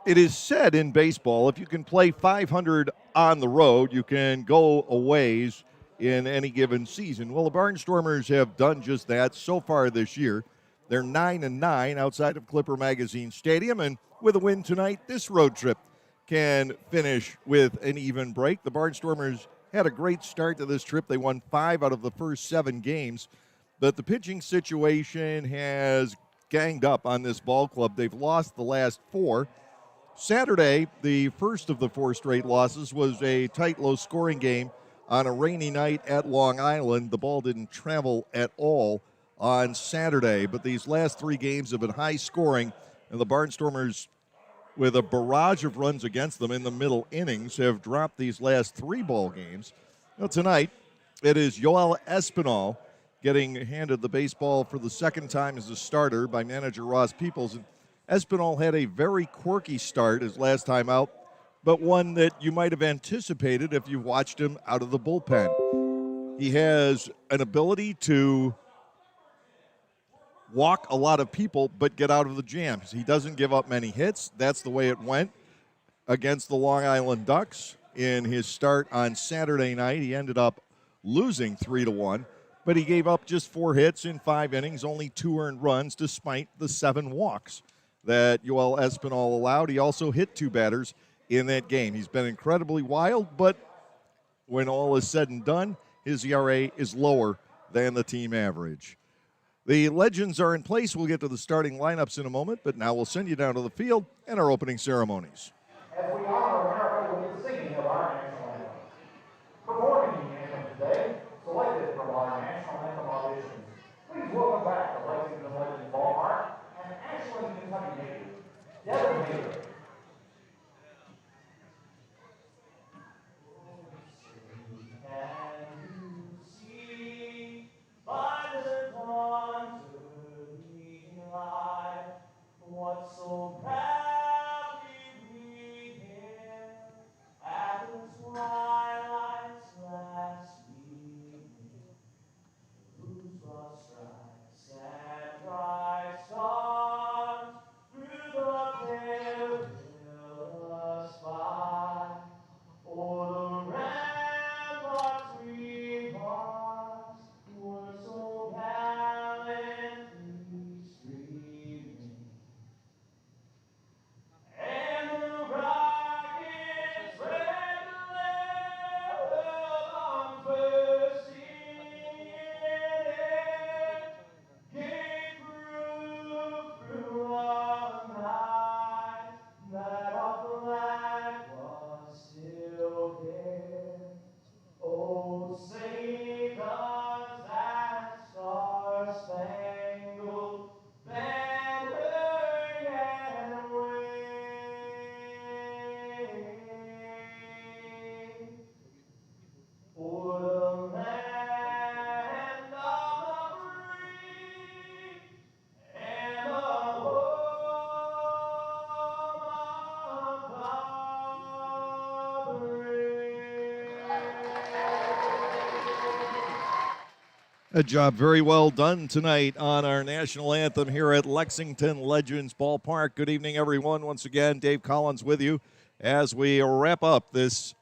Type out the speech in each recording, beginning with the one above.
It is said in baseball, if you can play 500 on the road, you can go a ways in any given season. Well, the Barnstormers have done just that so far this year. They're 9-9 outside of Clipper Magazine Stadium, and with a win tonight, this road trip can finish with an even break. The Barnstormers had a great start to this trip. They won 5 out of the first 7 games, but the pitching situation has ganged up on this ball club. They've lost the last 4. Saturday, the first of the 4 straight losses, was a tight, low-scoring game on a rainy night at Long Island. The ball didn't travel at all on Saturday, but these last 3 games have been high-scoring, and the Barnstormers, with a barrage of runs against them in the middle innings, have dropped these last 3 ball games. Well, tonight, it is Yoel Espinal getting handed the baseball for the second time as a starter by manager Ross Peoples. And Espinal had a very quirky start his last time out, but one that you might have anticipated if you watched him out of the bullpen. He has an ability to walk a lot of people but get out of the jams. He doesn't give up many hits. That's the way it went against the Long Island Ducks in his start on Saturday night. He ended up losing 3-1, but he gave up just 4 hits in 5 innings, only 2 earned runs despite the 7 walks that Yoel Espinal allowed. He also hit 2 batters in that game. He's been incredibly wild, but when all is said and done, his ERA is lower than the team average. The Legends are in place. We'll get to the starting lineups in a moment, but now we'll send you down to the field and our opening ceremonies. As we honor America with the singing of our national anthem. Performing the anthem today, selected from our national anthem auditions. Please welcome back to Lexington Legends Ballpark and Ashland, Kentucky native, Devin Hager. What so proudly we hailed at the twilight's last gleaming, whose broad stripes and bright stars through the pale perilous fight, o'er the ramparts we marched, were so gallantly streaming. And the rocket's red arms bursting gave proof through the night that our flag was still there. Oh, sing us that star-spangled banner and wave. For the land of the free and the home of the brave. A job very well done tonight on our national anthem here at Lexington Legends Ballpark. Good evening, everyone. Once again, Dave Collins with you as we wrap up this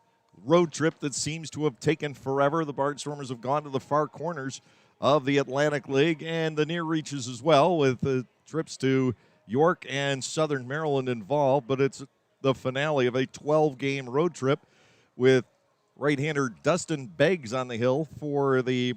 road trip that seems to have taken forever. The Barnstormers have gone to the far corners of the Atlantic League and the near reaches as well, with the trips to York and Southern Maryland involved. But it's the finale of a 12-game road trip with right-hander Dustin Beggs on the hill for the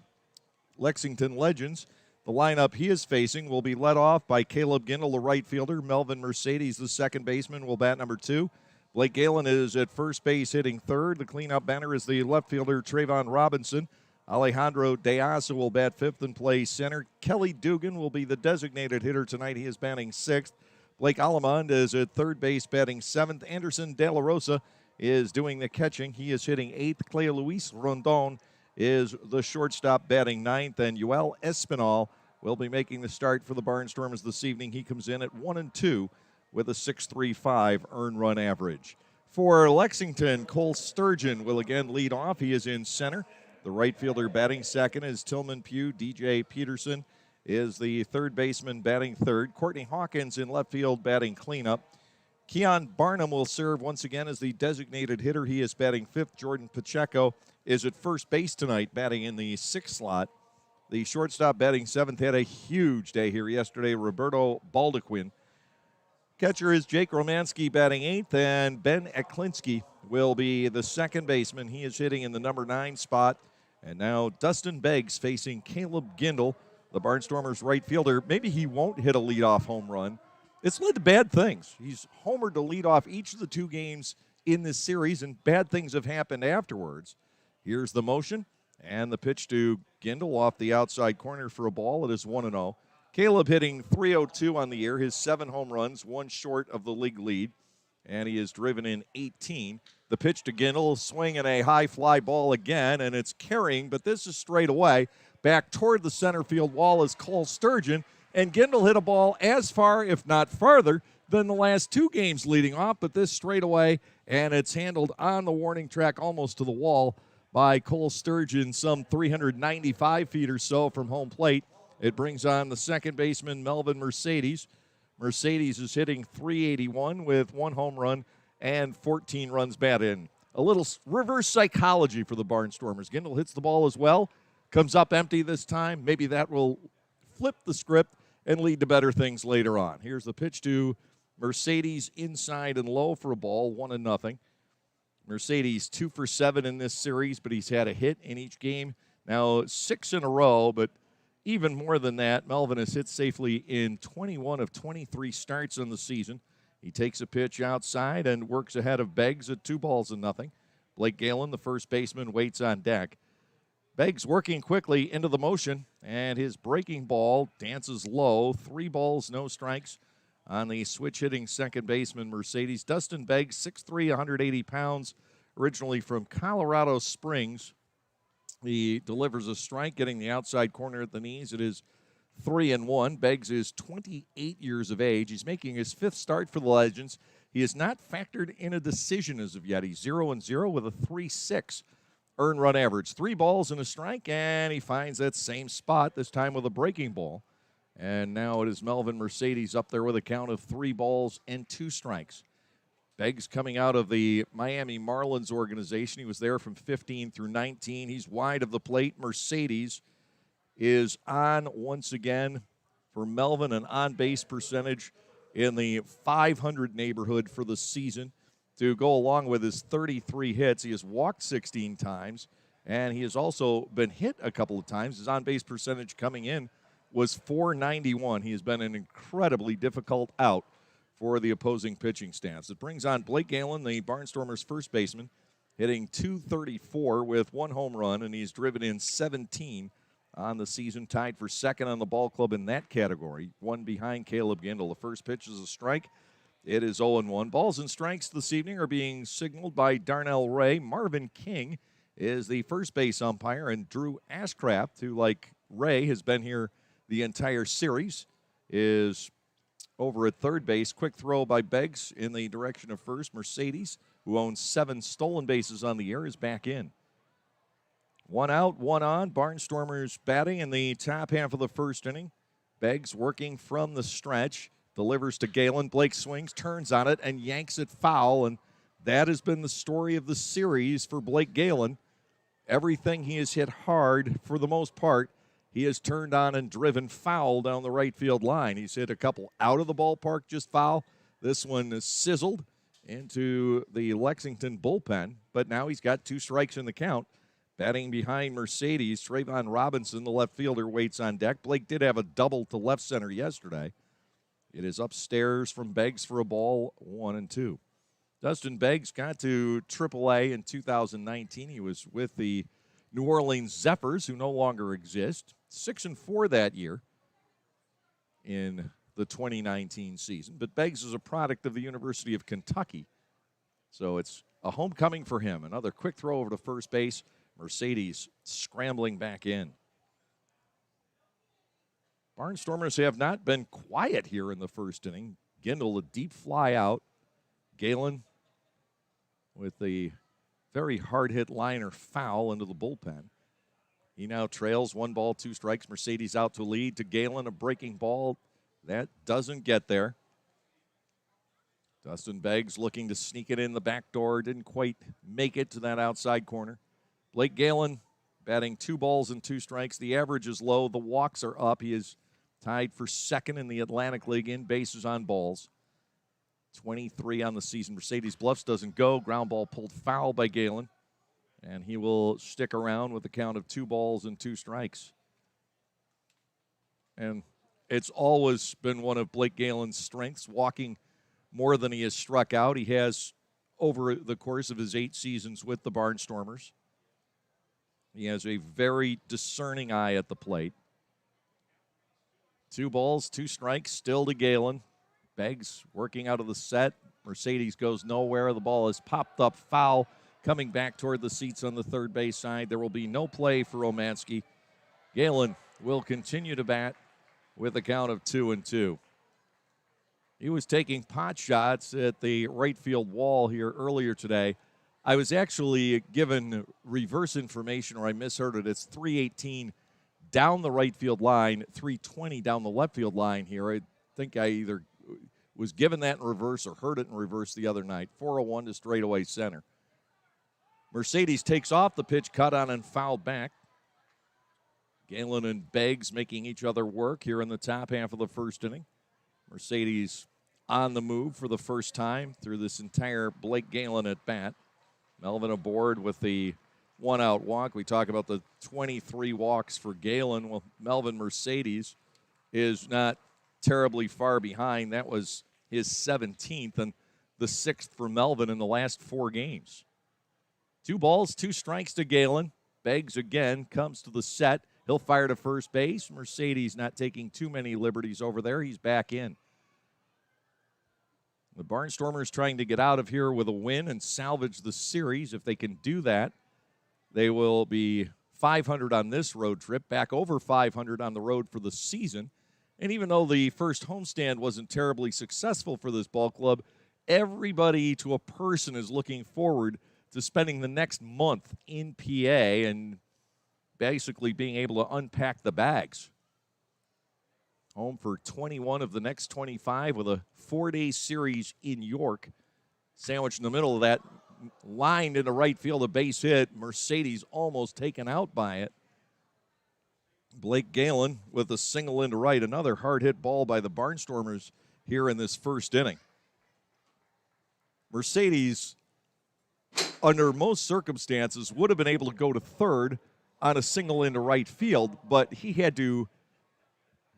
Lexington Legends. The lineup he is facing will be led off by Caleb Gindel, the right fielder. Melvin Mercedes, the second baseman, will bat number 2. Blake Galen is at first base hitting third. The cleanup batter is the left fielder Trayvon Robinson. Alejandro De Asa will bat fifth and play center. Kelly Dugan will be the designated hitter tonight. He is batting sixth. Blake Alamond is at third base batting seventh. Anderson De La Rosa is doing the catching. He is hitting eighth. Clay Luis Rondon is the shortstop batting ninth, and Yoel Espinal will be making the start for the Barnstormers this evening. He comes in at 1-2 with a 6.35 earned run average. For Lexington, Cole Sturgeon will again lead off. He is in center. The right fielder batting second is Tillman Pugh. DJ Peterson is the third baseman batting third. Courtney Hawkins in left field batting cleanup. Keon Barnum will serve once again as the designated hitter. He is batting fifth. Jordan Pacheco is at first base tonight, batting in the sixth slot. The shortstop batting seventh had a huge day here yesterday, Roberto Baldequin. Catcher is Jake Romanski batting eighth, and Ben Eklinski will be the second baseman. He is hitting in the number 9 spot. And now Dustin Beggs facing Caleb Gindel, the Barnstormers right fielder. Maybe he won't hit a leadoff home run. It's led to bad things. He's homered to lead off each of the 2 games in this series, and bad things have happened afterwards. Here's the motion, and the pitch to Gindel off the outside corner for a ball. It is 1-0. Caleb hitting .302 on the year, his 7 home runs, 1 short of the league lead, and he has driven in 18. The pitch to Gindel, swinging a high fly ball again, and it's carrying, but this is straight away. Back toward the center field wall is Cole Sturgeon, and Gindel hit a ball as far, if not farther, than the last 2 games leading off, but this straight away, and it's handled on the warning track almost to the wall by Cole Sturgeon, some 395 feet or so from home plate. It brings on the second baseman, Melvin Mercedes. Mercedes is hitting .381 with 1 home run and 14 runs batted in. A little reverse psychology for the Barnstormers. Gindel hits the ball as well, comes up empty this time. Maybe that will flip the script and lead to better things later on. Here's the pitch to Mercedes, inside and low for a ball, 1-0. Mercedes 2 for 7 in this series, but he's had a hit in each game. Now 6 in a row, but even more than that, Melvin has hit safely in 21 of 23 starts in the season. He takes a pitch outside and works ahead of Beggs at 2-0. Blake Galen, the first baseman, waits on deck. Beggs working quickly into the motion, and his breaking ball dances low. 3 balls, no strikes on the switch-hitting second baseman, Mercedes. Dustin Beggs, 6'3", 180 pounds, originally from Colorado Springs. He delivers a strike, getting the outside corner at the knees. It is 3-1. Beggs is 28 years of age. He's making his 5th start for the Legends. He has not factored in a decision as of yet. He's 0-0 with a 3.6 earned run average. 3 balls and a strike, and he finds that same spot, this time with a breaking ball. And now it is Melvin Mercedes up there with a count of 3 balls and 2 strikes. Beggs coming out of the Miami Marlins organization. He was there from 15 through 19. He's wide of the plate. Mercedes is on once again for Melvin, an on-base percentage in the 500 neighborhood for the season. To go along with his 33 hits, he has walked 16 times, and he has also been hit a couple of times. His on-base percentage coming in was .491. He has been an incredibly difficult out for the opposing pitching stance. It brings on Blake Galen, the Barnstormers' first baseman, hitting .234 with 1 home run, and he's driven in 17 on the season, tied for second on the ball club in that category, 1 behind Caleb Gindel. The first pitch is a strike. It is 0-1. Balls and strikes this evening are being signaled by Darnell Ray. Marvin King is the first base umpire, and Drew Ashcraft, who, like Ray, has been here the entire series, is over at third base. Quick throw by Beggs in the direction of first. Mercedes, who owns 7 stolen bases on the year, is back in. 1 out, 1 on. Barnstormers batting in the top half of the first inning. Beggs working from the stretch. Delivers to Galen. Blake swings, turns on it, and yanks it foul. And that has been the story of the series for Blake Galen. Everything he has hit hard, for the most part, he has turned on and driven foul down the right field line. He's hit a couple out of the ballpark, just foul. This one is sizzled into the Lexington bullpen, but now he's got 2 strikes in the count. Batting behind Mercedes, Trayvon Robinson, the left fielder, waits on deck. Blake did have a double to left center yesterday. It is upstairs from Beggs for a ball, 1-2. Dustin Beggs got to AAA in 2019. He was with the New Orleans Zephyrs, who no longer exist. 6-4 that year in the 2019 season. But Beggs is a product of the University of Kentucky. So it's a homecoming for him. Another quick throw over to first base. Mercedes scrambling back in. Barnstormers have not been quiet here in the first inning. Gindel, a deep fly out. Galen with the very hard-hit liner foul into the bullpen. He now trails 1 ball, 2 strikes. Mercedes out to lead. To Galen, a breaking ball. That doesn't get there. Dustin Beggs looking to sneak it in the back door. Didn't quite make it to that outside corner. Blake Galen batting 2 balls and 2 strikes. The average is low. The walks are up. He is tied for second in the Atlantic League in bases on balls. 23 on the season. Mercedes Bluffs doesn't go. Ground ball pulled foul by Galen. And he will stick around with a count of 2 balls and 2 strikes. And it's always been one of Blake Galen's strengths, walking more than he has struck out. He has over the course of his 8 seasons with the Barnstormers. He has a very discerning eye at the plate. 2 balls, 2 strikes, still to Galen. Beggs working out of the set. Mercedes goes nowhere. The ball is popped up foul, coming back toward the seats on the third base side. There will be no play for Romanski. Galen will continue to bat with a count of 2-2. He was taking pot shots at the right field wall here earlier today. I was actually given reverse information, or I misheard it. It's 318 down the right field line, 320 down the left field line here. I think I either was given that in reverse or heard it in reverse the other night. 401 to straightaway center. Mercedes takes off the pitch, cut on and fouled back. Galen and Beggs making each other work here in the top half of the first inning. Mercedes on the move for the first time through this entire Blake Galen at bat. Melvin aboard with the 1-out walk. We talk about the 23 walks for Galen. Well, Melvin Mercedes is not terribly far behind. That was his 17th and the 6th for Melvin in the last 4 games. 2 balls, 2 strikes to Galen. Beggs again comes to the set. He'll fire to first base. Mercedes not taking too many liberties over there. He's back in. The Barnstormers trying to get out of here with a win and salvage the series. If they can do that, they will be 500 on this road trip, back over 500 on the road for the season. And even though the first homestand wasn't terribly successful for this ball club, everybody to a person is looking forward to spending the next month in PA and basically being able to unpack the bags. Home for 21 of the next 25 with a 4-day series in York. Sandwiched in the middle of that, lined into right field, a base hit. Mercedes almost taken out by it. Blake Galen with a single into right. Another hard hit ball by the Barnstormers here in this first inning. Mercedes, under most circumstances, would have been able to go to third on a single into right field, but he had to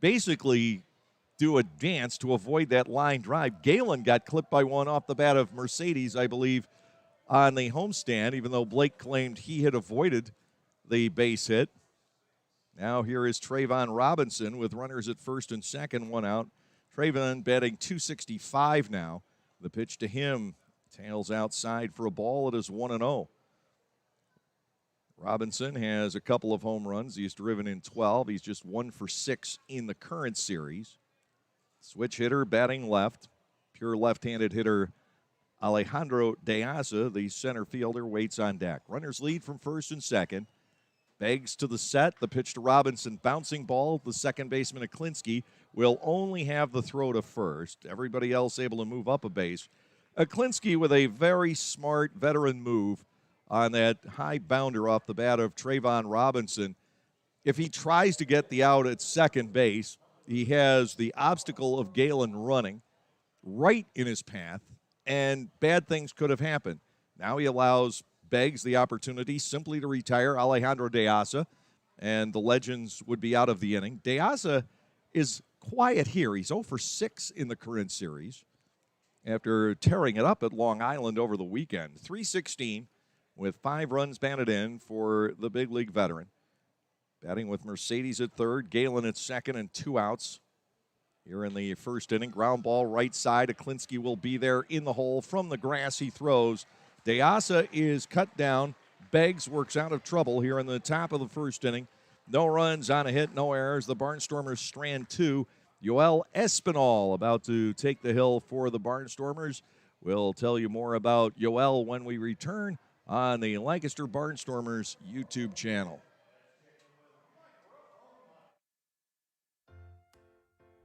basically do a dance to avoid that line drive. Galen got clipped by one off the bat of Mercedes, I believe, on the homestand, even though Blake claimed he had avoided the base hit. Now here is Trayvon Robinson with runners at first and second, 1 out. Trayvon batting .265 now. The pitch to him, tails outside for a ball. It is 1-0. Robinson has a couple of home runs. He's driven in 12. He's just 1 for 6 in the current series. Switch hitter batting left. Pure left-handed hitter Alejandro De Asa, the center fielder, waits on deck. Runners lead from first and second. Beggs to the set. The pitch to Robinson. Bouncing ball. The second baseman, Aklinski, will only have the throw to first. Everybody else able to move up a base. Aklinski with a very smart veteran move on that high bounder off the bat of Trayvon Robinson. If he tries to get the out at second base, he has the obstacle of Galen running right in his path, and bad things could have happened. Now he allows Beggs the opportunity simply to retire Alejandro De Asa, and the Legends would be out of the inning. De Asa is quiet here. He's 0 for 6 in the current series after tearing it up at Long Island over the weekend. .316 with 5 runs batted in for the big league veteran. Batting with Mercedes at third, Galen at second, and 2 outs. Here in the first inning, ground ball right side. Aklinski will be there in the hole. From the grass, he throws. De Asa is cut down. Beggs works out of trouble here in the top of the first inning. No runs on a hit, no errors. The Barnstormers strand 2. Yoel Espinal about to take the hill for the Barnstormers. We'll tell you more about Yoel when we return on the Lancaster Barnstormers YouTube channel.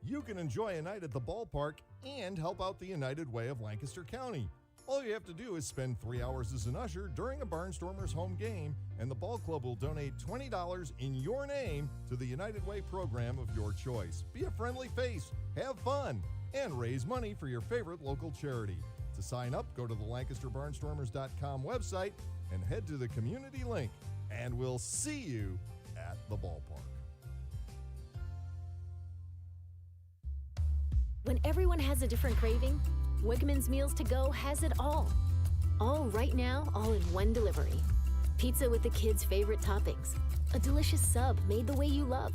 You can enjoy a night at the ballpark and help out the United Way of Lancaster County. All you have to do is spend 3 hours as an usher during a Barnstormers home game, and the ball club will donate $20 in your name to the United Way program of your choice. Be a friendly face, have fun, and raise money for your favorite local charity. To sign up, go to the LancasterBarnstormers.com website and head to the community link, and we'll see you at the ballpark. When everyone has a different craving, Wegmans Meals to Go has it all. All right now, all in one delivery. Pizza with the kids' favorite toppings, a delicious sub made the way you love,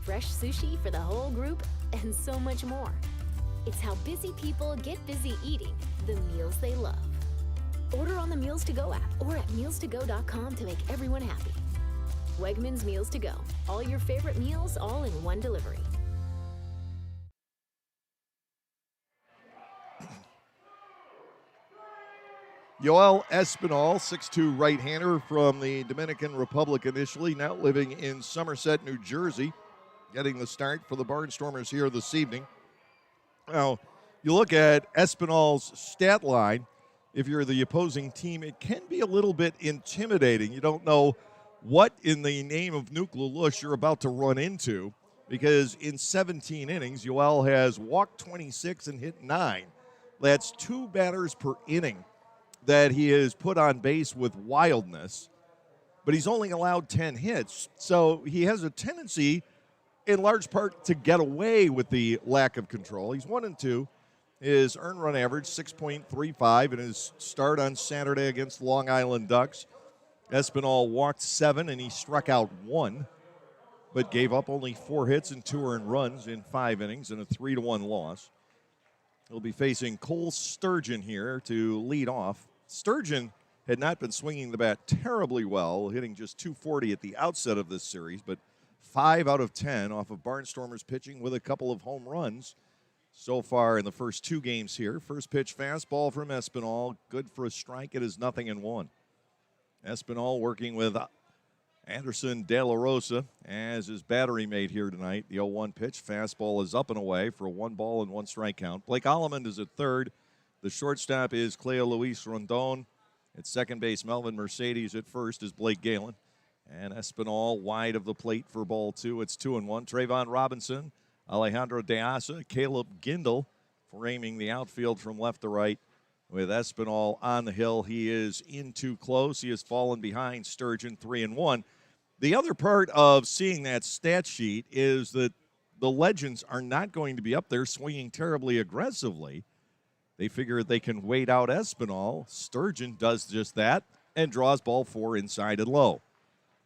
fresh sushi for the whole group, and so much more. It's how busy people get busy eating the meals they love. Order on the Meals to Go app or at mealstogo.com to make everyone happy. Wegmans Meals to Go. All your favorite meals all in one delivery. Yoel Espinal, 6'2" right-hander from the Dominican Republic initially, now living in Somerset, New Jersey, getting the start for the Barnstormers here this evening. Now, you look at Espinal's stat line, if you're the opposing team, it can be a little bit intimidating. You don't know what in the name of Nuke LaLoosh you're about to run into, because in 17 innings, Yoel has walked 26 and hit 9. That's 2 batters per inning that he has put on base with wildness, but he's only allowed 10 hits. So he has a tendency, in large part, to get away with the lack of control. He's 1-2. His earned run average, 6.35 in his start on Saturday against Long Island Ducks. Espinal walked 7 and he struck out 1, but gave up only 4 hits and 2 earned runs in 5 innings and a 3-1 loss. He'll be facing Cole Sturgeon here to lead off. Sturgeon had not been swinging the bat terribly well, hitting just .240 at the outset of this series, but 5 out of 10 off of Barnstormers pitching with a couple of home runs so far in the first 2 games here. First pitch fastball from Espinal, good for a strike. It is 0-1. Espinal working with Anderson De La Rosa as his battery mate here tonight. The 0-1 pitch, fastball is up and away for a 1-ball and 1 strike count. Blake Allemond is at third. The shortstop is Cleo Luis Rondon. At second base, Melvin Mercedes. At first is Blake Galen. And Espinal wide of the plate for ball 2. It's 2-1. Trayvon Robinson, Alejandro De Asa, Caleb Gindel framing the outfield from left to right. With Espinal on the hill, he is in too close. He has fallen behind Sturgeon 3-1. The other part of seeing that stat sheet is that the Legends are not going to be up there swinging terribly aggressively. They figure they can wait out Espinal. Sturgeon does just that and draws ball 4 inside and low.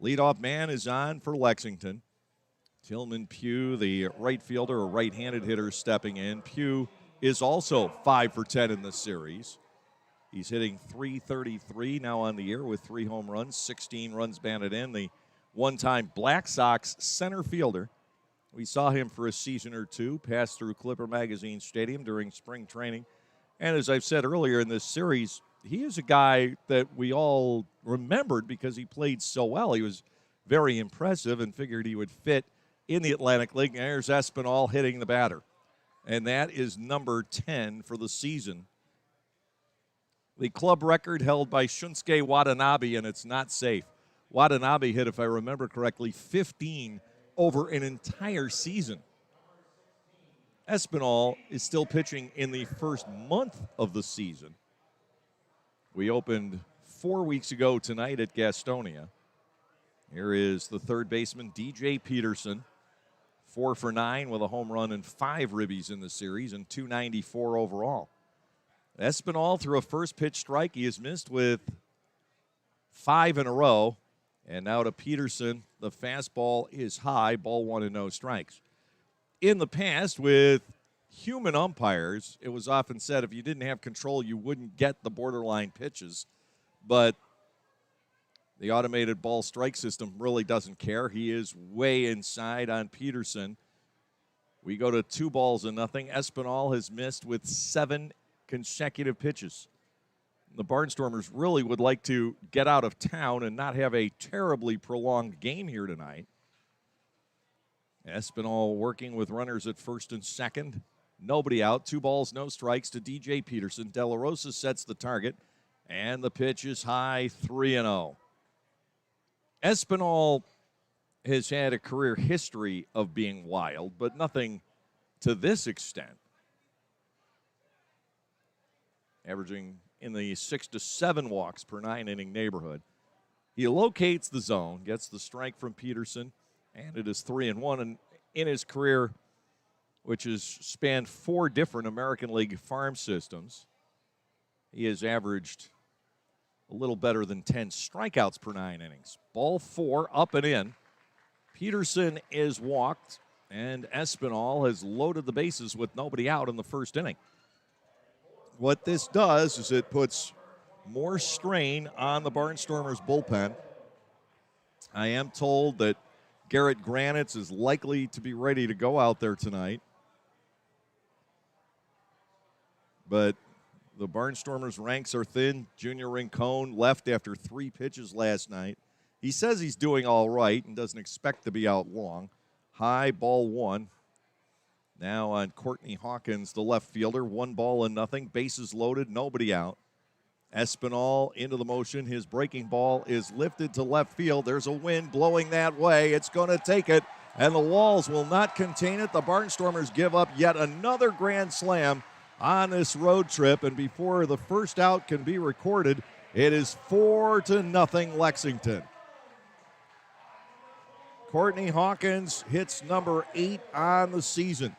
Leadoff man is on for Lexington. Tillman Pugh, the right fielder, a right-handed hitter, stepping in. Pugh is also 5 for 10 in this series. He's hitting .333 now on the year with 3 home runs, 16 runs batted in. The one-time Black Sox center fielder. We saw him for a season or 2, pass through Clipper Magazine Stadium during spring training. And as I've said earlier in this series, he is a guy that we all remembered because he played so well. He was very impressive and figured he would fit in the Atlantic League. There's Espinal hitting the batter. And that is number 10 for the season. The club record held by Shunsuke Watanabe, and it's not safe. Watanabe hit, if I remember correctly, 15 over an entire season. Espinal is still pitching in the first month of the season. We opened 4 weeks ago tonight at Gastonia. Here is the third baseman, DJ Peterson. 4 for 9 with a home run and 5 ribbies in the series and .294 overall. Espinal threw a first pitch strike. He has missed with 5 in a row. And now to Peterson, the fastball is high, ball 1 and no strikes. In the past, with human umpires, it was often said if you didn't have control, you wouldn't get the borderline pitches. But the automated ball strike system really doesn't care. He is way inside on Peterson. We go to 2-0. Espinal has missed with 7 consecutive pitches. The Barnstormers really would like to get out of town and not have a terribly prolonged game here tonight. Espinal working with runners at first and second. Nobody out. 2 balls, no strikes to DJ Peterson. De La Rosa sets the target, and the pitch is high, 3-0. Espinal has had a career history of being wild, but nothing to this extent. Averaging in the 6 to 7 walks per 9-inning neighborhood. He locates the zone, gets the strike from Peterson, and it is 3-1. And in his career, which has spanned 4 different American League farm systems, he has averaged a little better than 10 strikeouts per 9 innings. Ball 4, up and in. Peterson is walked, and Espinal has loaded the bases with nobody out in the first inning. What this does is it puts more strain on the Barnstormers bullpen. I am told that Garrett Granitz is likely to be ready to go out there tonight. But the Barnstormers' ranks are thin. Junior Rincon left after 3 pitches last night. He says he's doing all right and doesn't expect to be out long. High, ball 1. Now on Courtney Hawkins, the left fielder. 1 ball and nothing. Bases loaded, nobody out. Espinal into the motion. His breaking ball is lifted to left field. There's a wind blowing that way. It's going to take it, and the walls will not contain it. The Barnstormers give up yet another grand slam on this road trip, and before the first out can be recorded, it is 4-0 Lexington. Courtney Hawkins hits number 8 on the season,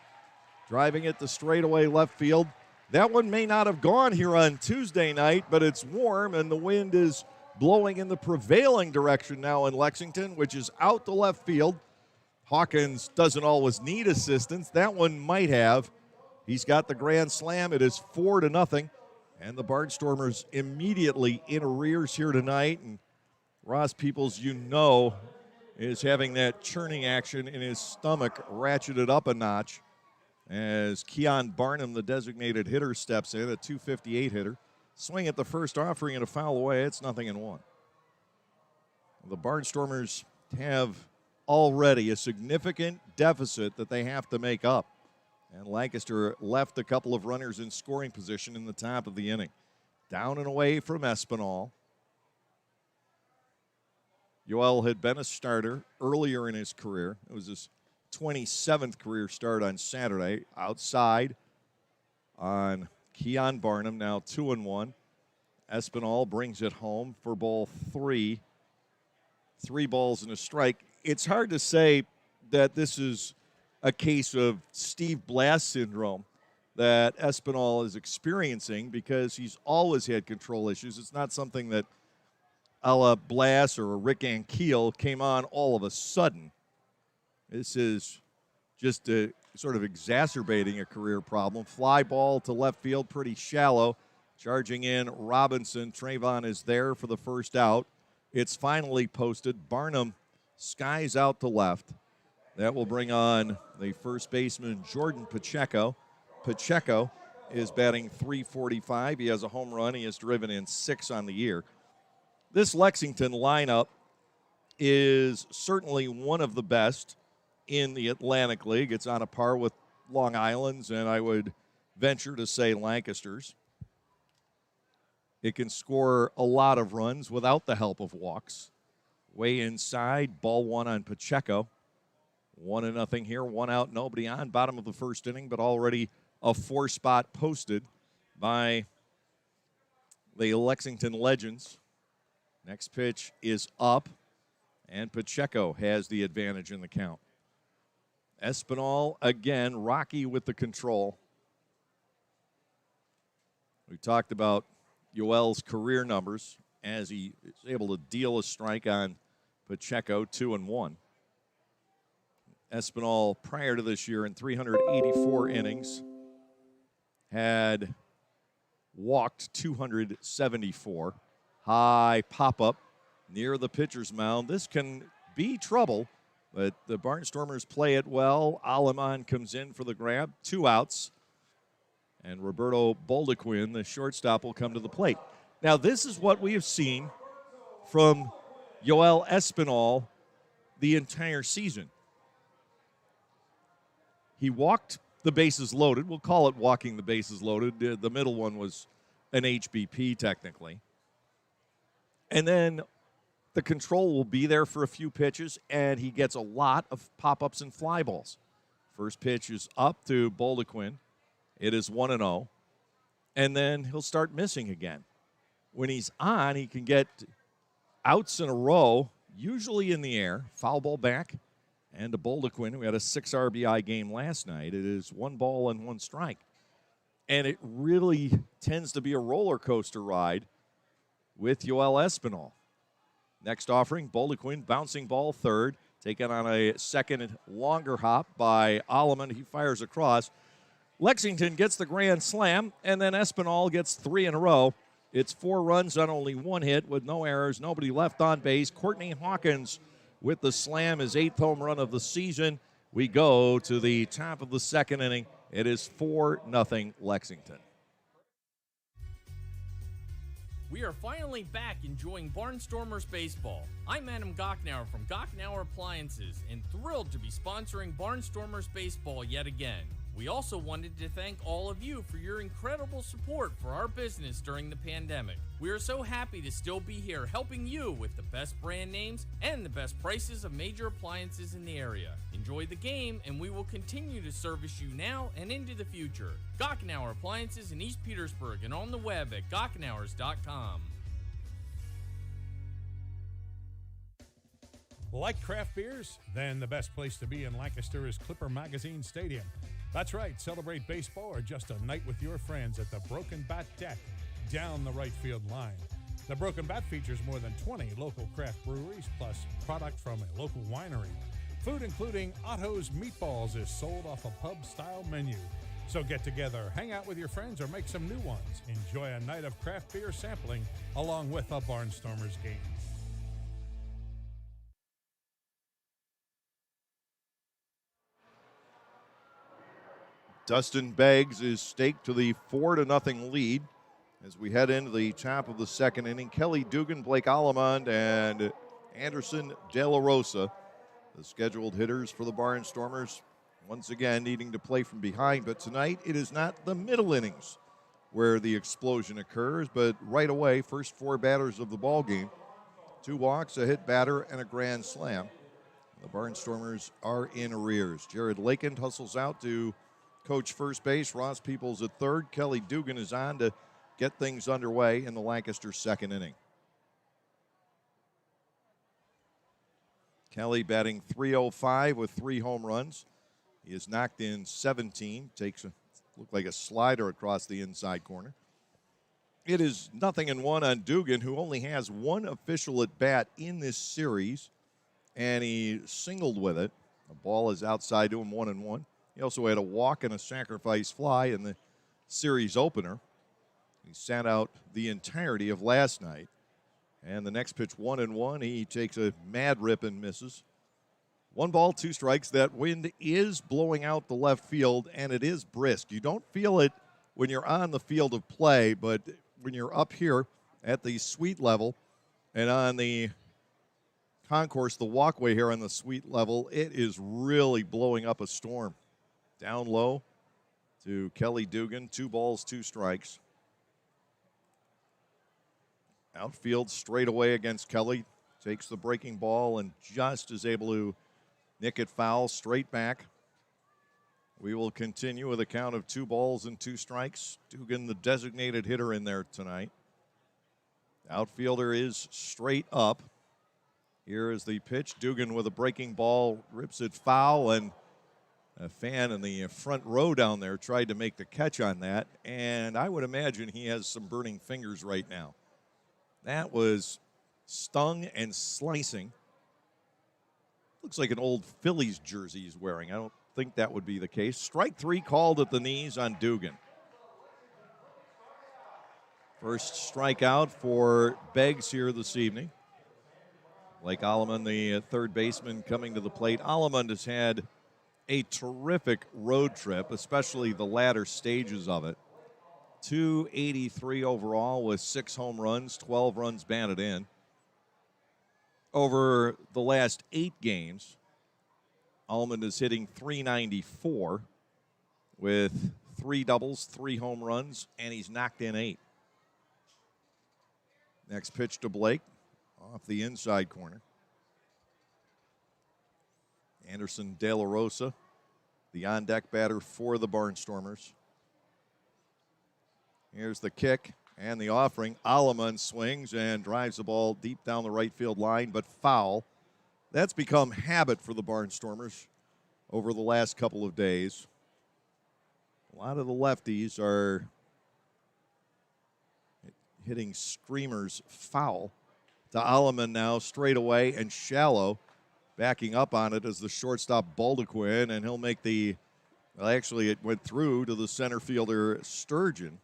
driving it to straightaway left field. That one may not have gone here on Tuesday night, but it's warm, and the wind is blowing in the prevailing direction now in Lexington, which is out to left field. Hawkins doesn't always need assistance. That one might have. He's got the grand slam. It is 4-0, and the Barnstormers immediately in arrears here tonight. And Ross Peoples, is having that churning action in his stomach ratcheted up a notch as Keon Barnum, the designated hitter, steps in, a .258 hitter. Swing at the first offering and a foul away. It's 0-1. The Barnstormers have already a significant deficit that they have to make up. And Lancaster left a couple of runners in scoring position in the top of the inning. Down and away from Espinal. Yoel had been a starter earlier in his career. It was his 27th career start on Saturday. Outside on Keon Barnum, now 2-1. Espinal brings it home for ball 3. 3 balls and a strike. It's hard to say that this is a case of Steve Blass syndrome that Espinal is experiencing because he's always had control issues. It's not something that a la Blass or Rick Ankiel came on all of a sudden. This is just sort of exacerbating a career problem. Fly ball to left field, pretty shallow. Charging in Robinson. Trayvon is there for the first out. It's finally posted. Barnum skies out to left. That will bring on the first baseman, Jordan Pacheco. Pacheco is batting .345. He has a home run. He has driven in 6 on the year. This Lexington lineup is certainly one of the best in the Atlantic League. It's on a par with Long Island's, and I would venture to say Lancaster's. It can score a lot of runs without the help of walks. Way inside, ball 1 on Pacheco. 1-0 here, 1 out, nobody on. Bottom of the first inning, but already a 4-spot posted by the Lexington Legends. Next pitch is up, and Pacheco has the advantage in the count. Espinal, again, rocky with the control. We talked about Yoel's career numbers as he is able to deal a strike on Pacheco, 2-1. Espinal, prior to this year, in 384 innings, had walked 274. High pop-up near the pitcher's mound. This can be trouble, but the Barnstormers play it well. Aleman comes in for the grab. 2 outs. And Roberto Boldequin, the shortstop, will come to the plate. Now, this is what we have seen from Yoel Espinal the entire season. He walked the bases loaded. We'll call it walking the bases loaded. The middle one was an HBP technically. And then the control will be there for a few pitches, and he gets a lot of pop-ups and fly balls. First pitch is up to Boldequin. It is 1-0. And then he'll start missing again. When he's on, he can get outs in a row, usually in the air, foul ball back, and to Boldequin, who had a 6 RBI game last night. It is 1 ball and 1 strike. And it really tends to be a roller coaster ride with Yoel Espinal. Next offering, Boldequin, bouncing ball third, taken on a second longer hop by Alleman. He fires across. Lexington gets the grand slam, and then Espinal gets 3 in a row. It's 4 runs on only 1 hit with no errors, nobody left on base. Courtney Hawkins with the slam, his 8th home run of the season. We go to the top of the second inning. It is 4-0 Lexington. We are finally back enjoying Barnstormers baseball. I'm Adam Gocknauer from Gocknauer Appliances and thrilled to be sponsoring Barnstormers baseball yet again. We also wanted to thank all of you for your incredible support for our business during the pandemic. We are so happy to still be here helping you with the best brand names and the best prices of major appliances in the area. Enjoy the game, and we will continue to service you now and into the future. Gocknauer Appliances in East Petersburg and on the web at gocknauers.com. Like craft beers? Then the best place to be in Lancaster is Clipper Magazine Stadium. That's right, celebrate baseball or just a night with your friends at the Broken Bat Deck down the right field line. The Broken Bat features more than 20 local craft breweries plus product from a local winery. Food including Otto's Meatballs is sold off a pub-style menu. So get together, hang out with your friends, or make some new ones. Enjoy a night of craft beer sampling along with a Barnstormers game. Dustin Beggs is staked to the 4-0 lead as we head into the top of the second inning. Kelly Dugan, Blake Allemond, and Anderson De La Rosa, the scheduled hitters for the Barnstormers, once again needing to play from behind. But tonight it is not the middle innings where the explosion occurs, but right away, first 4 batters of the ball game, 2 walks, a hit batter, and a grand slam. The Barnstormers are in arrears. Jared Lakin hustles out to coach first base. Ross Peoples at third. Kelly Dugan is on to get things underway in the Lancaster second inning. Kelly batting .305 with 3 home runs. He has knocked in 17. Looked like a slider across the inside corner. It is 0-1 on Dugan, who only has 1 official at bat in this series, and he singled with it. The ball is outside to him, 1-1. He also had a walk and a sacrifice fly in the series opener. He sat out the entirety of last night. And the next pitch, 1-1. He takes a mad rip and misses. 1 ball, 2 strikes. That wind is blowing out the left field, and it is brisk. You don't feel it when you're on the field of play, but when you're up here at the suite level and on the concourse, the walkway here on the suite level, it is really blowing up a storm. Down low to Kelly Dugan, 2 balls, 2 strikes. Outfield straight away against Kelly. Takes the breaking ball and just is able to nick it foul straight back. We will continue with a count of 2 balls and 2 strikes. Dugan, the designated hitter in there tonight. Outfielder is straight up. Here is the pitch. Dugan with a breaking ball, rips it foul, and a fan in the front row down there tried to make the catch on that, and I would imagine he has some burning fingers right now. That was stung and slicing. Looks like an old Phillies jersey he's wearing. I don't think that would be the case. Strike 3 called at the knees on Dugan. First strikeout for Beggs here this evening. Blake Allemond, the third baseman, coming to the plate. Allemond has had a terrific road trip, especially the latter stages of it. 283 overall with 6 home runs, 12 runs batted in. Over the last 8 games, Allemond is hitting .394 with 3 doubles, 3 home runs, and he's knocked in 8. Next pitch to Blake off the inside corner. Anderson De La Rosa, the on-deck batter for the Barnstormers. Here's the kick and the offering. Alleman swings and drives the ball deep down the right field line, but foul. That's become habit for the Barnstormers over the last couple of days. A lot of the lefties are hitting screamers foul. To Alleman now, straight away and shallow. Backing up on it is the shortstop Baldequin, and he'll make the, well, actually it went through to the center fielder Sturgeon.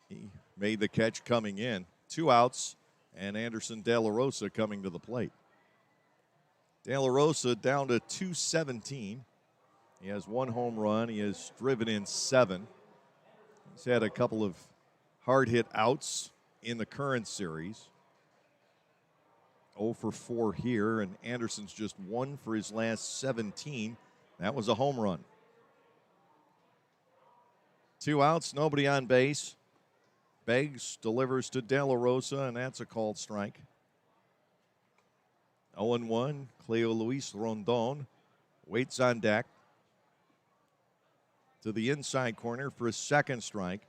He made the catch coming in. 2 outs, and Anderson De La Rosa coming to the plate. De La Rosa down to 217. He has 1 home run. He has driven in 7. He's had a couple of hard hit outs in the current series. 0 for 4 here, and Anderson's just 1 for his last 17. That was a home run. 2 outs, nobody on base. Beggs delivers to De La Rosa, and that's a called strike. 0-1, Cleo Luis Rondon waits on deck. To the inside corner for a second strike.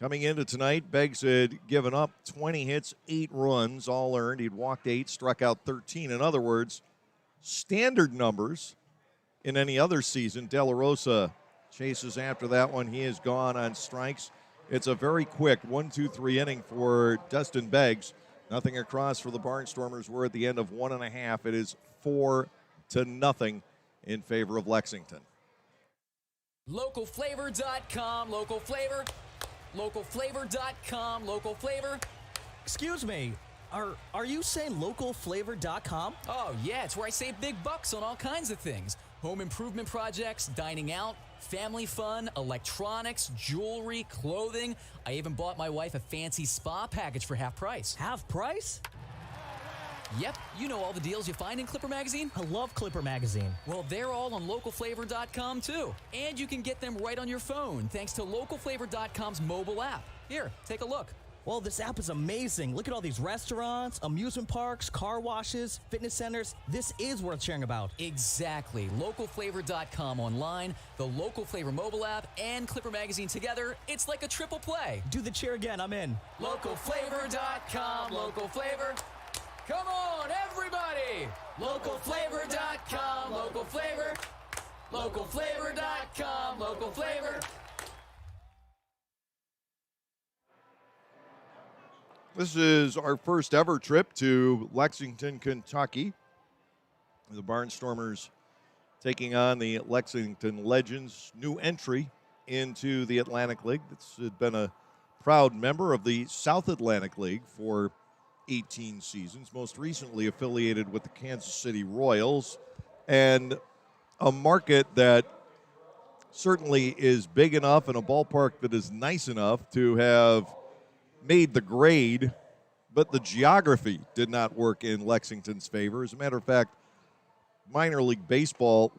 Coming into tonight, Beggs had given up 20 hits, 8 runs, all earned. He'd walked 8, struck out 13. In other words, standard numbers in any other season. De La Rosa chases after that one. He is gone on strikes. It's a very quick 1-2-3 inning for Dustin Beggs. Nothing across for the Barnstormers. We're at the end of 1.5. It is 4-0 in favor of Lexington. Localflavor.com, local flavor. Localflavor.com, local flavor. Excuse me, are you saying localflavor.com? Oh, yeah, it's where I save big bucks on all kinds of things. Home improvement projects, dining out, family fun, electronics, jewelry, clothing. I even bought my wife a fancy spa package for half price. Half price? Yep, you know all the deals you find in Clipper Magazine. I love Clipper Magazine. Well, they're all on localflavor.com too. And you can get them right on your phone thanks to localflavor.com's mobile app. Here, take a look. Well, this app is amazing. Look at all these restaurants, amusement parks, car washes, fitness centers. This is worth sharing about. Exactly. Localflavor.com online, the Local Flavor mobile app, and Clipper Magazine together. It's like a triple play. Do the cheer again. I'm in. Localflavor.com, local flavor. Come on, everybody! Localflavor.com, local flavor. Localflavor.com, local flavor. This is our first ever trip to Lexington, Kentucky. The Barnstormers taking on the Lexington Legends, new entry into the Atlantic League. It's been a proud member of the South Atlantic League for 18 seasons, most recently affiliated with the Kansas City Royals, and a market that certainly is big enough and a ballpark that is nice enough to have made the grade, but the geography did not work in Lexington's favor. As a matter of fact, minor league baseball,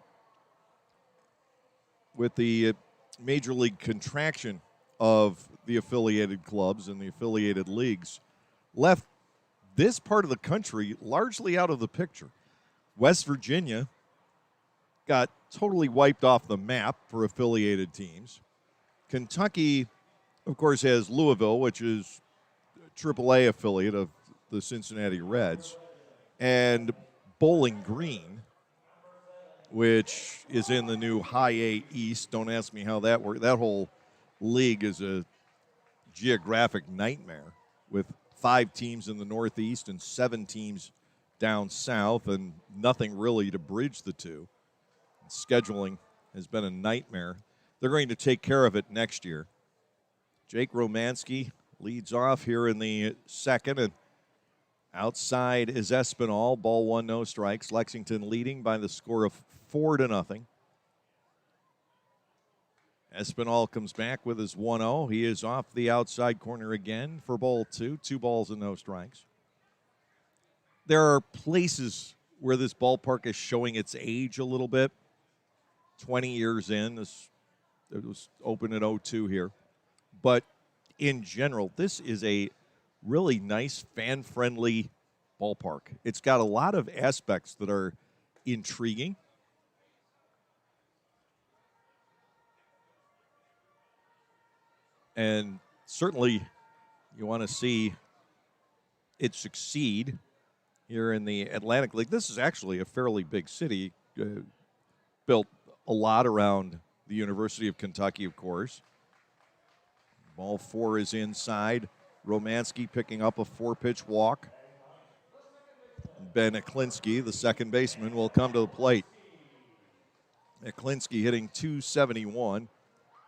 with the major league contraction of the affiliated clubs and the affiliated leagues, left this part of the country largely out of the picture. West Virginia got totally wiped off the map for affiliated teams. Kentucky, of course, has Louisville, which is a AAA affiliate of the Cincinnati Reds, and Bowling Green, which is in the new High A East. Don't ask me how that works. That whole league is a geographic nightmare with 5 teams in the Northeast and 7 teams down south, and nothing really to bridge the two. Scheduling has been a nightmare. They're going to take care of it next year. Jake Romanski leads off here in the second, and outside is Espinal. Ball 1, no strikes. Lexington leading by the score of 4-0. Espinal comes back with his 1-0. He is off the outside corner again for ball 2. 2 balls and no strikes. There are places where this ballpark is showing its age a little bit. 20 years in. It was open in 02 here. But in general, this is a really nice, fan-friendly ballpark. It's got a lot of aspects that are intriguing. And certainly you want to see it succeed here in the Atlantic League. This is actually a fairly big city, built a lot around the University of Kentucky, of course. Ball 4 is inside. Romanski picking up a 4-pitch walk. Ben Aklinski, the second baseman, will come to the plate. Aklinski hitting .271.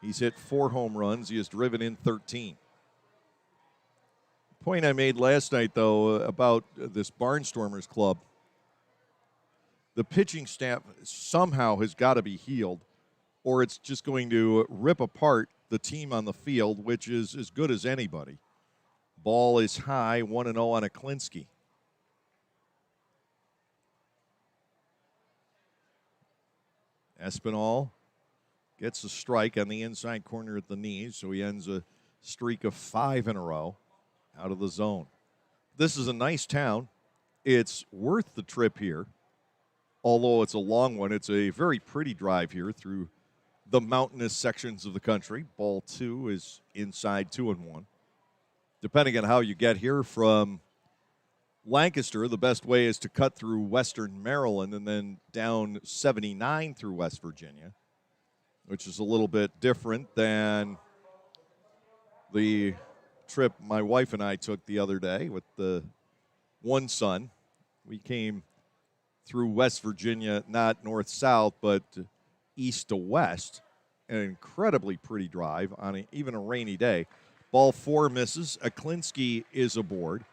He's hit 4 home runs. He has driven in 13. Point I made last night, though, about this Barnstormers club, the pitching staff somehow has got to be healed, or it's just going to rip apart the team on the field, which is as good as anybody. Ball is high, 1-0 on Aklinski. Espinal gets a strike on the inside corner at the knees, so he ends a streak of 5 in a row out of the zone. This is a nice town. It's worth the trip here. Although it's a long one, it's a very pretty drive here through the mountainous sections of the country. Ball 2 is inside 2-1. Depending on how you get here from Lancaster, the best way is to cut through western Maryland and then down 79 through West Virginia, which is a little bit different than the trip my wife and I took the other day with the one son. We came through West Virginia, not north-south, but east to west. An incredibly pretty drive on even a rainy day. Ball 4 misses. Aklinski is aboard.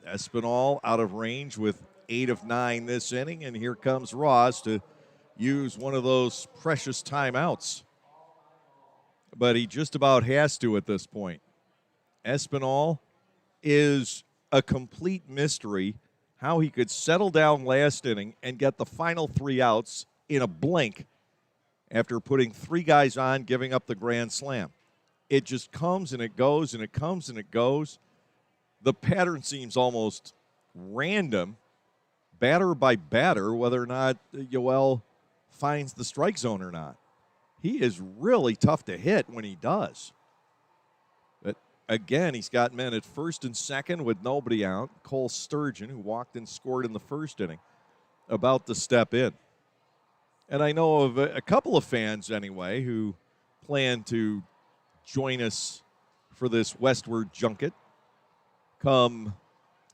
Espinal out of range with 8 of 9 this inning, and here comes Ross to use one of those precious timeouts. But he just about has to at this point. Espinal is a complete mystery how he could settle down last inning and get the final 3 outs in a blink after putting 3 guys on, giving up the grand slam. It just comes and it goes and it comes and it goes. The pattern seems almost random, batter by batter, whether or not Yoel finds the strike zone or not. He is really tough to hit when he does. But again, he's got men at first and second with nobody out. Cole Sturgeon, who walked and scored in the first inning, about to step in. And I know of a couple of fans, anyway, who plan to join us for this westward junket come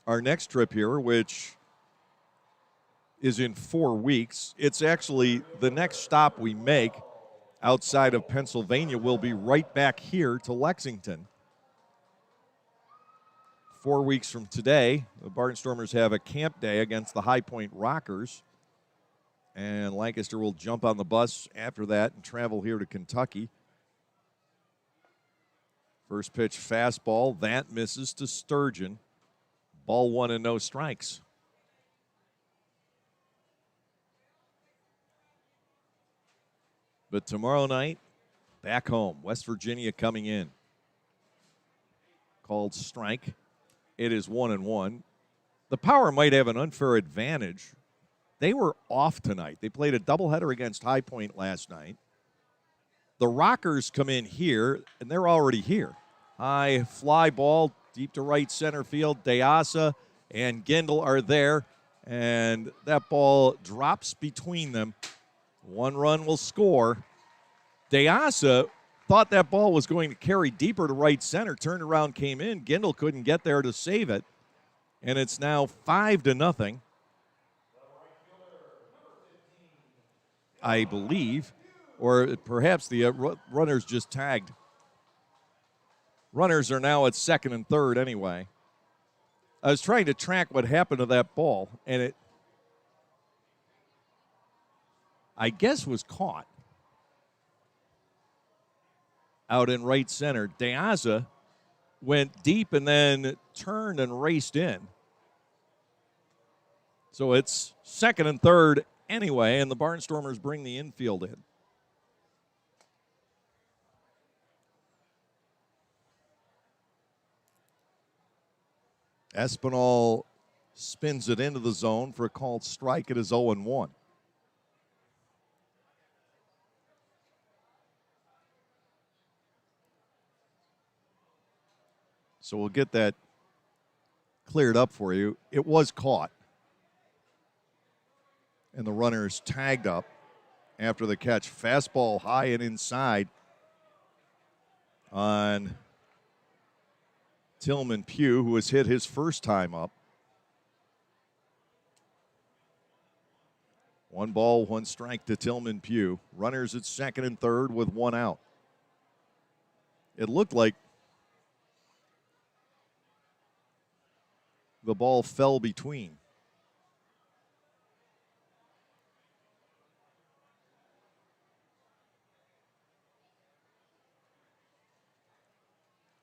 our next trip here, which is in 4 weeks. It's actually the next stop we make outside of Pennsylvania. We'll be right back here to Lexington. 4 weeks from today, the Barnstormers have a camp day against the High Point Rockers. And Lancaster will jump on the bus after that and travel here to Kentucky. First pitch fastball, that misses to Sturgeon. Ball 1 and no strikes. But tomorrow night, back home, West Virginia coming in. Called strike. It is 1-1. The Power might have an unfair advantage. They were off tonight. They played a doubleheader against High Point last night. The Rockers come in here, and they're already here. High fly ball, deep to right center field. Deasa and Gindel are there, and that ball drops between them. 1 run will score. Deasa thought that ball was going to carry deeper to right center, turned around, came in. Gindel couldn't get there to save it, and it's now 5-0. I believe, or perhaps the runners just tagged. Runners are now at second and third anyway. I was trying to track what happened to that ball, and it, I guess, was caught out in right center. Deasa went deep and then turned and raced in. So it's second and third anyway, and the Barnstormers bring the infield in. Espinal spins it into the zone for a called strike. It is 0-1. So we'll get that cleared up for you. It was caught. And the runner's tagged up after the catch. Fastball high and inside on Tillman Pugh, who has hit his first time up. 1 ball, 1 strike to Tillman Pugh. Runners at second and third with 1 out. It looked like the ball fell between.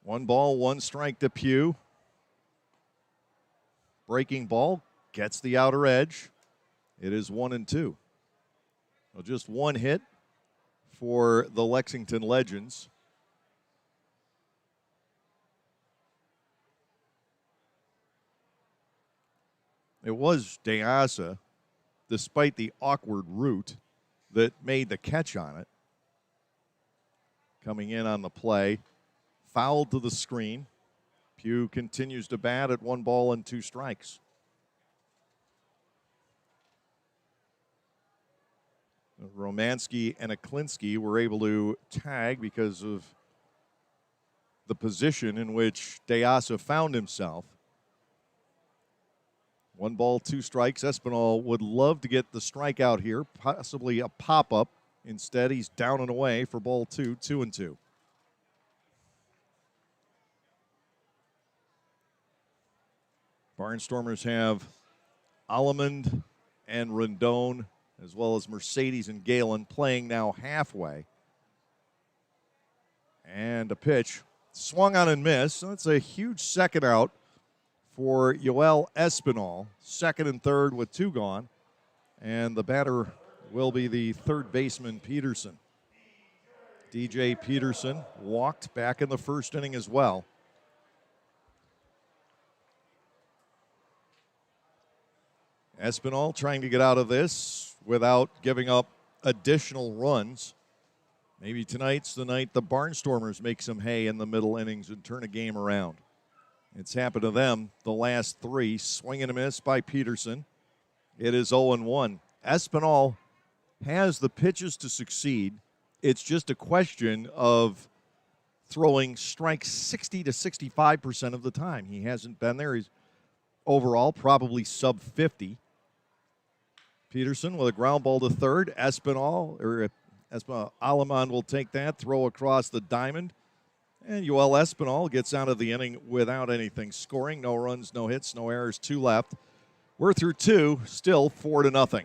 One ball, 1 strike to Pugh. Breaking ball gets the outer edge. It is 1-2. Well, just 1 hit for the Lexington Legends. It was DeAsa, despite the awkward route, that made the catch on it. Coming in on the play. Fouled to the screen. Pugh continues to bat at 1 ball and 2 strikes. Romanski and Aklinski were able to tag because of the position in which DeAsa found himself. 1 ball, 2 strikes. Espinal would love to get the strikeout here, possibly a pop-up. Instead, he's down and away for ball 2, 2-2. Barnstormers have Allemond and Rendon, as well as Mercedes and Galen, playing now halfway. And a pitch swung on and missed. So that's a huge second out for Yoel Espinal. Second and third with 2 gone. And the batter will be the third baseman, Peterson. DJ Peterson walked back in the first inning as well. Espinal trying to get out of this without giving up additional runs. Maybe tonight's the night the Barnstormers make some hay in the middle innings and turn a game around. It's happened to them the last 3. Swing and a miss by Peterson. It is 0-1. Espinal has the pitches to succeed. It's just a question of throwing strikes 60 to 65% of the time. He hasn't been there. He's overall probably sub 50. Peterson with a ground ball to third. Espinal Allemond will take that, throw across the diamond. And Yoel Espinal gets out of the inning without anything scoring. No runs, no hits, no errors, 2 left. We're through 2, still 4-0.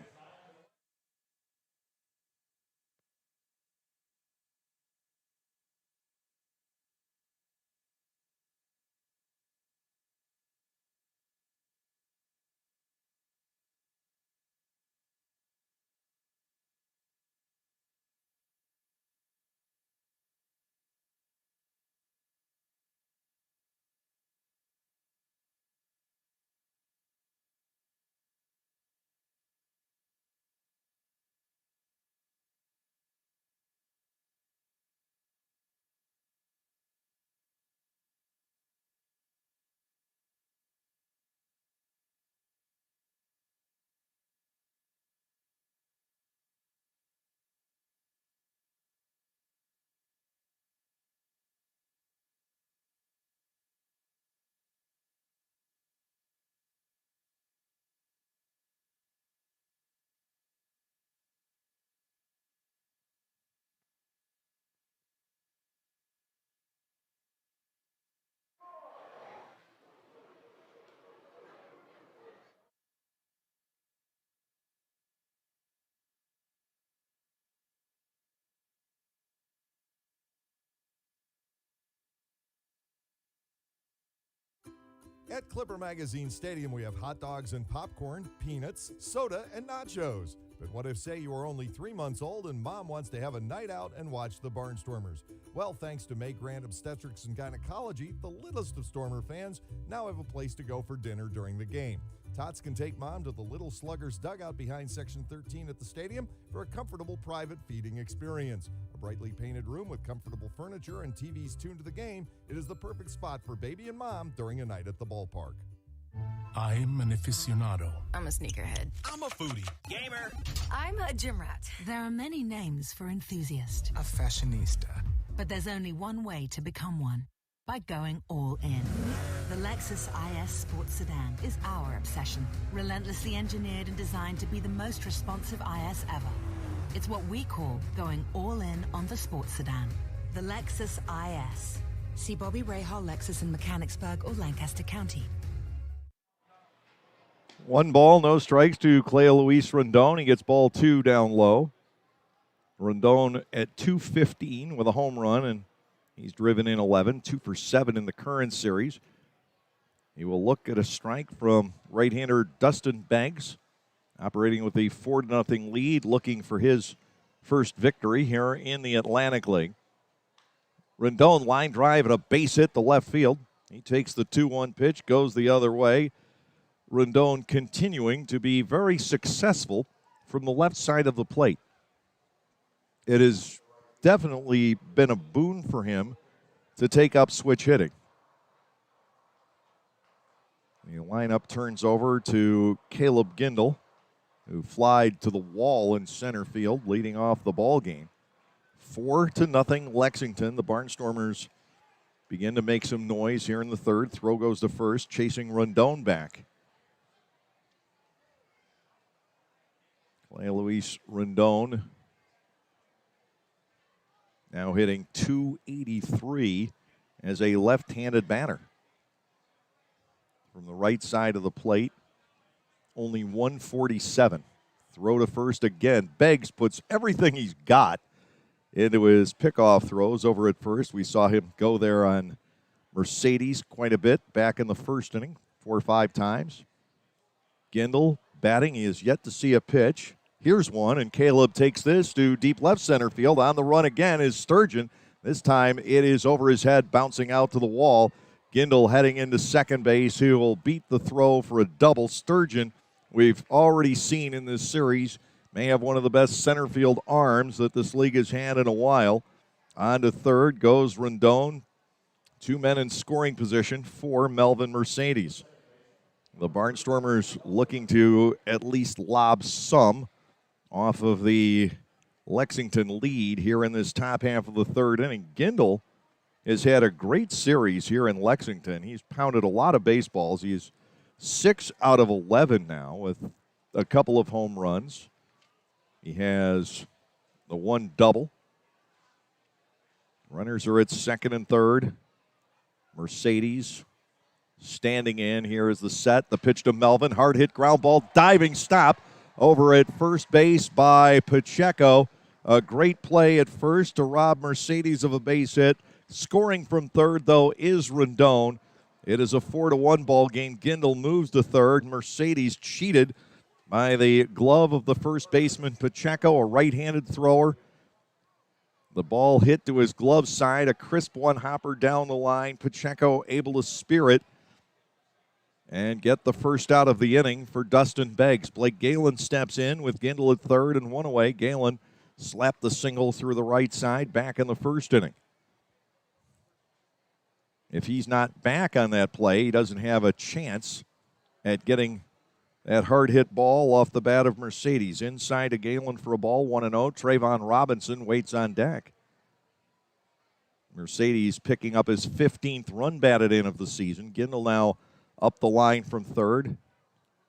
At Clipper Magazine Stadium, we have hot dogs and popcorn, peanuts, soda, and nachos. But what if, say, you are only 3 months old and mom wants to have a night out and watch the Barnstormers? Well, thanks to May Grant Obstetrics and Gynecology, the littlest of Stormer fans now have a place to go for dinner during the game. Tots can take mom to the Little Sluggers dugout behind Section 13 at the stadium for a comfortable private feeding experience. A brightly painted room with comfortable furniture and TVs tuned to the game, it is the perfect spot for baby and mom during a night at the ballpark. I'm an aficionado. I'm a sneakerhead. I'm a foodie. Gamer. I'm a gym rat. There are many names for enthusiast, A fashionista. but there's only one way to become one. By going all in. The Lexus IS Sports Sedan is our obsession. Relentlessly engineered and designed to be the most responsive IS ever. It's what we call going all in on the sports sedan. The Lexus IS. See Bobby Rahal Lexus in Mechanicsburg or Lancaster County. 1 ball, no strikes to Clay Luis Rondon. He gets ball 2 down low. Rondon at 215 with a home run, and he's driven in 11, 2 for 7 in the current series. He will look at a strike from right-hander Dustin Beggs, operating with a 4-0 lead, looking for his first victory here in the Atlantic League. Rondon line drive and a base hit to left field. He takes the 2-1 pitch, goes the other way. Rondon continuing to be very successful from the left side of the plate. It has definitely been a boon for him to take up switch hitting. The lineup turns over to Caleb Gindel, who flied to the wall in center field, leading off the ball game. 4-0 Lexington. The Barnstormers begin to make some noise here in the third. Throw goes to first, chasing Rondon back. Clay Luis Rondon now hitting .283 as a left-handed batter. From the right side of the plate, only 147. Throw to first again. Beggs puts everything he's got into his pickoff throws over at first. We saw him go there on Mercedes quite a bit back in the first inning, 4 or 5 times. Gindel batting. He has yet to see a pitch. Here's one, and Caleb takes this to deep left center field. On the run again is Sturgeon. This time it is over his head, bouncing out to the wall. Gindel heading into second base. He will beat the throw for a double. Sturgeon, we've already seen in this series, may have one of the best center field arms that this league has had in a while. On to third goes Rondon. 2 men in scoring position for Melvin Mercedes. The Barnstormers looking to at least lob some off of the Lexington lead here in this top half of the third inning. Gindel has had a great series here in Lexington. He's pounded a lot of baseballs. He's 6 out of 11 now with a couple of home runs. He has the 1 double. Runners are at second and third. Mercedes standing in. Here is the set. The pitch to Melvin. Hard hit ground ball. Diving stop over at first base by Pacheco. A great play at first to rob Mercedes of a base hit. Scoring from third, though, is Rondon. It is a 4-1 ball game. Gindel moves to third. Mercedes cheated by the glove of the first baseman Pacheco, a right-handed thrower. The ball hit to his glove side, a crisp one hopper down the line. Pacheco able to spear it and get the first out of the inning for Dustin Beggs. Blake Galen steps in with Gindel at third and 1 away. Galen slapped the single through the right side back in the first inning. If he's not back on that play, he doesn't have a chance at getting that hard hit ball off the bat of Mercedes. Inside to Galen for a ball, 1-0. Trayvon Robinson waits on deck. Mercedes picking up his 15th run batted in of the season. Gindel now up the line from third.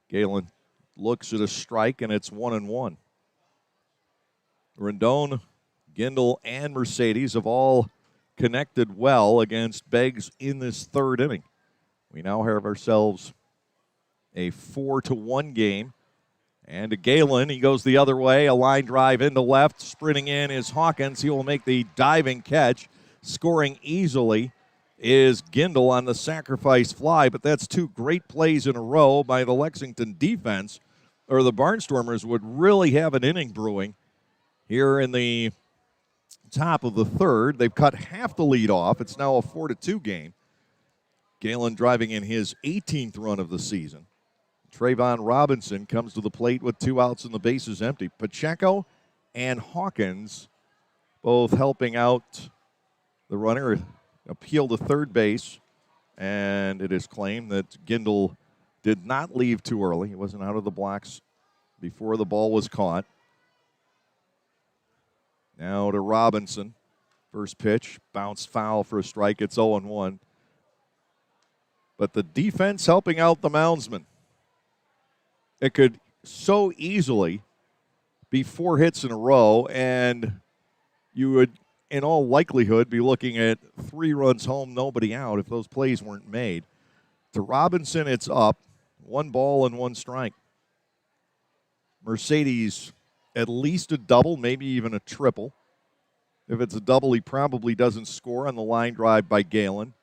Galen looks at a strike, and it's 1-1. Rondon, Gindel, and Mercedes have all connected well against Beggs in this third inning. We now have ourselves a 4-1 game. And to Galen, he goes the other way. A line drive into left. Sprinting in is Hawkins. He will make the diving catch. Scoring easily is Gindel on the sacrifice fly, but that's 2 great plays in a row by the Lexington defense or the Barnstormers would really have an inning brewing here in the top of the third. They've cut half the lead off. It's now a 4-2 game. Galen driving in his 18th run of the season. Trayvon Robinson comes to the plate with 2 outs and the bases empty. Pacheco and Hawkins both helping out the runner. Appeal to third base, and it is claimed that Gindel did not leave too early. He wasn't out of the blocks before the ball was caught. Now to Robinson. First pitch, bounce foul for a strike. It's 0-1. But the defense helping out the moundsman. It could so easily be 4 hits in a row, and you would, in all likelihood, be looking at 3 runs home, nobody out if those plays weren't made. To Robinson, it's up. 1 ball and 1 strike. Mercedes, at least a double, maybe even a triple. If it's a double, he probably doesn't score on the line drive by Galen,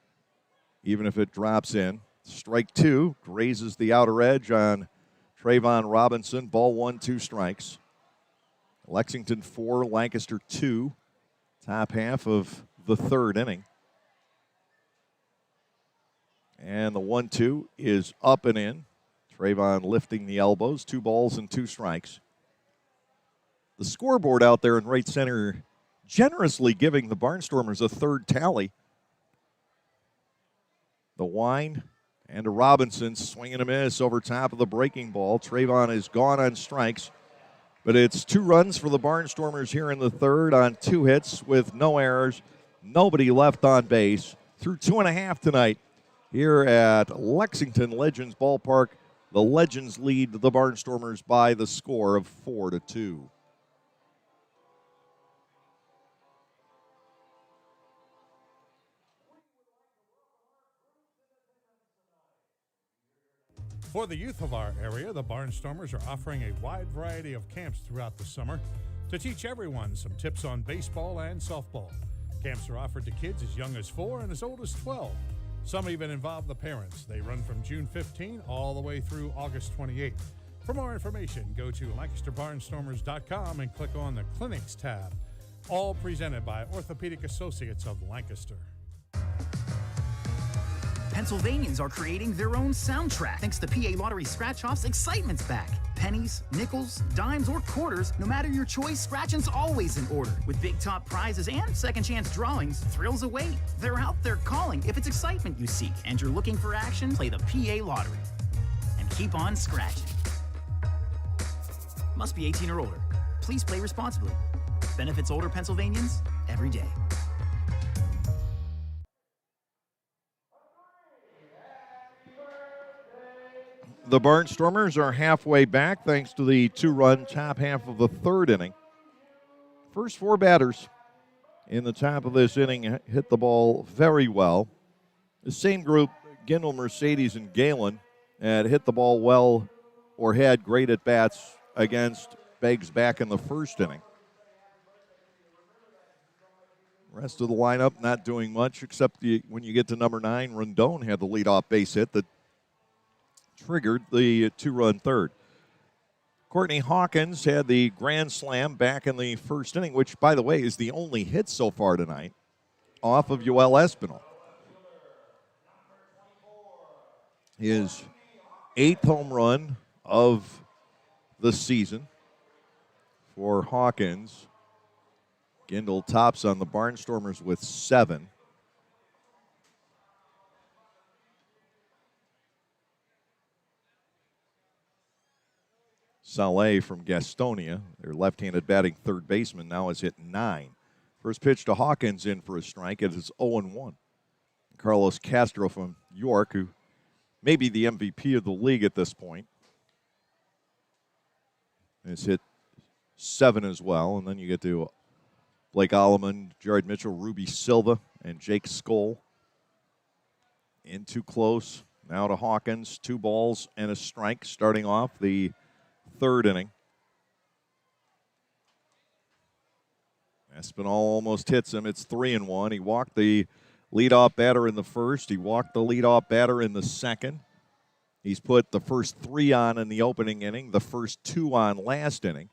even if it drops in. Strike 2, grazes the outer edge on Trayvon Robinson. Ball 1, 2 strikes. Lexington 4, Lancaster 2. Top half of the third inning. And the 1-2 is up and in. Trayvon lifting the elbows. 2 balls and 2 strikes. The scoreboard out there in right center generously giving the Barnstormers a third tally. The wind and a Robinson swing and a miss over top of the breaking ball. Trayvon is gone on strikes, but it's 2 runs for the Barnstormers here in the third on 2 hits with no errors, nobody left on base. Through 2.5 tonight here at Lexington Legends Ballpark. The Legends lead the Barnstormers by the score of 4-2. For the youth of our area, the Barnstormers are offering a wide variety of camps throughout the summer to teach everyone some tips on baseball and softball. Camps are offered to kids as young as 4 and as old as 12. Some even involve the parents. They run from June 15 all the way through August 28. For more information, go to LancasterBarnstormers.com and click on the Clinics tab. All presented by Orthopedic Associates of Lancaster. Pennsylvanians are creating their own soundtrack. Thanks to PA Lottery Scratch-Offs, excitement's back. Pennies, nickels, dimes, or quarters, no matter your choice, scratching's always in order. With big top prizes and second chance drawings, thrills await. They're out there calling. If it's excitement you seek and you're looking for action, play the PA Lottery. And keep on scratching. Must be 18 or older. Please play responsibly. Benefits older Pennsylvanians every day. The Barnstormers are halfway back thanks to the 2-run top half of the third inning. First 4 batters in the top of this inning hit the ball very well. The same group, Gindel, Mercedes, and Galen, had hit the ball well or had great at-bats against Beggs back in the first inning. Rest of the lineup not doing much except when you get to number 9, Rondon had the leadoff base hit that triggered the 2-run third. Courtney Hawkins had the grand slam back in the first inning, which, by the way, is the only hit so far tonight off of Yoel Espinal. His 8th home run of the season for Hawkins. Gindel tops on the Barnstormers with 7. Saleh from Gastonia, their left-handed batting third baseman, now has hit 9. First pitch to Hawkins in for a strike. It is 0-1. Carlos Castro from York, who may be the MVP of the league at this point, has hit 7 as well. And then you get to Blake Alleman, Jared Mitchell, Ruby Silva, and Jake Skoll. In too close. Now to Hawkins. 2 balls and a strike starting off the third inning. Espinal almost hits him. It's 3-1. He walked the leadoff batter in the first. He walked the leadoff batter in the second. He's put the first 3 on in the opening inning, the first 2 on last inning.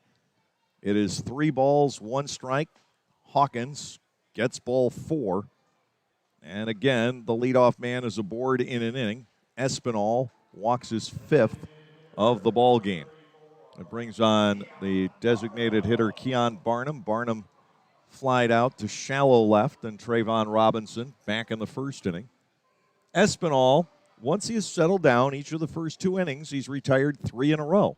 It is 3 balls, 1 strike. Hawkins gets ball 4. And again, the leadoff man is aboard in an inning. Espinal walks his 5th of the ball game. It brings on the designated hitter Keon Barnum. Barnum flied out to shallow left, and Trayvon Robinson back in the first inning. Espinal, once he has settled down each of the first 2 innings, he's retired 3 in a row.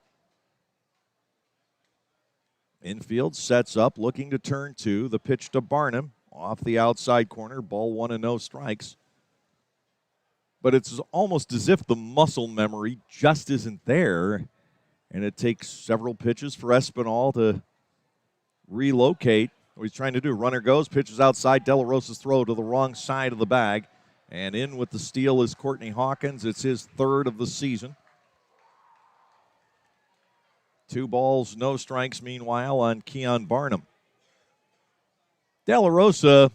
Infield sets up, looking to turn 2. The pitch to Barnum off the outside corner, ball 1 and no strikes. But it's almost as if the muscle memory just isn't there, and it takes several pitches for Espinal to relocate. What he's trying to do, runner goes, pitches outside, De La Rosa's throw to the wrong side of the bag, and in with the steal is Courtney Hawkins. It's his 3rd of the season. 2 balls, no strikes, meanwhile, on Keon Barnum. De La Rosa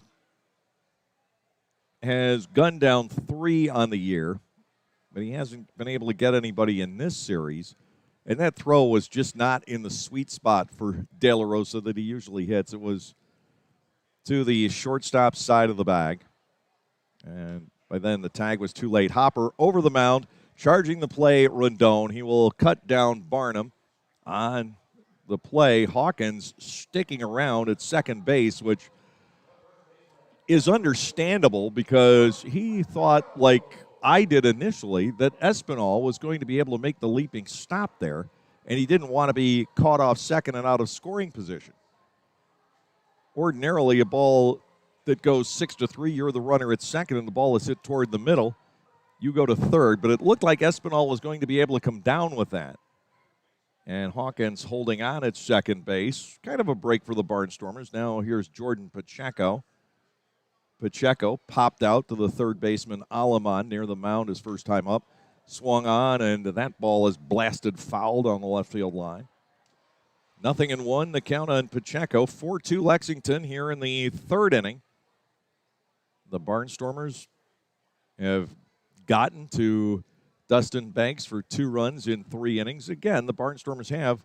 has gunned down 3 on the year, but he hasn't been able to get anybody in this series. And that throw was just not in the sweet spot for De La Rosa that he usually hits. It was to the shortstop side of the bag. And by then the tag was too late. Hopper over the mound, charging the play, Rondon. He will cut down Barnum on the play. Hawkins sticking around at second base, which is understandable because he thought, like I did initially, that Espinal was going to be able to make the leaping stop there, and he didn't want to be caught off second and out of scoring position. Ordinarily, a ball that goes 6-3, you're the runner at second, and the ball is hit toward the middle. You go to third, but it looked like Espinal was going to be able to come down with that. And Hawkins holding on at second base. Kind of a break for the Barnstormers. Now here's Jordan Pacheco. Pacheco popped out to the third baseman Alaman near the mound his first time up. Swung on, and that ball is blasted fouled on the left field line. 0-1, the count on Pacheco. 4-2 Lexington here in the 3rd inning. The Barnstormers have gotten to Dustin Banks for 2 runs in 3 innings. Again, the Barnstormers have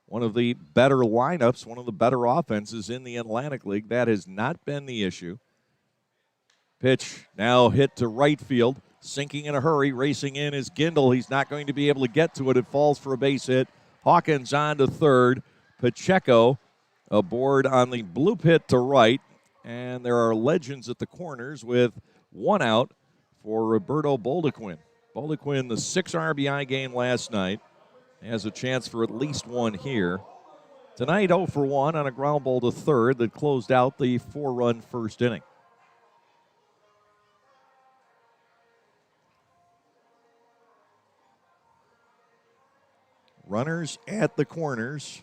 one of the better lineups, one of the better offenses in the Atlantic League. That has not been the issue. Pitch now hit to right field. Sinking in a hurry. Racing in is Gindel. He's not going to be able to get to it. It falls for a base hit. Hawkins on to third. Pacheco aboard on the blue pit to right. And there are legends at the corners with 1 out for Roberto Boldequin. Boldequin, the 6 RBI game last night, has a chance for at least 1 here. Tonight, 0 for 1 on a ground ball to third that closed out the 4-run first inning. Runners at the corners.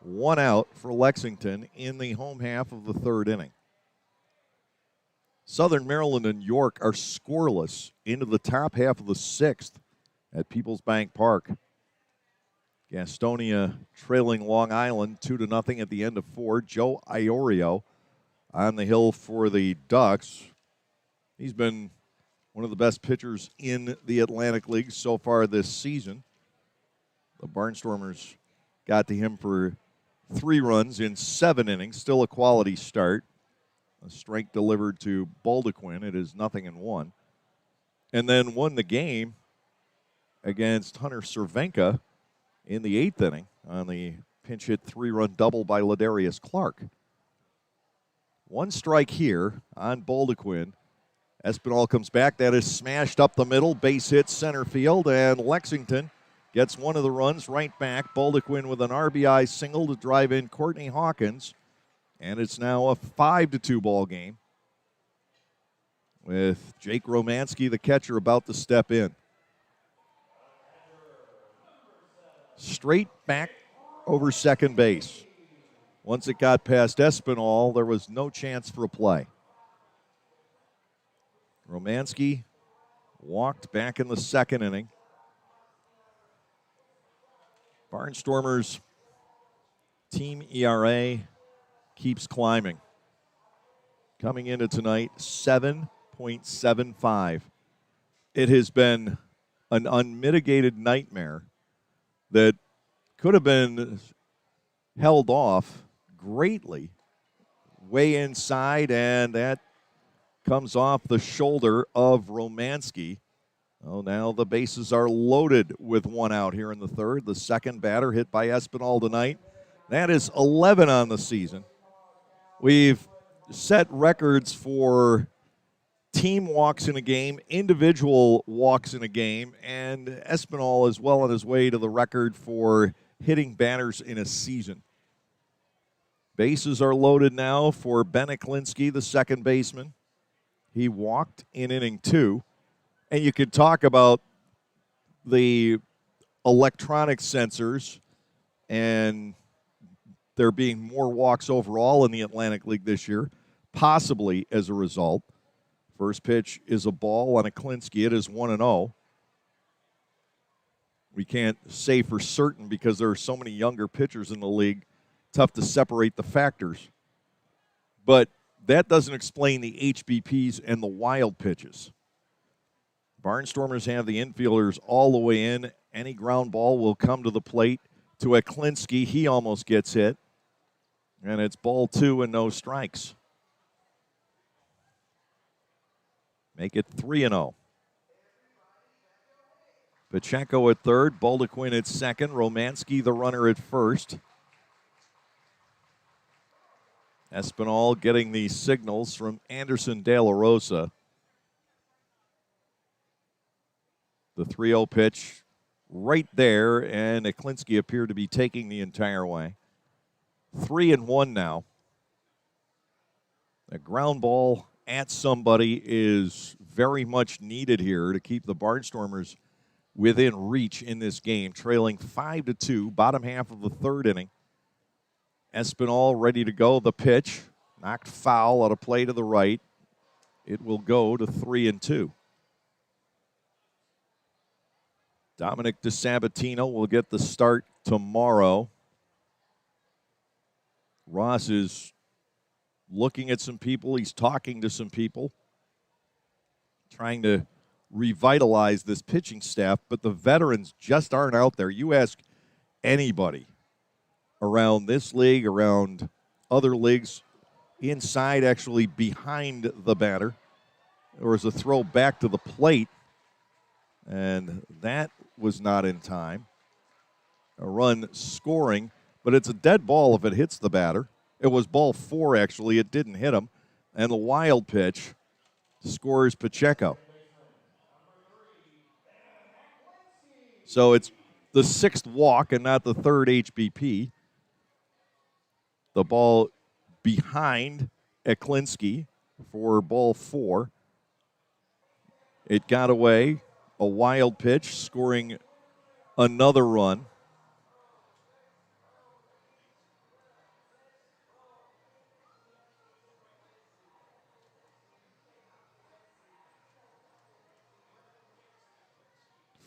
1 out for Lexington in the home half of the 3rd inning. Southern Maryland and York are scoreless into the top half of the 6th at Peoples Bank Park. Gastonia trailing Long Island 2-0 at the end of 4. Joe Iorio on the hill for the Ducks. He's been one of the best pitchers in the Atlantic League so far this season. The Barnstormers got to him for 3 runs in 7 innings. Still a quality start. A strike delivered to Boldequin. It is 0-1. And then won the game against Hunter Cervenka in the 8th inning on the pinch hit 3-run double by Ladarius Clark. 1 strike here on Boldequin. Espinal comes back. That is smashed up the middle. Base hit center field, and Lexington gets 1 of the runs right back. Boldequin with an RBI single to drive in Courtney Hawkins. And it's now a 5-2 ball game with Jake Romansky, the catcher, about to step in. Straight back over second base. Once it got past Espinal, there was no chance for a play. Romansky walked back in the 2nd inning. Barnstormers team ERA keeps climbing. Coming into tonight, 7.75. it has been an unmitigated nightmare that could have been held off greatly way inside, and that comes off the shoulder of Romanski. Oh, now the bases are loaded with one out here in the third. The second batter hit by Espinal tonight. That is 11 on the season. We've set records for team walks in a game, individual walks in a game, and Espinal is well on his way to the record for hitting batters in a season. Bases are loaded now for Ben Aklinski, the second baseman. He walked in inning 2. And you could talk about the electronic sensors and there being more walks overall in the Atlantic League this year, possibly as a result. First pitch is a ball on Aklinski. It is 1-0. We can't say for certain because there are so many younger pitchers in the league. Tough to separate the factors. But that doesn't explain the HBPs and the wild pitches. Barnstormers have the infielders all the way in. Any ground ball will come to the plate to Aklinski. He almost gets hit. And it's ball 2 and no strikes. Make it 3-0. Pacheco at third, Baldequin at second, Romanski the runner at first. Espinal getting the signals from Anderson De La Rosa. The 3-0 pitch right there, and Aklinski appeared to be taking the entire way. 3-1 now. A ground ball at somebody is very much needed here to keep the Barnstormers within reach in this game, trailing 5-2, bottom half of the third inning. Espinal ready to go. The pitch knocked foul out of play to the right. It will go to 3-2. Dominic DeSabatino will get the start tomorrow. Ross is looking at some people. He's talking to some people, trying to revitalize this pitching staff, but the veterans just aren't out there. You ask anybody around this league, around other leagues, inside, actually behind the batter. There was a throw back to the plate, and that was not in time. A run scoring, but it's a dead ball if it hits the batter. It was ball 4, actually. It didn't hit him. And the wild pitch scores Pacheco. So it's the 6th walk and not the 3rd HBP. The ball behind Aklinski for ball 4. It got away. A wild pitch, scoring another run.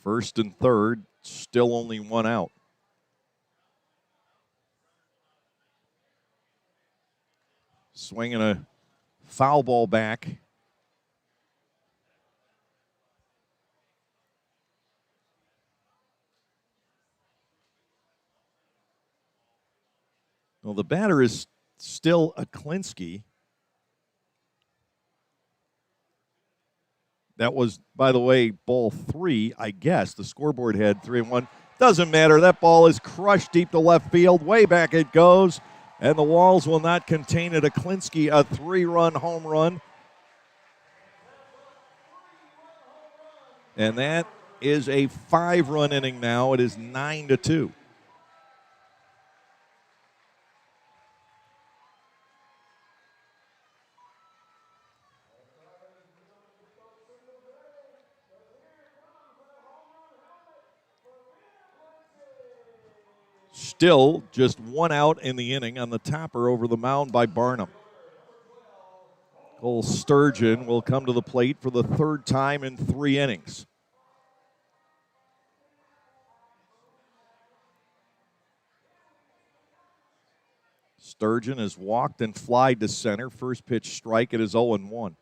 First and third, still only one out. Swinging a foul ball back. Well, the batter is still Aklinski. That was, by the way, ball 3, I guess. The scoreboard had 3-1. Doesn't matter. That ball is crushed deep to left field. Way back it goes. And the walls will not contain it. Aklinski, a 3-run home run. And that is a 5-run inning now. It is 9-2. Still just one out in the inning on the topper over the mound by Barnum. Cole Sturgeon will come to the plate for the 3rd time in 3 innings. Sturgeon has walked and flied to center. First pitch strike. It is 0-1.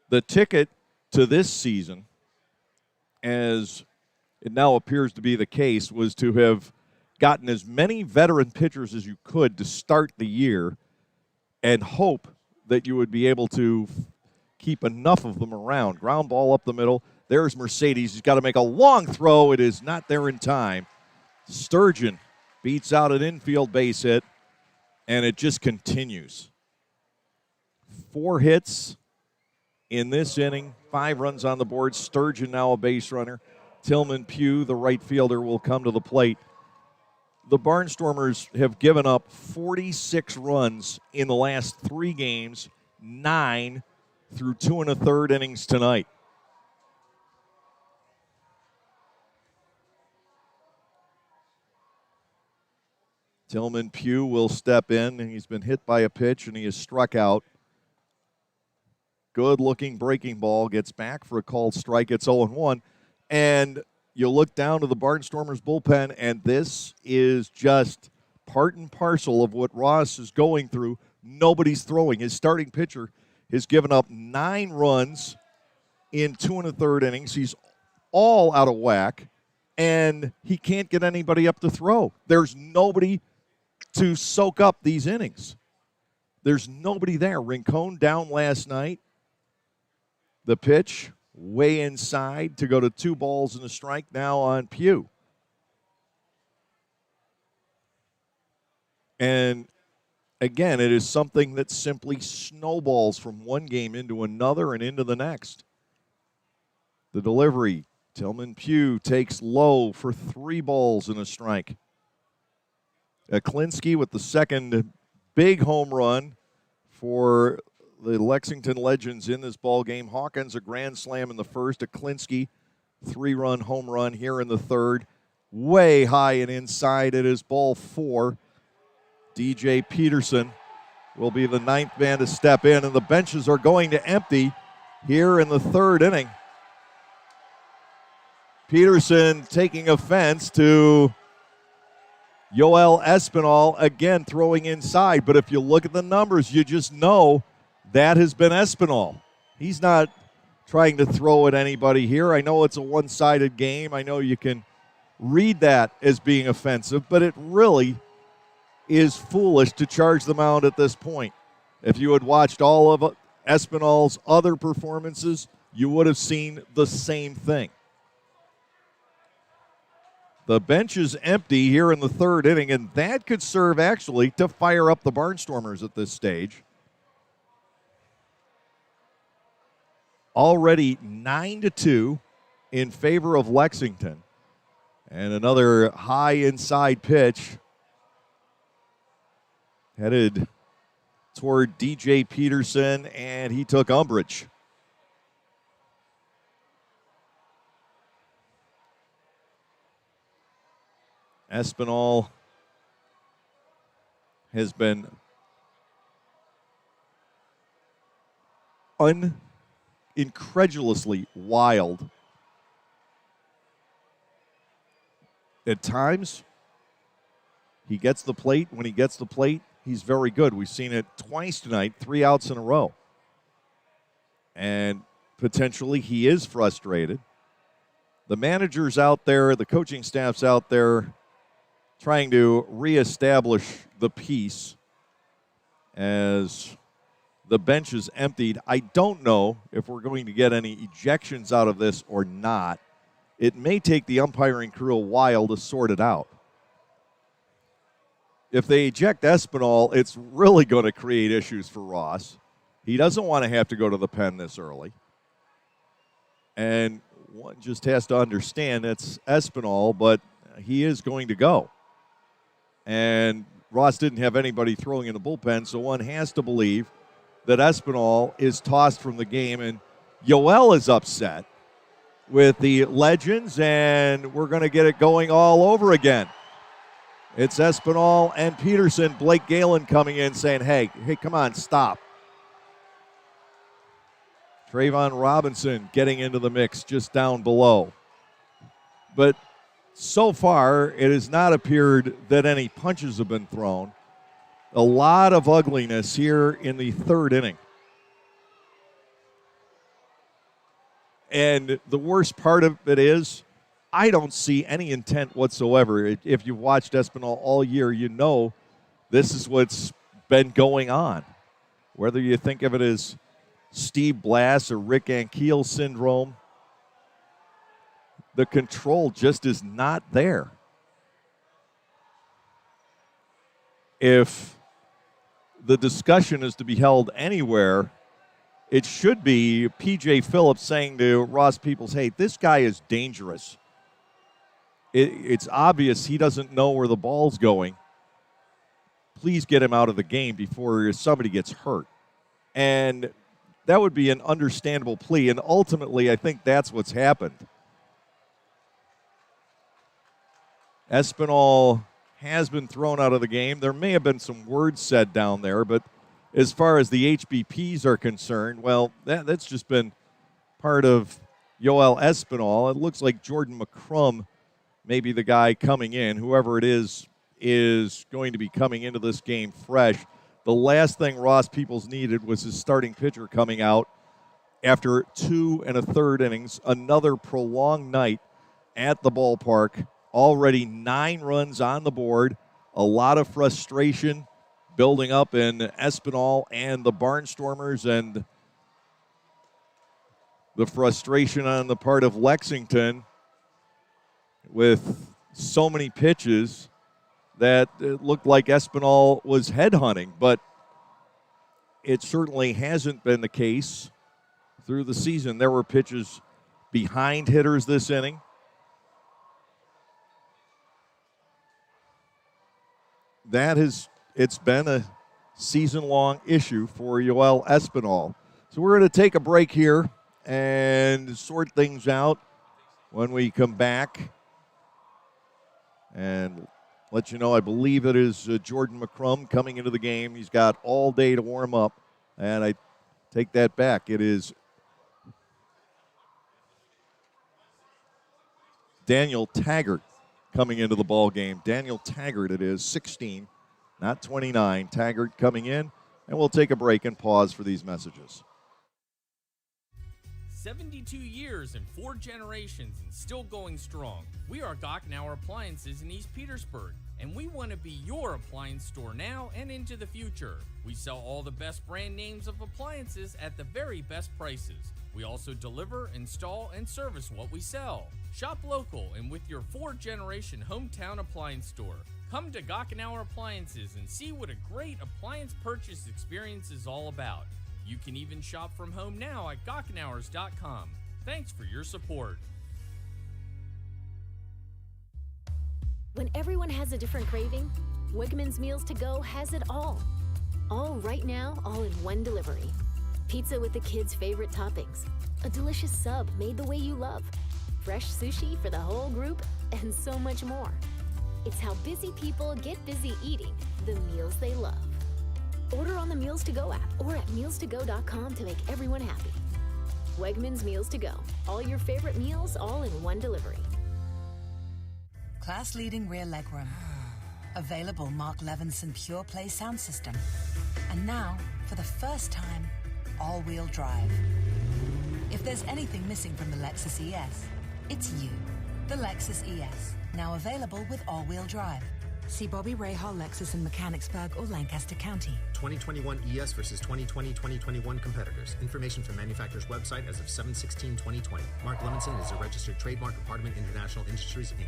The ticket to this season, as it now appears to be the case, was to have gotten as many veteran pitchers as you could to start the year and hope that you would be able to keep enough of them around. Ground ball up the middle. There's Mercedes. He's got to make a long throw. It is not there in time. Sturgeon beats out an infield base hit, and it just continues. 4 hits in this inning, 5 runs on the board. Sturgeon now a base runner. Tillman Pugh, the right fielder, will come to the plate. The Barnstormers have given up 46 runs in the last 3 games, 9 through 2 1/3 innings tonight. Tillman Pugh will step in, and he's been hit by a pitch, and he is struck out. Good-looking breaking ball, gets back for a called strike. It's 0-1. And you look down to the Barnstormers bullpen, and this is just part and parcel of what Ross is going through. Nobody's throwing. His starting pitcher has given up 9 runs in 2 1/3 innings. He's all out of whack, and he can't get anybody up to throw. There's nobody to soak up these innings. There's nobody there. Rincon down last night. The pitch way inside to go to 2 balls and a strike now on Pugh. And again, it is something that simply snowballs from one game into another and into the next. The delivery, Tillman Pugh takes low for 3 balls and a strike. Klinsky with the second big home run for the Lexington Legends in this ball game. Hawkins a grand slam in the first. Klinsky 3-run home run here in the third. Way high and inside. It is ball 4. DJ Peterson will be the 9th man to step in, and the benches are going to empty here in the 3rd inning. Peterson taking offense to Yoel Espinal, again throwing inside. But if you look at the numbers, you just know that has been Espinal. He's not trying to throw at anybody here. I know it's a one-sided game. I know you can read that as being offensive, but it really is foolish to charge the mound at this point. If you had watched all of Espinal's other performances, you would have seen the same thing. The bench is empty here in the 3rd inning, and that could serve actually to fire up the Barnstormers at this stage. Already 9-2 in favor of Lexington. And another high inside pitch headed toward DJ Peterson, and he took umbrage. Espinal has been incredulously wild. At times, he gets the plate. When he gets the plate, he's very good. We've seen it twice tonight, 3 outs in a row. And potentially he is frustrated. The manager's out there, the coaching staff's out there trying to reestablish the peace as the bench is emptied. I don't know if we're going to get any ejections out of this or not. It may take the umpiring crew a while to sort it out. If they eject Espinal, it's really going to create issues for Ross. He doesn't want to have to go to the pen this early. And one just has to understand it's Espinal, but he is going to go. And Ross didn't have anybody throwing in the bullpen, so one has to believe that Espinal is tossed from the game. And Yoel is upset with the Legends, and we're going to get it going all over again. It's Espinal and Peterson. Blake Galen coming in saying, hey, come on, stop. Trayvon Robinson getting into the mix just down below. But so far, it has not appeared that any punches have been thrown. A lot of ugliness here in the 3rd inning. And the worst part of it is I don't see any intent whatsoever. If you've watched Espinal all year, you know this is what's been going on. Whether you think of it as Steve Blass or Rick Ankiel syndrome, the control just is not there. If the discussion is to be held anywhere, it should be P.J. Phillips saying to Ross Peoples, hey, this guy is dangerous. It's obvious he doesn't know where the ball's going. Please get him out of the game before somebody gets hurt. And that would be an understandable plea, and ultimately I think that's what's happened. Espinal has been thrown out of the game. There may have been some words said down there, but as far as the HBPs are concerned, well, that's just been part of Yoel Espinal. It looks like Jordan McCrum may be the guy coming in. Whoever it is going to be coming into this game fresh. The last thing Ross Peoples needed was his starting pitcher coming out after 2 1/3 innings. Another prolonged night at the ballpark. Already 9 runs on the board. A lot of frustration building up in Espinal and the Barnstormers, and the frustration on the part of Lexington with so many pitches that it looked like Espinal was headhunting, but it certainly hasn't been the case through the season. There were pitches behind hitters this inning. It's been a season-long issue for Yoel Espinal. So we're going to take a break here and sort things out when we come back. And let you know, I believe it is Jordan McCrum coming into the game. He's got all day to warm up, and I take that back. It is Daniel Taggart coming into the ball game. Daniel Taggart, it is 16, not 29. Taggart coming in, and we'll take a break and pause for these messages. 72 years and 4 generations and still going strong. We are Gochenauer Appliances in East Petersburg, and we want to be your appliance store now and into the future. We sell all the best brand names of appliances at the very best prices. We also deliver, install, and service what we sell. Shop local and with your 4-generation hometown appliance store. Come to Gochenauer Appliances and see what a great appliance purchase experience is all about. You can even shop from home now at Gochenauers.com. Thanks for your support. When everyone has a different craving, Wegmans Meals to Go has it all. All right now, all in one delivery. Pizza with the kids' favorite toppings. A delicious sub made the way you love. Fresh sushi for the whole group, and so much more. It's how busy people get busy eating the meals they love. Order on the Meals to Go app or at mealstogo.com to make everyone happy. Wegmans Meals to Go. All your favorite meals, all in one delivery. Class-leading rear legroom. Available Mark Levinson Pure Play sound system. And now, for the first time, all-wheel drive. If there's anything missing from the Lexus ES, it's you. The Lexus ES, now available with all-wheel drive. See Bobby Rahal Lexus in Mechanicsburg or Lancaster County. 2021 ES versus 2020-2021 competitors. Information from manufacturer's website as of 7/16/2020. Mark Levinson is a registered trademark of Hardeman International Industries, Inc.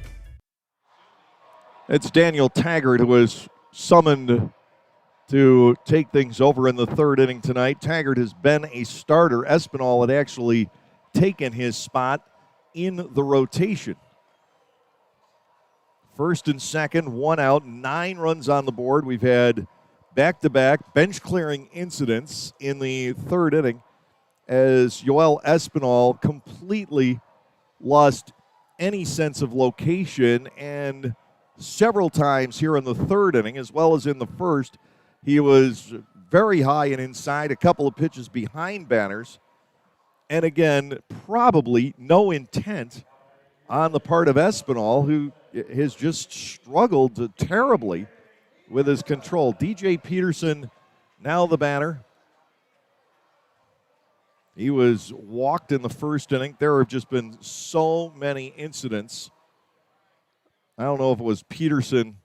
It's Daniel Taggart who was summoned to take things over in the 3rd inning tonight. Taggart has been a starter. Espinal had actually taken his spot in the rotation. 1st and 2nd, 1 out, 9 runs on the board. We've had back-to-back bench-clearing incidents in the 3rd inning as Yoel Espinal completely lost any sense of location, and several times here in the 3rd inning, as well as in the 1st, he was very high and inside, a couple of pitches behind banners, and again, probably no intent on the part of Espinal, who has just struggled terribly with his control. DJ Peterson, now the batter. He was walked in the first inning. There have just been so many incidents. I don't know if it was Peterson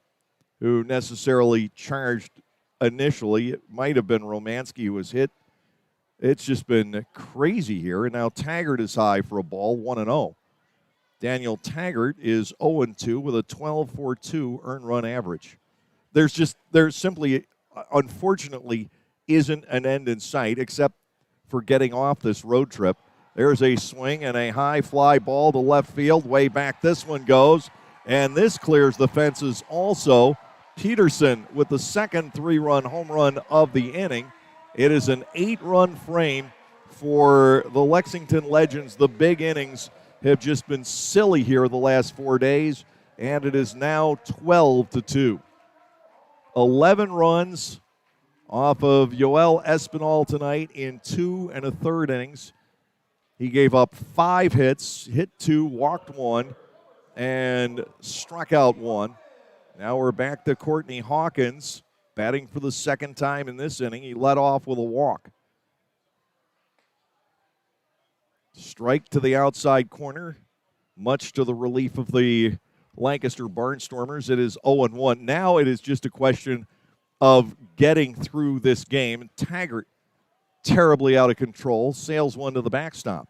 who necessarily charged initially. It might have been Romanski who was hit. It's just been crazy here. And now Taggart is high for a ball, 1-0. Daniel Taggart is 0-2 with a 12.42 earned run average. There's simply, unfortunately, isn't an end in sight except for getting off this road trip. There's a swing and a high fly ball to left field. Way back this one goes. And this clears the fences also. Peterson with the second 3-run home run of the inning. It is an 8-run frame for the Lexington Legends. The big innings have just been silly here the last 4 days, and it is now 12-2. 11 runs off of Yoel Espinal tonight in 2 1/3 innings. He gave up 5 hits, hit 2, walked 1, and struck out 1. Now we're back to Courtney Hawkins, batting for the second time in this inning. He led off with a walk. Strike to the outside corner, much to the relief of the Lancaster Barnstormers. It is 0-1. Now it is just a question of getting through this game. Taggart, terribly out of control, sails one to the backstop.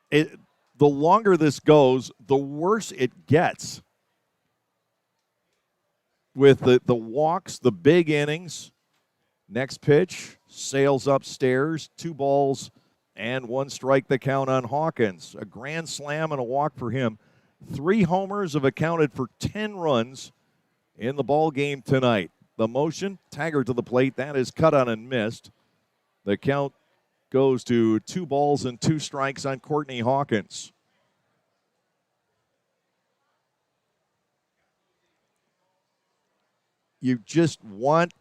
The longer this goes, the worse it gets. With the walks, the big innings. Next pitch, sails upstairs, 2 balls and 1 strike the count on Hawkins. A grand slam and a walk for him. 3 homers have accounted for 10 runs in the ball game tonight. The motion, Taggart to the plate, that is cut on and missed. The count goes to 2 balls and 2 strikes on Courtney Hawkins. You just want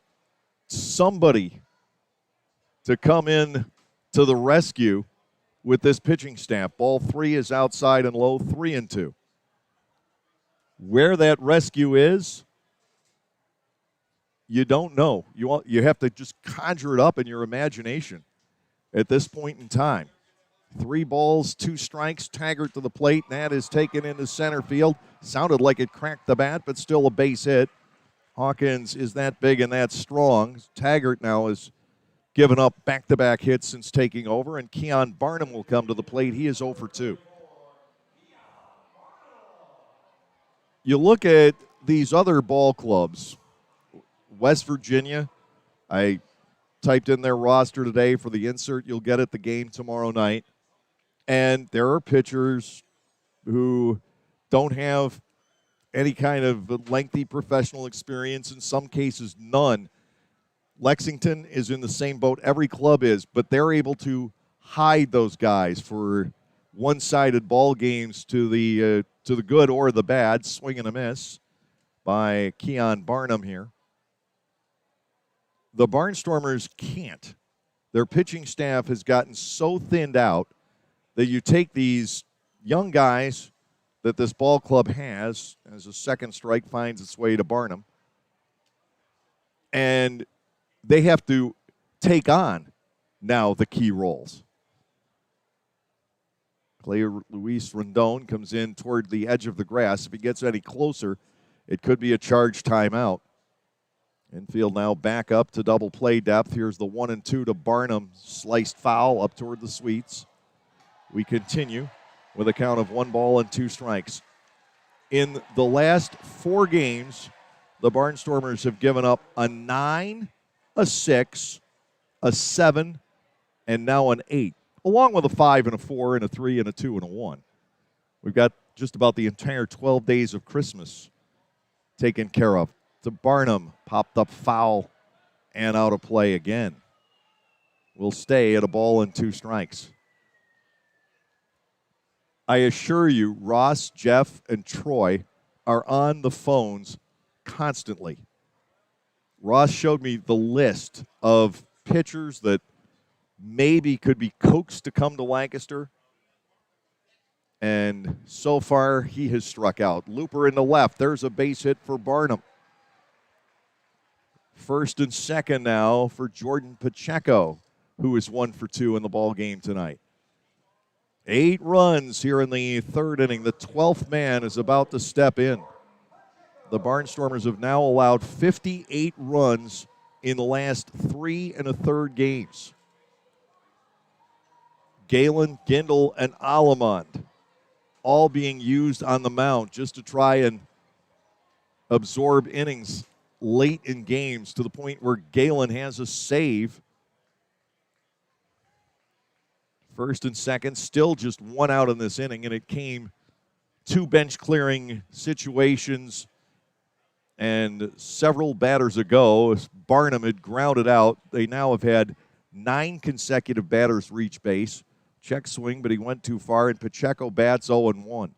somebody to come in to the rescue with this pitching staff. Ball 3 is outside and low, 3-2. Where that rescue is, you don't know. You have to just conjure it up in your imagination at this point in time. 3 balls, 2 strikes, Taggart to the plate. That is taken into center field. Sounded like it cracked the bat, but still a base hit. Hawkins is that big and that strong. Taggart now has given up back-to-back hits since taking over, and Keon Barnum will come to the plate. He is 0-2. You look at these other ball clubs. West Virginia, I typed in their roster today for the insert you'll get at the game tomorrow night. And there are pitchers who don't have any kind of lengthy professional experience, in some cases none. Lexington is in the same boat every club is, but they're able to hide those guys for one-sided ball games to the good or the bad. Swing and a miss by Keon Barnum here. The Barnstormers can't. Their pitching staff has gotten so thinned out that you take these young guys that this ball club has, as a second strike finds its way to Barnum, and they have to take on now the key roles. Clay Luis Rondon comes in toward the edge of the grass. If he gets any closer, it could be a charged timeout. Infield now back up to double play depth. Here's the 1-2 to Barnum. Sliced foul up toward the Sweets. We continue with a count of 1 ball and 2 strikes. In the last 4 games, the Barnstormers have given up a 9, a 6, a 7, and now an 8, along with a 5 and a 4 and a 3 and a 2 and a 1. We've got just about the entire 12 days of Christmas taken care of. To Barnum, popped up foul and out of play again. Will stay at a ball and 2 strikes. I assure you, Ross, Jeff, and Troy are on the phones constantly. Ross showed me the list of pitchers that maybe could be coaxed to come to Lancaster. And so far, he has struck out. Looper in the left. There's a base hit for Barnum. First and second now for Jordan Pacheco. who is 1 for 2 in the ball game tonight. 8 runs here in the third inning. The 12th man is about to step in. The Barnstormers have now allowed 58 runs in the last 3 1/3 games. Galen, Gindel, and Alamond all being used on the mound just to try and absorb innings late in games, to the point where Galen has a save. First and second, still just 1 out in this inning, and it came 2 bench clearing situations and several batters ago. Barnum had grounded out. They now have had 9 consecutive batters reach base. Check swing, but he went too far, and Pacheco bats 0-1.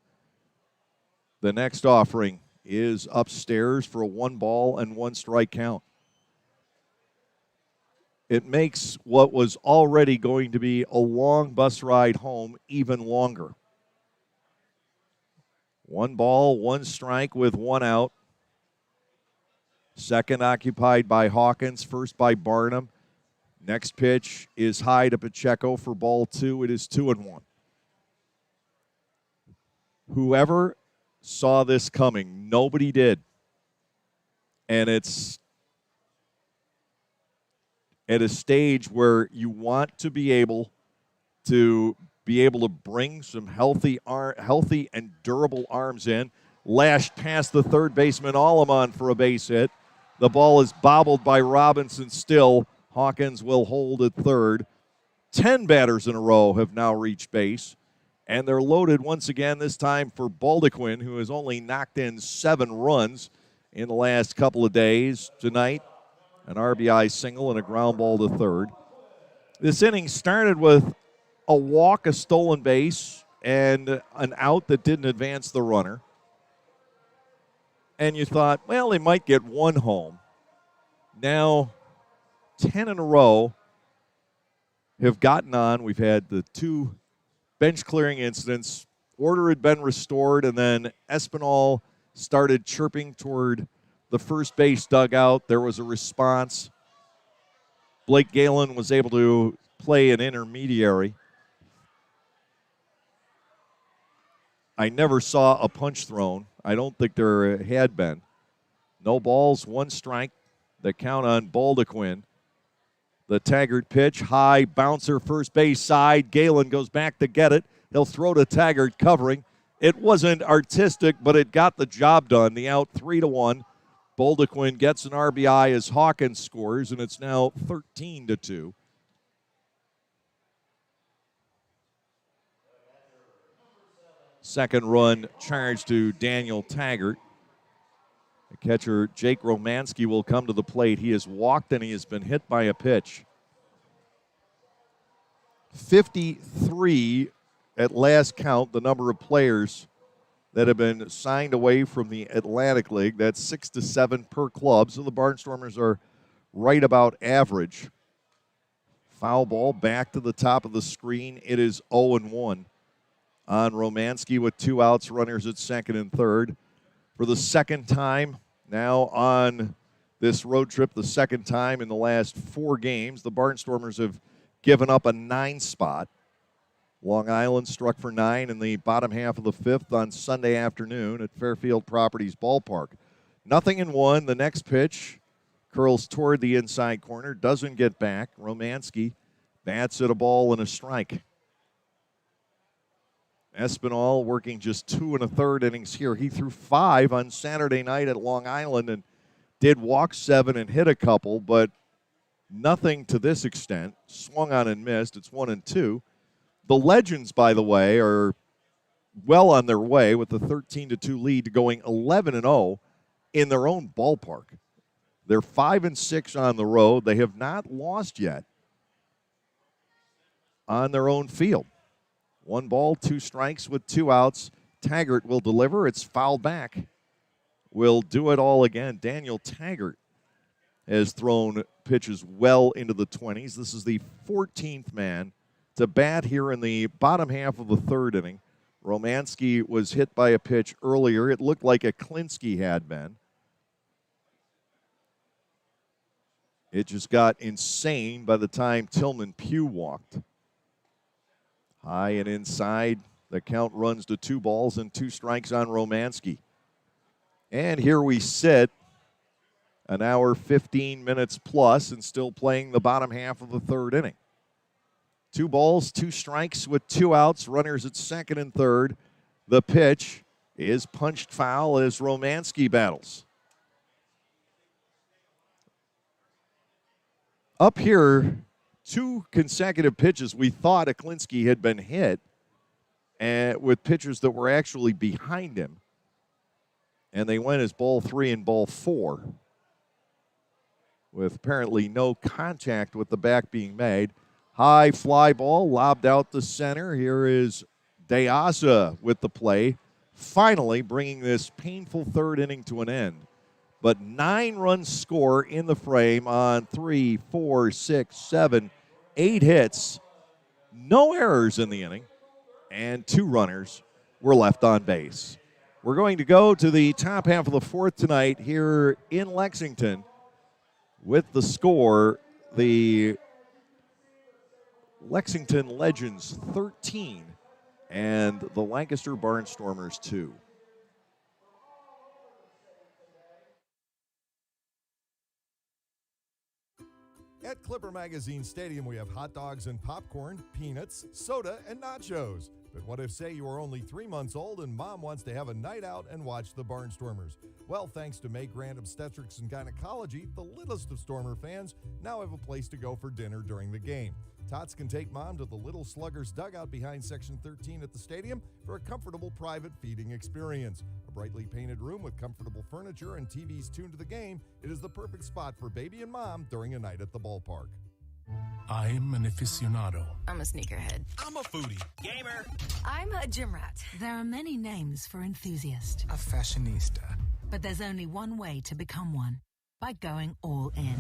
The next offering is upstairs for a 1-ball and 1-strike count. It makes what was already going to be a long bus ride home even longer. 1 ball, 1 strike with 1 out. Second occupied by Hawkins, first by Barnum. Next pitch is high to Pacheco for ball 2. It is 2-1. Whoever saw this coming, nobody did. And it's at a stage where you want to be able to bring some healthy and durable arms in. Lashed past the third baseman Alamond for a base hit. The ball is bobbled by Robinson still. Hawkins will hold at third. 10 batters in a row have now reached base. And they're loaded once again, this time for Baldequin, who has only knocked in 7 runs in the last couple of days. Tonight, an RBI single and a ground ball to third. This inning started with a walk, a stolen base, and an out that didn't advance the runner. And you thought, well, they might get 1 home. Now, 10 in a row have gotten on. We've had the 2 bench clearing incidents. Order had been restored, and then Espinal started chirping toward the first base dugout. There was a response. Blake Galen was able to play an intermediary. I never saw a punch thrown. I don't think there had been. No balls, 1 strike. The count on Baldequin. The Taggart pitch, high bouncer, first base side. Galen goes back to get it. He'll throw to Taggart covering. It wasn't artistic, but it got the job done. The out 3-1. Baldequin gets an RBI as Hawkins scores, and it's now 13-2. Second run charged to Daniel Taggart. The catcher, Jake Romanski, will come to the plate. He has walked and he has been hit by a pitch. 53 at last count, the number of players that have been signed away from the Atlantic League. That's 6 to 7 per club, so the Barnstormers are right about average. Foul ball back to the top of the screen. It is 0-1 on Romanski with 2 outs, runners at second and third. For the second time now on this road trip, the second time in the last 4 games, the Barnstormers have given up a 9 spot. Long Island struck for 9 in the bottom half of the 5th on Sunday afternoon at Fairfield Properties Ballpark. 0-1. The next pitch curls toward the inside corner, doesn't get back. Romanski bats at a ball and a strike. Espinal working just 2 1/3 innings here. He threw 5 on Saturday night at Long Island and did walk 7 and hit a couple, but nothing to this extent. Swung on and missed. It's 1-2. The Legends, by the way, are well on their way with the 13-2 lead to going 11-0 in their own ballpark. They're 5-6 on the road. They have not lost yet on their own field. 1 ball, 2 strikes with 2 outs. Taggart will deliver. It's fouled back. Will do it all again. Daniel Taggart has thrown pitches well into the 20s. This is the 14th man to bat here in the bottom half of the 3rd inning. Romanski was hit by a pitch earlier. It looked like a Klinsky had been. It just got insane by the time Tillman Pugh walked. High and inside. The count runs to 2 balls and 2 strikes on Romanski. And here we sit, an hour, 15 minutes plus, and still playing the bottom half of the 3rd inning. 2 balls, 2 strikes with 2 outs, runners at second and third. The pitch is punched foul as Romanski battles. Up here, 2 consecutive pitches we thought Aklinski had been hit, and with pitchers that were actually behind him. And they went as ball 3 and ball 4, with apparently no contact with the back being made. High fly ball lobbed out the center. Here is De Asa with the play, finally bringing this painful 3rd inning to an end. But 9-run score in the frame on 3, 4, 6, 7, 8 hits. No errors in the inning, and 2 runners were left on base. We're going to go to the top half of the 4th tonight here in Lexington with the score, the Lexington Legends 13 and the Lancaster Barnstormers 2. At Clipper Magazine Stadium, we have hot dogs and popcorn, peanuts, soda, and nachos. But what if, say, you are only 3 months old and mom wants to have a night out and watch the Barnstormers? Well, thanks to May Grant Obstetrics and Gynecology, the littlest of Stormer fans now have a place to go for dinner during the game. Tots can take mom to the Little Sluggers dugout behind Section 13 at the stadium for a comfortable private feeding experience. A brightly painted room with comfortable furniture and TVs tuned to the game, it is the perfect spot for baby and mom during a night at the ballpark. I'm an aficionado. I'm a sneakerhead. I'm a foodie. Gamer. I'm a gym rat. There are many names for enthusiast, A fashionista. but there's only one way to become one. By going all in.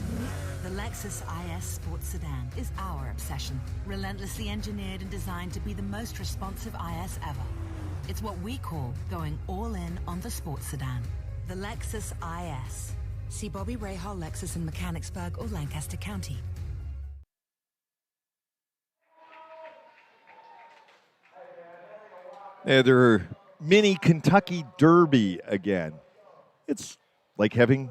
The Lexus IS Sports Sedan is our obsession. Relentlessly engineered and designed to be the most responsive IS ever. It's what we call going all in on the sports sedan. The Lexus IS. See Bobby Rahal Lexus in Mechanicsburg or Lancaster County. They're mini Kentucky Derby again. It's like having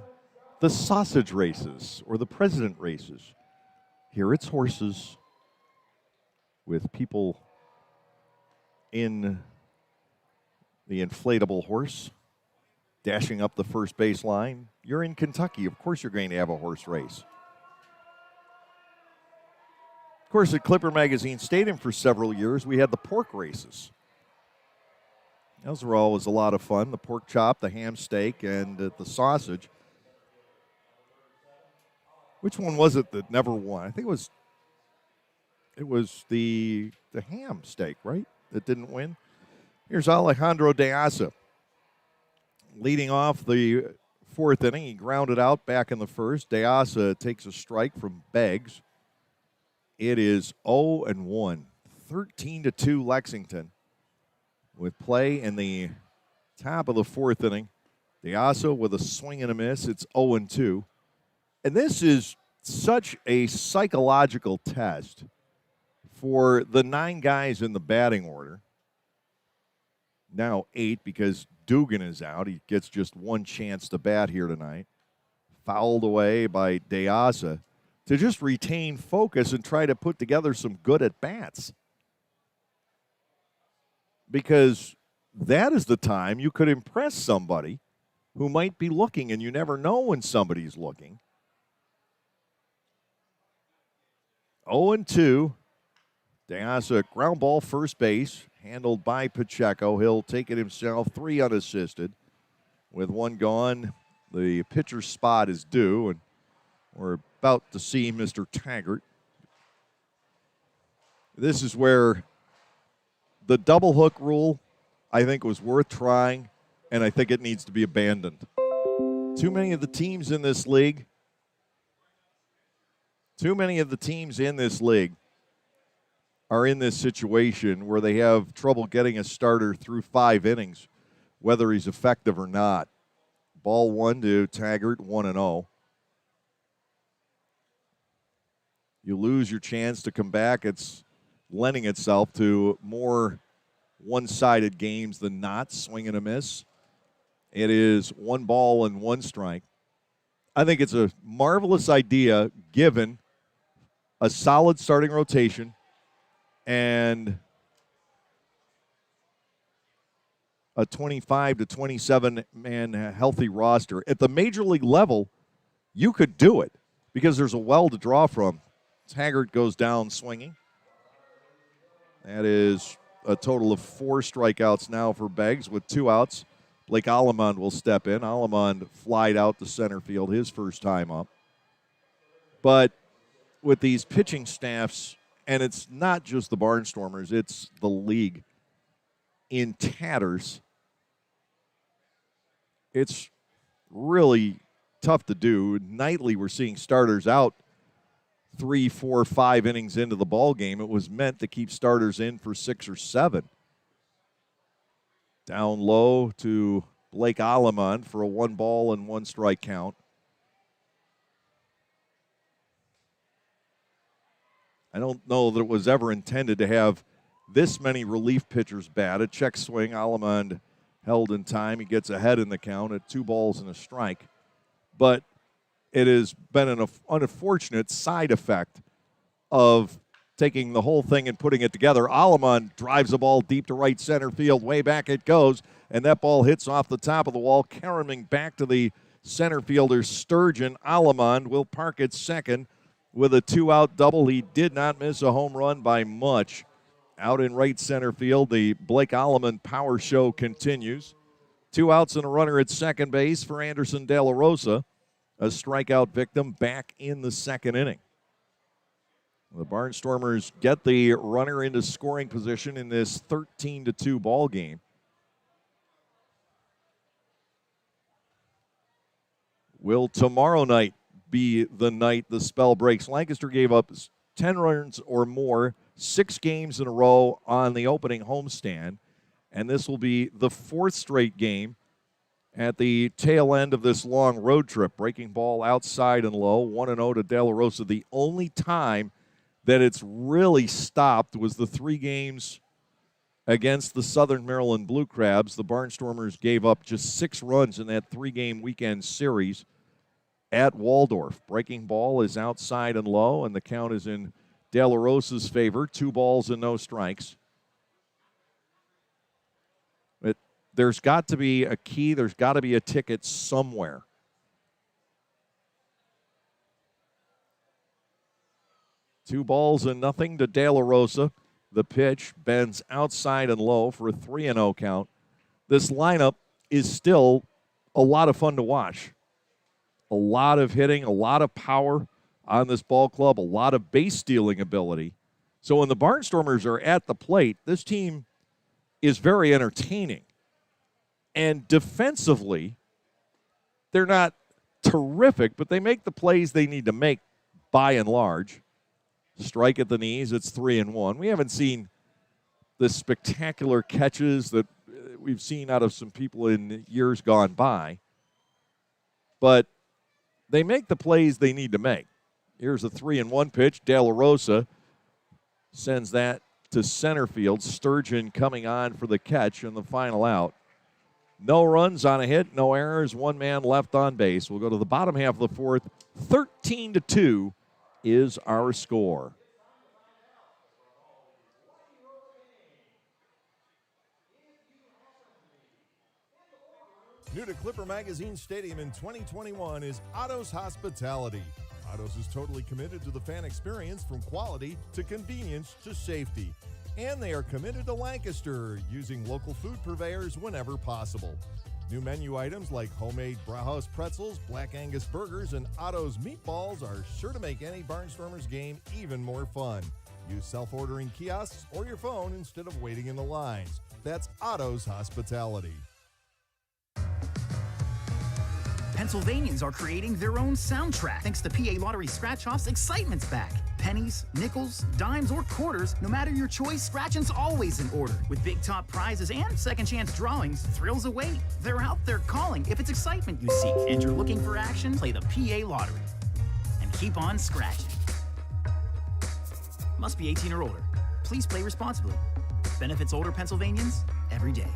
the sausage races or the president races. Here it's horses with people in the inflatable horse dashing up the first base line. You're in Kentucky. Of course you're going to have a horse race. Of course, at Clipper Magazine Stadium for several years, we had the pork races. Those were always a lot of fun. The pork chop, the ham steak, and the sausage. Which one was it that never won? I think it was the ham steak, right? That didn't win. Here's Alejandro De Asa. Leading off the 4th inning, he grounded out back in the 1st. De Asa takes a strike from Beggs. It is 0-1, 13-2 Lexington. With play in the top of the 4th inning, De Asa with a swing and a miss. It's 0-2. And this is such a psychological test for the 9 guys in the batting order. Now 8 because Dugan is out. He gets just 1 chance to bat here tonight. Fouled away by De Asa to just retain focus and try to put together some good at-bats. Because that is the time you could impress somebody who might be looking, and you never know when somebody's looking. 0-2. De Asa, ground ball first base, handled by Pacheco. He'll take it himself, 3 unassisted. With 1 gone, the pitcher's spot is due, and we're about to see Mr. Taggart. This is where the double hook rule, I think, was worth trying, and I think it needs to be abandoned. Too many of the teams in this league are in this situation where they have trouble getting a starter through 5 innings, whether he's effective or not. Ball 1 to Taggart, 1-0. you lose your chance to come back. It's lending itself to more one-sided games than not, swing and a miss. It is 1 ball and 1 strike. I think it's a marvelous idea given a solid starting rotation and a 25 to 27 man healthy roster. At the major league level, you could do it because there's a well to draw from. Taggart goes down swinging. That is a total of 4 strikeouts now for Beggs with 2 outs. Blake Allemond will step in. Allemond flied out to center field his first time up. But with these pitching staffs, and it's not just the Barnstormers, it's the league in tatters, it's really tough to do. Nightly, we're seeing starters out 3, 4, 5 innings into the ball game. It was meant to keep starters in for 6 or 7. Down low to Blake Allemond for a 1 ball and 1 strike count. I don't know that it was ever intended to have this many relief pitchers bat. A check swing, Allemond held in time. He gets ahead in the count at 2 balls and a strike. But it has been an unfortunate side effect of taking the whole thing and putting it together. Allemond drives the ball deep to right center field. Way back it goes, and that ball hits off the top of the wall, caroming back to the center fielder Sturgeon. Allemond will park at second with a 2-out double. He did not miss a home run by much. Out in right center field, the Blake Allemond power show continues. 2 outs and a runner at second base for Anderson De La Rosa, a strikeout victim back in the second inning. The Barnstormers get the runner into scoring position in this 13-2 ball game. Will tomorrow night be the night the spell breaks? Lancaster gave up 10 runs or more 6 games in a row on the opening homestand, and this will be the 4th straight game at the tail end of this long road trip. Breaking ball outside and low, 1-0 to De La Rosa. The only time that it's really stopped was the 3 games against the Southern Maryland Blue Crabs. The Barnstormers gave up just 6 runs in that 3-game weekend series at Waldorf. Breaking ball is outside and low, and the count is in De La Rosa's favor. 2 balls and no strikes. But there's got to be a key. There's got to be a ticket somewhere. Two balls and nothing to De La Rosa. The pitch bends outside and low for a 3-0 count. This lineup is still a lot of fun to watch. A lot of hitting, a lot of power on this ball club, a lot of base stealing ability. So when the Barnstormers are at the plate, this team is very entertaining. And defensively, they're not terrific, but they make the plays they need to make by and large. Strike at the knees, it's 3-1. We haven't seen the spectacular catches that we've seen out of some people in years gone by. But they make the plays they need to make. Here's a 3-1 pitch. De La Rosa sends that to center field. Sturgeon coming on for the catch and the final out. No runs on a hit, no errors, 1 man left on base. We'll go to the bottom half of the 4th. 13-2 is our score. New to Clipper Magazine Stadium in 2021 is Otto's Hospitality. Otto's is totally committed to the fan experience, from quality to convenience to safety. And they are committed to Lancaster, using local food purveyors whenever possible. New menu items like homemade Brauhaus pretzels, Black Angus burgers, and Otto's meatballs are sure to make any Barnstormers game even more fun. Use self-ordering kiosks or your phone instead of waiting in the lines. That's Otto's Hospitality. Pennsylvanians are creating their own soundtrack. Thanks to PA Lottery Scratch-Offs, excitement's back. Pennies, nickels, dimes, or quarters, no matter your choice, scratching's always in order. With big top prizes and second chance drawings, thrills await. They're out there calling. If it's excitement you seek and you're looking for action, play the PA Lottery. And keep on scratching. Must be 18 or older. Please play responsibly. Benefits older Pennsylvanians every day.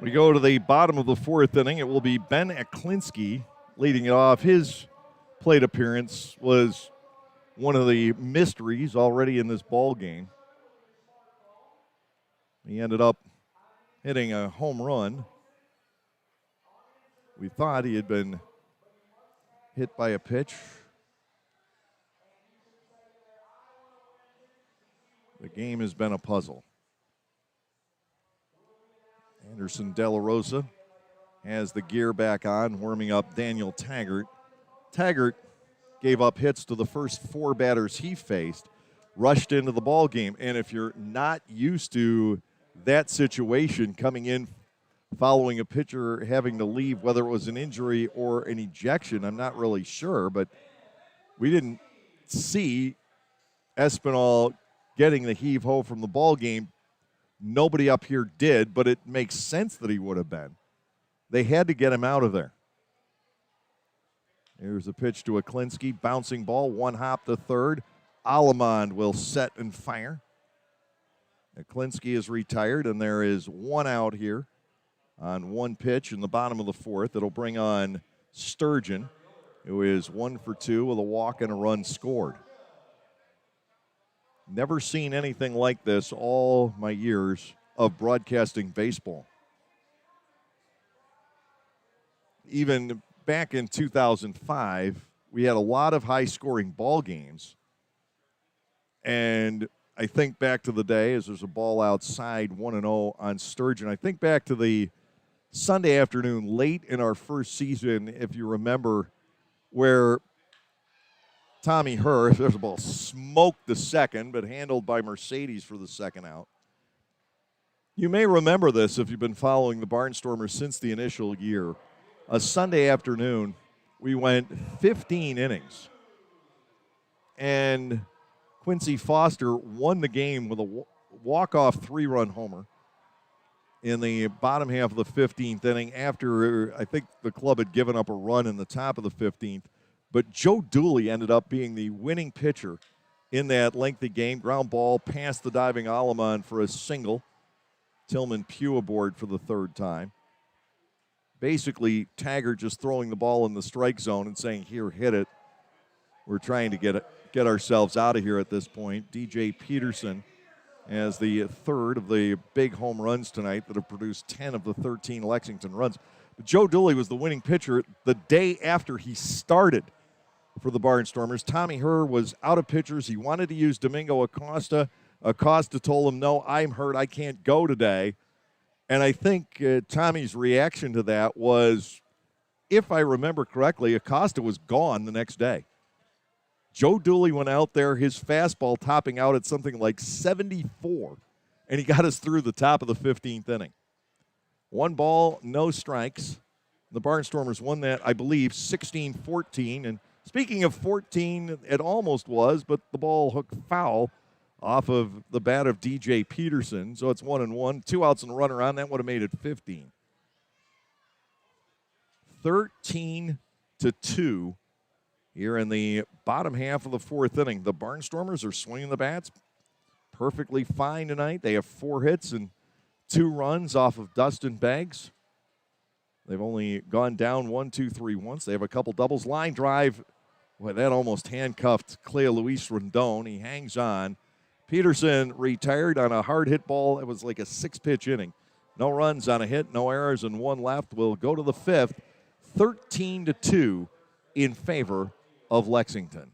We go to the bottom of the fourth inning. It will be Ben Aklinski leading it off. His plate appearance was one of the mysteries already in this ball game. He ended up hitting a home run. We thought he had been hit by a pitch. The game has been a puzzle. Anderson De La Rosa has the gear back on, warming up Daniel Taggart. Taggart gave up hits to the first four batters he faced, rushed into the ball game. And if you're not used to that situation coming in following a pitcher having to leave, whether it was an injury or an ejection, I'm not really sure, but we didn't see Espinal getting the heave-ho from the ball game. Nobody up here did, but it makes sense that he would have been. They had to get him out of there. Here's a pitch to Aklinski, bouncing ball, one hop to third. Alamond will set and fire. Aklinski is retired, and there is one out here on one pitch in the bottom of the fourth. It'll bring on Sturgeon, who is 1 for 2 with a walk and a run scored. Never seen anything like this all my years of broadcasting baseball. Even back in 2005, we had a lot of high-scoring ball games. And I think back to the day, as there's a ball outside, 1-0 on Sturgeon. I think back to the Sunday afternoon late in our first season, if you remember, where Tommy Herr, there's a ball, smoked the second, but handled by Mercedes for the second out. You may remember this if you've been following the Barnstormers since the initial year. A Sunday afternoon, we went 15 innings. And Quincy Foster won the game with a walk-off three-run homer in the bottom half of the 15th inning after I think the club had given up a run in the top of the 15th. But Joe Dooley ended up being the winning pitcher in that lengthy game. Ground ball past the diving Alamond for a single. Tillman Pugh aboard for the third time. Basically, Taggart just throwing the ball in the strike zone and saying, here, hit it. We're trying to get ourselves out of here at this point. DJ Peterson as the third of the big home runs tonight that have produced 10 of the 13 Lexington runs. But Joe Dooley was the winning pitcher the day after he started for the Barnstormers. Tommy Herr was out of pitchers. He wanted to use Domingo Acosta. Acosta told him, no, I'm hurt. I can't go today. And I think Tommy's reaction to that was, if I remember correctly, Acosta was gone the next day. Joe Dooley went out there, his fastball topping out at something like 74, and he got us through the top of the 15th inning. 1 ball, no strikes. The Barnstormers won that, I believe, 16-14. And speaking of 14, it almost was, but the ball hooked foul off of the bat of DJ Peterson. So it's 1-1, 2 outs and a runner on. That would have made it 15. 13-2 here in the bottom half of the fourth inning. The Barnstormers are swinging the bats perfectly fine tonight. They have 4 hits and 2 runs off of Dustin Beggs. They've only gone down 1, 2, 3 once. They have a couple doubles. Line drive, boy, that almost handcuffed Clea Luis Rondon. He hangs on. Peterson retired on a hard hit ball. It was like a 6-pitch inning. No runs on a hit, no errors, and 1 left. We'll go to the 5th, 13-2 in favor of Lexington.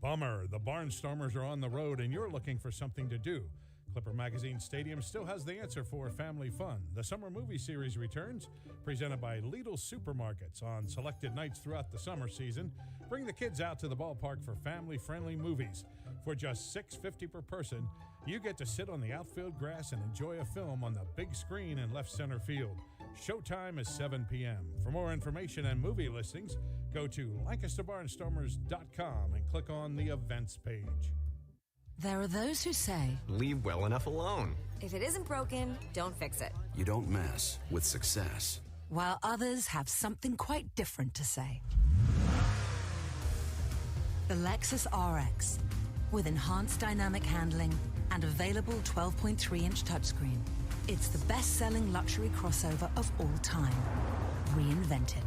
Bummer. The Barnstormers are on the road and you're looking for something to do. Clipper Magazine Stadium still has the answer for family fun. The summer movie series returns, presented by Lidl Supermarkets on selected nights throughout the summer season. Bring the kids out to the ballpark for family-friendly movies. For just $6.50 per person, you get to sit on the outfield grass and enjoy a film on the big screen in left center field. Showtime is 7 p.m. For more information and movie listings, go to LancasterBarnstormers.com and click on the events page. There are those who say, leave well enough alone. If it isn't broken, don't fix it. You don't mess with success. while others have something quite different to say. The Lexus RX, with enhanced dynamic handling and available 12.3-inch touchscreen. It's the best-selling luxury crossover of all time. Reinvented.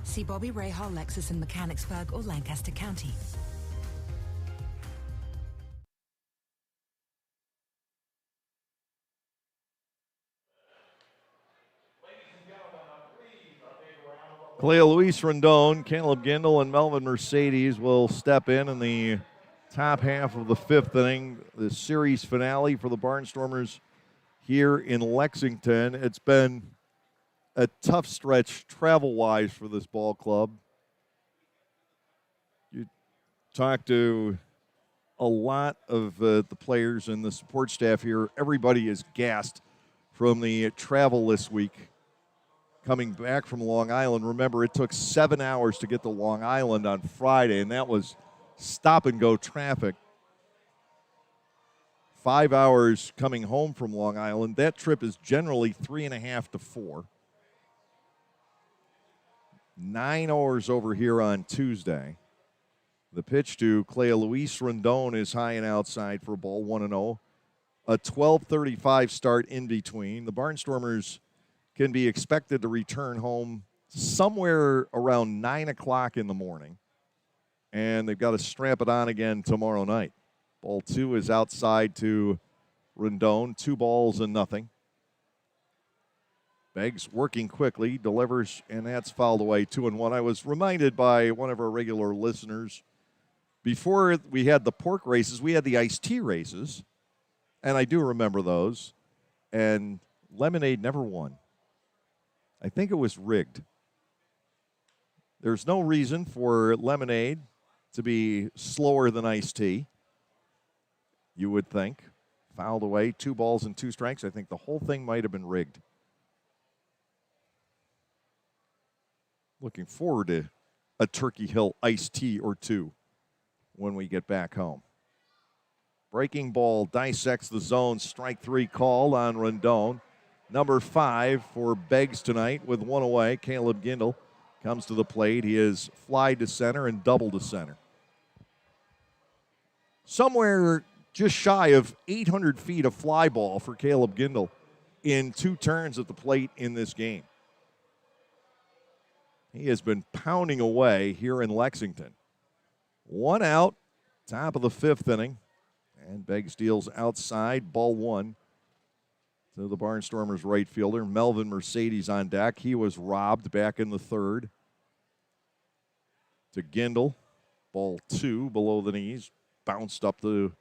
See Bobby Rahal Lexus in Mechanicsburg or Lancaster County. Clea Luis Rendon, Caleb Gindel, and Melvin Mercedes will step in the top half of the fifth inning, the series finale for the Barnstormers here in Lexington. It's been a tough stretch travel-wise for this ball club. You talk to a lot of the players and the support staff here. Everybody is gassed from the travel this week. Coming back from Long Island, remember it took 7 hours to get to Long Island on Friday, and that was stop-and-go traffic. 5 hours coming home from Long Island. That trip is generally 3.5 to 4. 9 hours over here on Tuesday. The pitch to Clea Luis Rendon is high and outside for a ball, 1-0. A 12:35 start in between. The Barnstormers can be expected to return home somewhere around 9 o'clock in the morning. And they've got to strap it on again tomorrow night. Ball 2 is outside to Rendon. 2 balls and nothing. Beggs working quickly, delivers, and that's fouled away, 2-1. I was reminded by one of our regular listeners, before we had the pork races, we had the iced tea races, and I do remember those, and Lemonade never won. I think it was rigged. There's no reason for Lemonade to be slower than iced tea, you would think. Fouled away, 2 balls and 2 strikes. I think the whole thing might have been rigged. Looking forward to a Turkey Hill iced tea or two when we get back home. Breaking ball dissects the zone. Strike 3 called on Rendon. Number 5 for Beggs tonight with 1 away. Caleb Gindel comes to the plate. He is fly to center and double to center. Somewhere just shy of 800 feet of fly ball for Caleb Gindel in 2 turns at the plate in this game. He has been pounding away here in Lexington. 1 out, top of the 5th inning. And Beggs deals outside, ball 1. To the Barnstormers right fielder, Melvin Mercedes on deck. He was robbed back in the 3rd. To Gindel, ball 2 below the knees. Bounced up the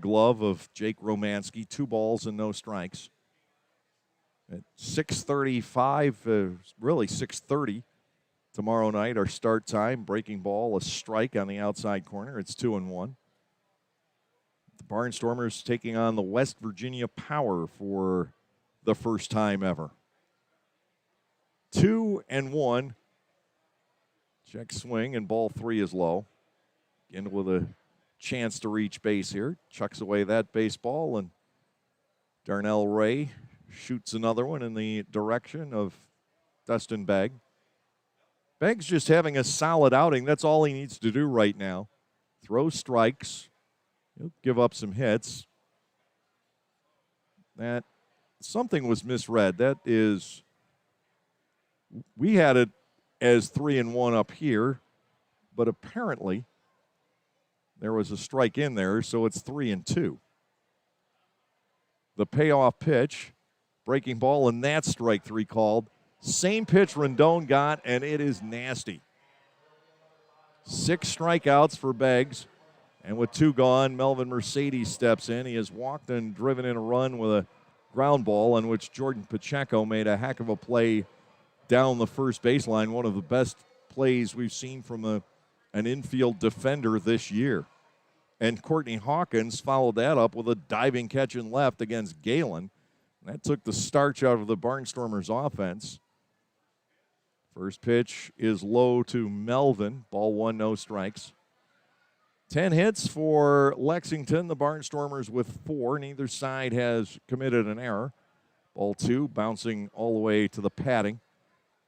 glove of Jake Romanski. 2 balls and no strikes. At 6:35, really 6:30 tomorrow night, our start time. Breaking ball, a strike on the outside corner. It's 2-1. The Barnstormers taking on the West Virginia Power for the first time ever. 2-1. Check swing, and ball 3 is low. Again, with a chance to reach base here. Chucks away that baseball, and Darnell Ray shoots another one in the direction of Dustin Begg. Begg's just having a solid outing. That's all he needs to do right now. Throw strikes. He'll give up some hits. That something was misread. That is, we had it as 3-1 up here, but apparently there was a strike in there, so it's 3-2. The payoff pitch, breaking ball, and that's strike 3 called. Same pitch Rendon got, and it is nasty. 6 strikeouts for Beggs. And with 2 gone, Melvin Mercedes steps in. He has walked and driven in a run with a ground ball on which Jordan Pacheco made a heck of a play down the first baseline. One of the best plays we've seen from an infield defender this year. And Courtney Hawkins followed that up with a diving catch in left against Galen. That took the starch out of the Barnstormers offense. First pitch is low to Melvin. Ball 1, no strikes. 10 hits for Lexington. The Barnstormers with 4. Neither side has committed an error. Ball 2, bouncing all the way to the padding.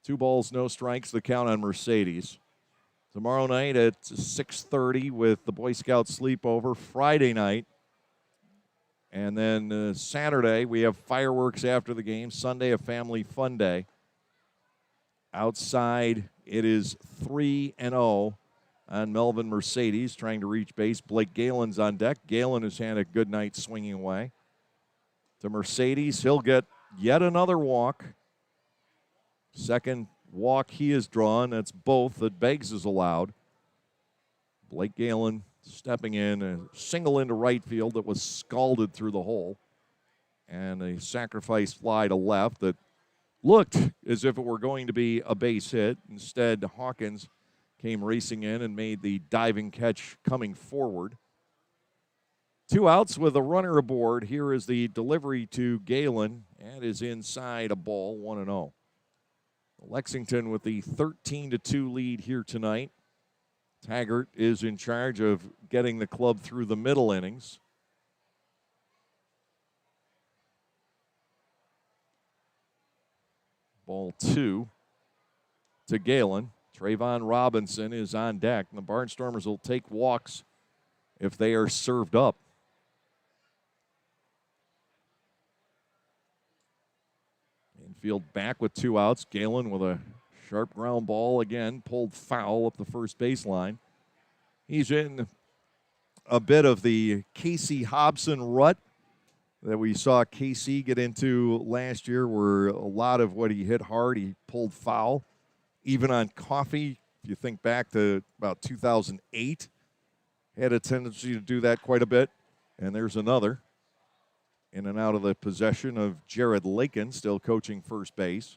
2 balls, no strikes. The count on Mercedes. Tomorrow night at 6:30 with the Boy Scout sleepover. Friday night. And then Saturday, we have fireworks after the game. Sunday, a family fun day. Outside, it is 3-0 on Melvin Mercedes trying to reach base. Blake Galen's on deck. Galen has had a good night swinging away. To Mercedes, he'll get yet another walk. Second walk he has drawn. That's both that Beggs is allowed. Blake Galen stepping in, a single into right field that was scalded through the hole. And a sacrifice fly to left that looked as if it were going to be a base hit. Instead, Hawkins came racing in and made the diving catch coming forward. 2 outs with a runner aboard. Here is the delivery to Galen. That is inside a ball, 1-0. Lexington with the 13-2 lead here tonight. Taggart is in charge of getting the club through the middle innings. Ball 2 to Galen. Trayvon Robinson is on deck. And the Barnstormers will take walks if they are served up. Infield back with 2 outs. Galen with a sharp ground ball again, pulled foul up the first baseline. He's in a bit of the Casey Hobson rut that we saw KC get into last year, where a lot of what he hit hard, he pulled foul. Even on Coffee, if you think back to about 2008, had a tendency to do that quite a bit. And there's another. In and out of the possession of Jared Lakin, still coaching first base.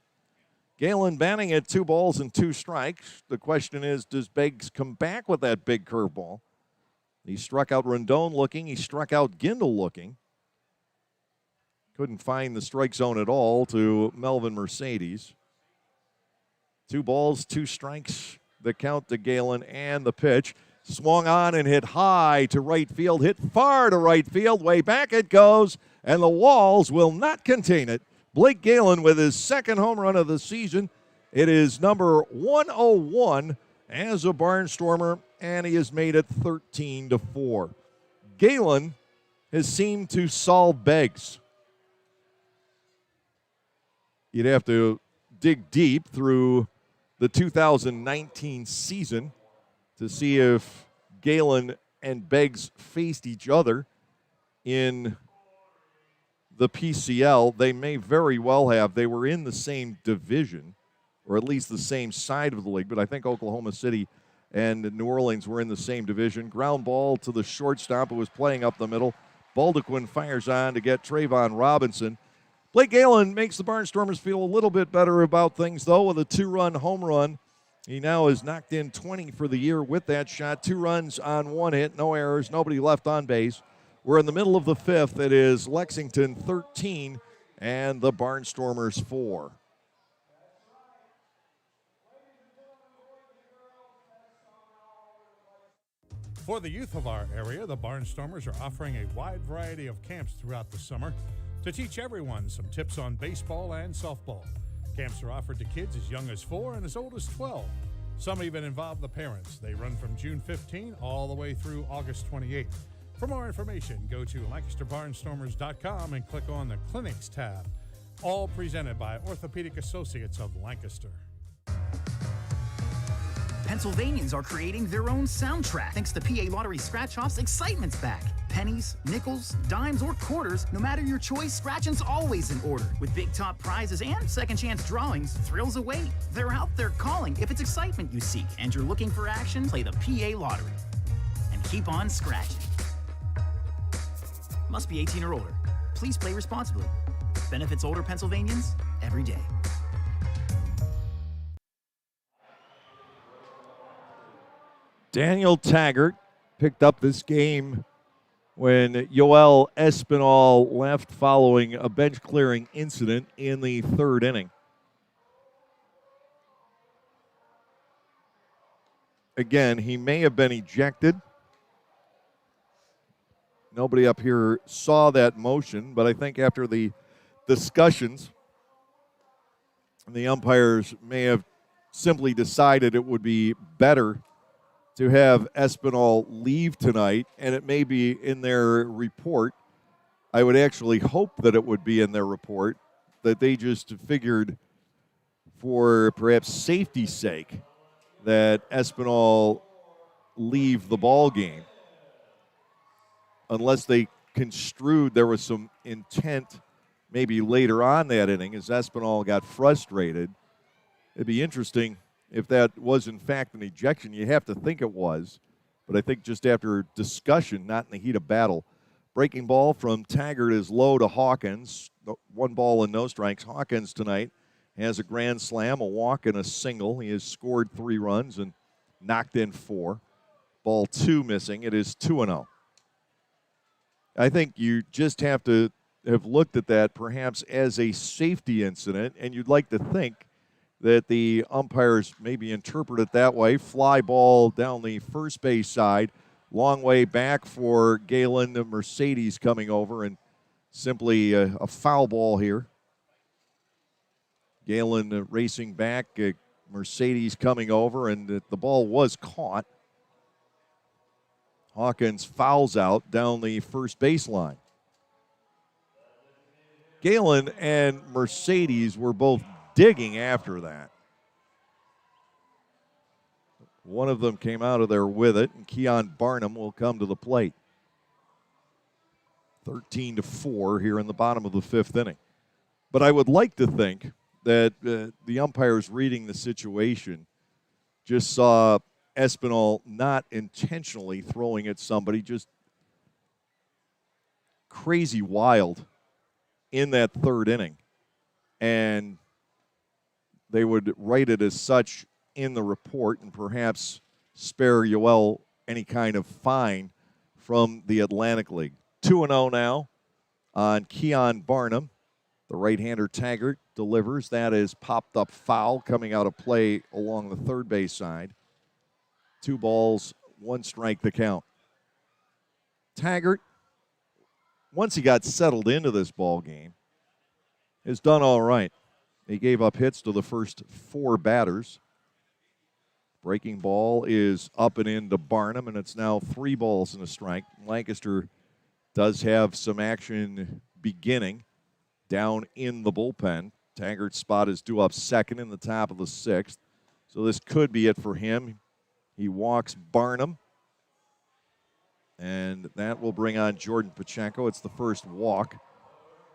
Galen batting at 2 balls and 2 strikes. The question is, does Beggs come back with that big curveball? He struck out Rendon looking. He struck out Gindel looking. Couldn't find the strike zone at all to Melvin Mercedes. 2 balls, 2 strikes. The count to Galen and the pitch. Swung on and hit high to right field. Hit far to right field. Way back it goes. And the walls will not contain it. Blake Galen with his 2nd home run of the season. It is number 101 as a Barnstormer, and he has made it 13-4. Galen has seemed to solve Beggs. You'd have to dig deep through the 2019 season to see if Galen and Beggs faced each other in the PCL. They may very well have. They were in the same division, or at least the same side of the league, but I think Oklahoma City and New Orleans were in the same division. Ground ball to the shortstop who was playing up the middle. Baldequin fires on to get Trayvon Robinson. Blake Galen makes the Barnstormers feel a little bit better about things, though, with a 2-run home run. He now has knocked in 20 for the year with that shot. 2 runs on 1 hit, no errors, nobody left on base. We're in the middle of the 5th. It is Lexington 13 and the Barnstormers 4. For the youth of our area, the Barnstormers are offering a wide variety of camps throughout the summer to teach everyone some tips on baseball and softball. Camps are offered to kids as young as 4 and as old as 12. Some even involve the parents. They run from June 15 all the way through August 28. For more information, go to LancasterBarnstormers.com and click on the Clinics tab. All presented by Orthopedic Associates of Lancaster. Pennsylvanians are creating their own soundtrack. Thanks to PA Lottery Scratch-Offs, excitement's back. Pennies, nickels, dimes, or quarters, no matter your choice, scratching's always in order. With big top prizes and second chance drawings, thrills await. They're out there calling. If it's excitement you seek and you're looking for action, play the PA Lottery. And keep on scratching. Must be 18 or older. Please play responsibly. Benefits older Pennsylvanians every day. Daniel Taggart picked up this game when Yoel Espinal left following a bench-clearing incident in the third inning. Again, he may have been ejected. Nobody up here saw that motion, but I think after the discussions, the umpires may have simply decided it would be better to have Espinal leave tonight, and it may be in their report. I would actually hope that it would be in their report, that they just figured for perhaps safety's sake that Espinal leave the ball game, unless they construed there was some intent maybe later on that inning as Espinal got frustrated. It'd be interesting if that was in fact an ejection. You have to think it was, but I think just after discussion, not in the heat of battle. Breaking ball from Taggart is low to Hawkins. 1 ball and no strikes. Hawkins tonight has a grand slam, a walk, and a single. He has scored 3 runs and knocked in 4. Ball 2 missing. It is 2-0. I think you just have to have looked at that perhaps as a safety incident, and you'd like to think that the umpires maybe interpret it that way. Fly ball down the first base side. Long way back for Galen. The Mercedes coming over, and simply a foul ball here. Galen racing back. Mercedes coming over, and the ball was caught. Hawkins fouls out down the first baseline. Galen and Mercedes were both digging after that. One of them came out of there with it, and Keon Barnum will come to the plate. 13-4 here in the bottom of the 5th inning. But I would like to think that the umpires reading the situation just saw Espinal not intentionally throwing at somebody, just crazy wild in that third inning. And they would write it as such in the report and perhaps spare Yoel any kind of fine from the Atlantic League. 2-0 now on Keon Barnum. The right-hander Taggart delivers. That is popped up foul coming out of play along the third base side. 2 balls, 1 strike the count. Taggart, once he got settled into this ball game, has done all right. He gave up hits to the first 4 batters. Breaking ball is up and in to Barnum, and it's now 3 balls and a strike. Lancaster does have some action beginning down in the bullpen. Taggart's spot is due up second in the top of the 6th. So this could be it for him. He walks Barnum, and that will bring on Jordan Pacheco. It's the first walk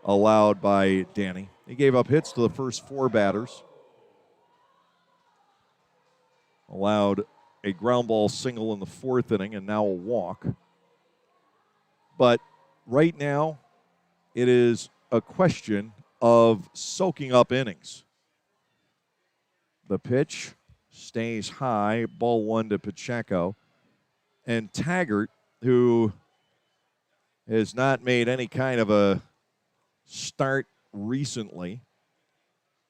allowed by Danny. He gave up hits to the first 4 batters. Allowed a ground ball single in the 4th inning and now a walk. But right now, it is a question of soaking up innings. The pitch stays high, ball 1 to Pacheco. And Taggart, who has not made any kind of a start recently,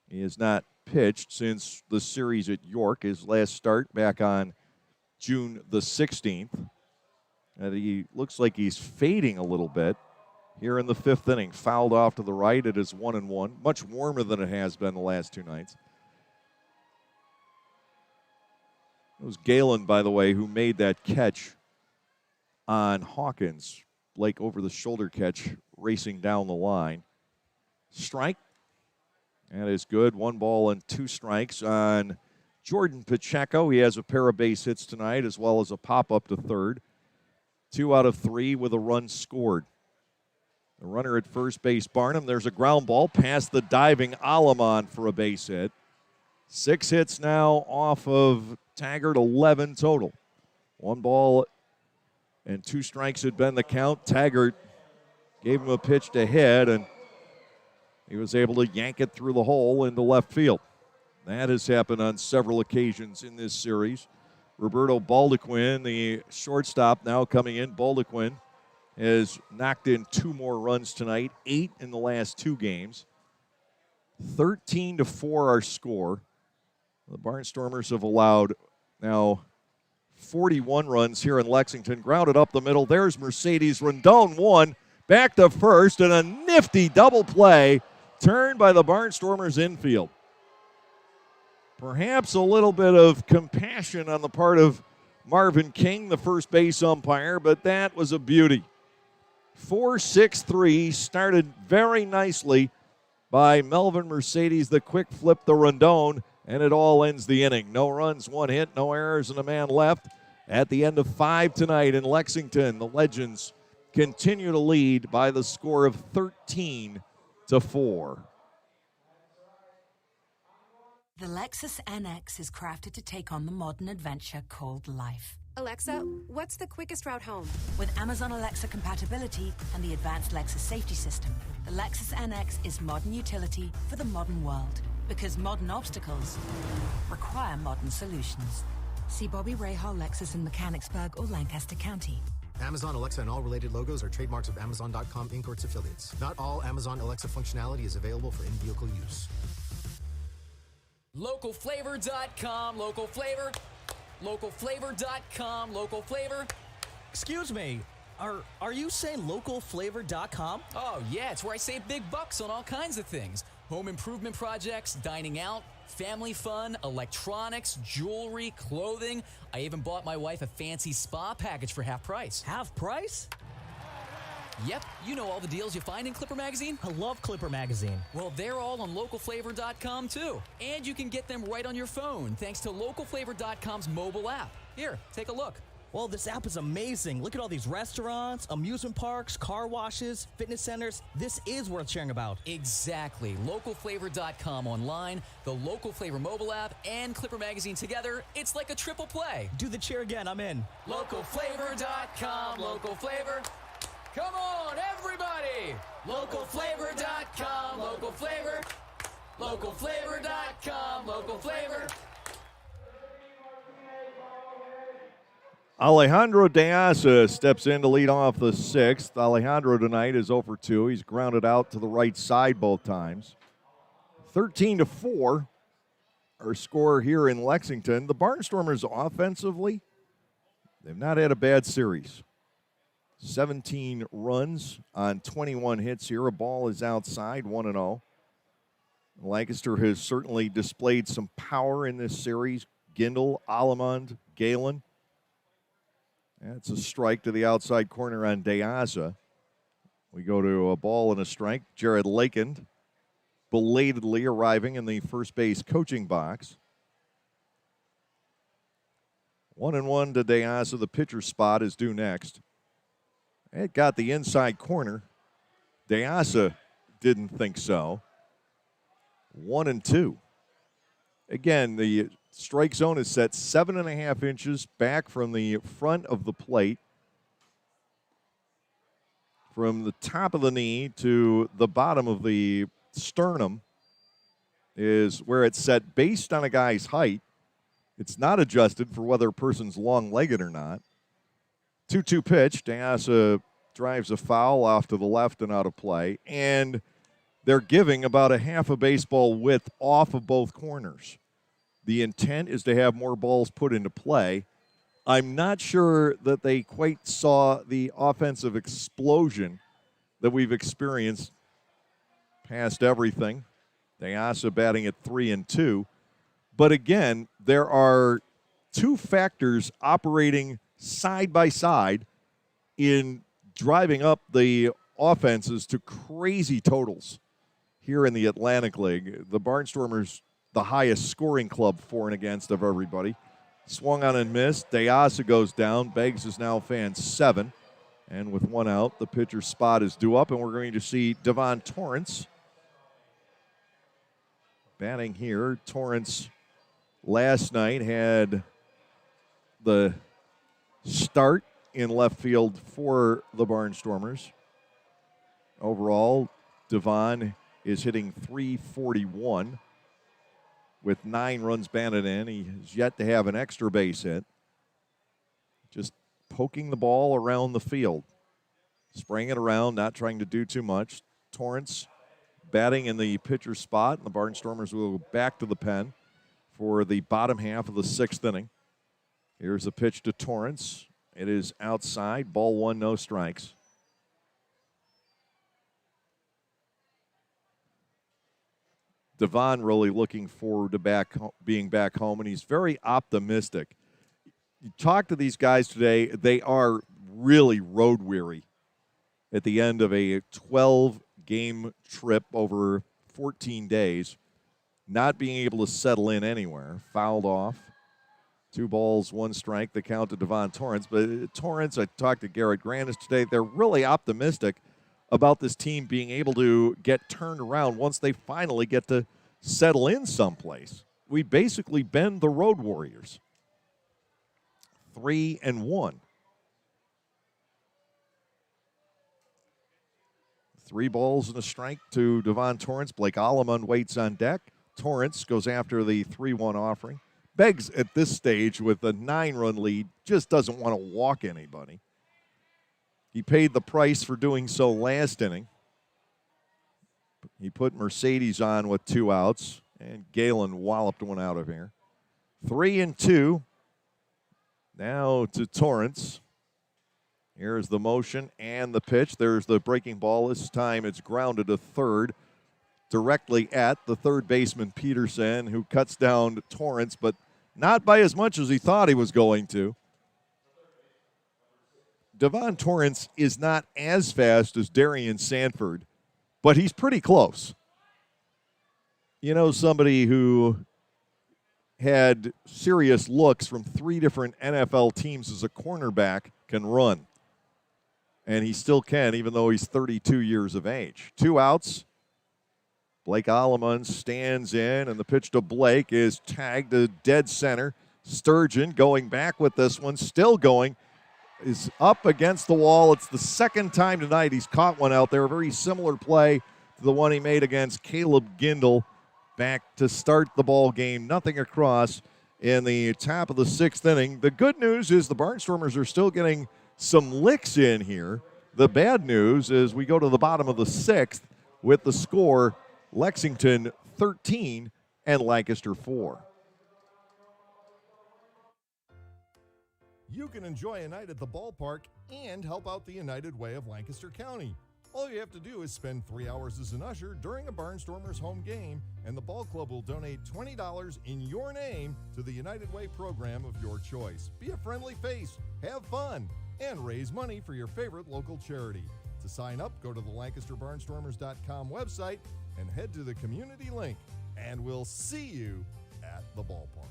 he has not pitched since the series at York, his last start back on June the 16th. And he looks like he's fading a little bit here in the 5th inning. Fouled off to the right. It is 1-1. Much warmer than it has been the last 2 nights. It was Galen, by the way, who made that catch on Hawkins. Blake over the shoulder catch, racing down the line. Strike. That is good. 1 ball and 2 strikes on Jordan Pacheco. He has a pair of base hits tonight as well as a pop-up to third. 2 out of 3 with a run scored. The runner at first base, Barnum. There's a ground ball past the diving Alamon for a base hit. 6 hits now off of Taggart, 11 total. 1 ball and 2 strikes had been the count. Taggart gave him a pitch to hit, and he was able to yank it through the hole into left field. That has happened on several occasions in this series. Roberto Baldequin, the shortstop, now coming in. Baldequin has knocked in 2 more runs tonight, 8 in the last 2 games. 13-4 our score. The Barnstormers have allowed now 41 runs here in Lexington. Grounded up the middle. There's Mercedes. Rondon one. Back to first, and a nifty double play turned by the Barnstormers infield. Perhaps a little bit of compassion on the part of Marvin King, the first base umpire, but that was a beauty. 4-6-3, started very nicely by Melvin Mercedes, the quick flip to Rondon, and it all ends the inning. No runs, 1 hit, no errors, and a man left. At the end of 5 tonight in Lexington, the Legends continue to lead by the score of 13-4. The Lexus NX is crafted to take on the modern adventure called life. Alexa, what's the quickest route home? With Amazon Alexa compatibility and the advanced Lexus safety system, the Lexus NX is modern utility for the modern world. Because modern obstacles require modern solutions. See Bobby Rahal Lexus in Mechanicsburg or Lancaster County. Amazon Alexa and all related logos are trademarks of Amazon.com Inc. or its affiliates. Not all Amazon Alexa functionality is available for in-vehicle use. Localflavor.com, local flavor. Localflavor.com, local flavor. Excuse me, are you saying localflavor.com? Oh, yeah, it's where I save big bucks on all kinds of things. Home improvement projects, dining out, family fun, electronics, jewelry, clothing. I even bought my wife a fancy spa package for half price. Half price? Yep, you know all the deals you find in Clipper Magazine. I love Clipper Magazine. Well, they're all on localflavor.com too. And you can get them right on your phone thanks to localflavor.com's mobile app. Here, take a look. Well, this app is amazing. Look at all these restaurants, amusement parks, car washes, fitness centers. This is worth sharing about. Exactly. Localflavor.com online, the Local Flavor mobile app, and Clipper Magazine together. It's like a triple play. Do the cheer again. I'm in. Localflavor.com, local flavor. Come on, everybody! Localflavor.com, local flavor. Localflavor.com, local flavor. Alejandro De Asa steps in to lead off the 6th. Alejandro tonight is 0 for 2. He's grounded out to the right side both times. 13-4, our score here in Lexington. The Barnstormers offensively, they've not had a bad series. 17 runs on 21 hits here. A ball is outside, 1-0. Lancaster has certainly displayed some power in this series. Gindel, Alamond, Galen. That's a strike to the outside corner on De Asa. We go to a ball and a strike. Jared Lakend belatedly arriving in the first base coaching box. 1-1 to De Asa. The pitcher spot is due next. It got the inside corner. De Asa didn't think so. 1-2. Again, the strike zone is set 7.5 inches back from the front of the plate. From the top of the knee to the bottom of the sternum is where it's set based on a guy's height. It's not adjusted for whether a person's long-legged or not. 2-2 pitch. De Asa drives a foul off to the left and out of play. And they're giving about a half a baseball width off of both corners. The intent is to have more balls put into play. I'm not sure that they quite saw the offensive explosion that we've experienced past everything. De Asa batting at 3-2. But again, there are 2 factors operating side by side in driving up the offenses to crazy totals here in the Atlantic League. The Barnstormers, the highest scoring club for and against of everybody. Swung on and missed. De Asa goes down. Beggs is now fan 7. And with 1 out, the pitcher's spot is due up, and we're going to see Devon Torrance batting here. Torrance last night had the start in left field for the Barnstormers. Overall, Devon is hitting .341 with 9 runs batted in. He has yet to have an extra base hit. poking the ball around the field, spraying it around, not trying to do too much. Torrance batting in the pitcher spot, and the Barnstormers will go back to the pen for the bottom half of the 6th inning. Here's a pitch to Torrance. It is outside, ball 1, no strikes. Devon really looking forward to being back home, and he's very optimistic. You talk to these guys today, they are really road weary at the end of a 12-game trip over 14 days, not being able to settle in anywhere, fouled off. 2 balls, 1 strike, the count to Devon Torrance. But Torrance, I talked to Garrett Grannis today, they're really optimistic about this team being able to get turned around once they finally get to settle in someplace. We basically been the Road Warriors. 3-1. 3 balls and a strike to Devon Torrance. Blake Alleman waits on deck. Torrance goes after the 3-1 offering. Beggs at this stage with a 9-run lead just doesn't want to walk anybody. He paid the price for doing so last inning. He put Mercedes on with 2 outs, and Galen walloped one out of here. 3-2. Now to Torrance. Here's the motion and the pitch. There's the breaking ball. This time it's grounded to third, directly at the third baseman, Peterson, who cuts down Torrance, but not by as much as he thought he was going to. Devon Torrance is not as fast as Darian Sanford, but he's pretty close. You know, somebody who had serious looks from 3 different NFL teams as a cornerback can run. And he still can, even though he's 32 years of age. 2 outs. Blake Alleman stands in, and the pitch to Blake is tagged to dead center. Sturgeon going back with this one, still going, is up against the wall. It's the 2nd time tonight he's caught one out there. A very similar play to the one he made against Caleb Gindel back to start the ball game. Nothing across in the top of the 6th inning. The good news is the Barnstormers are still getting some licks in here. The bad news is we go to the bottom of the 6th with the score Lexington 13 and Lancaster 4. You can enjoy a night at the ballpark and help out the United Way of Lancaster County. All you have to do is spend 3 hours as an usher during a Barnstormers home game, and the ball club will donate $20 in your name to the United Way program of your choice. Be a friendly face, have fun, and raise money for your favorite local charity. To sign up, go to the LancasterBarnstormers.com website and head to the community link, and we'll see you at the ballpark.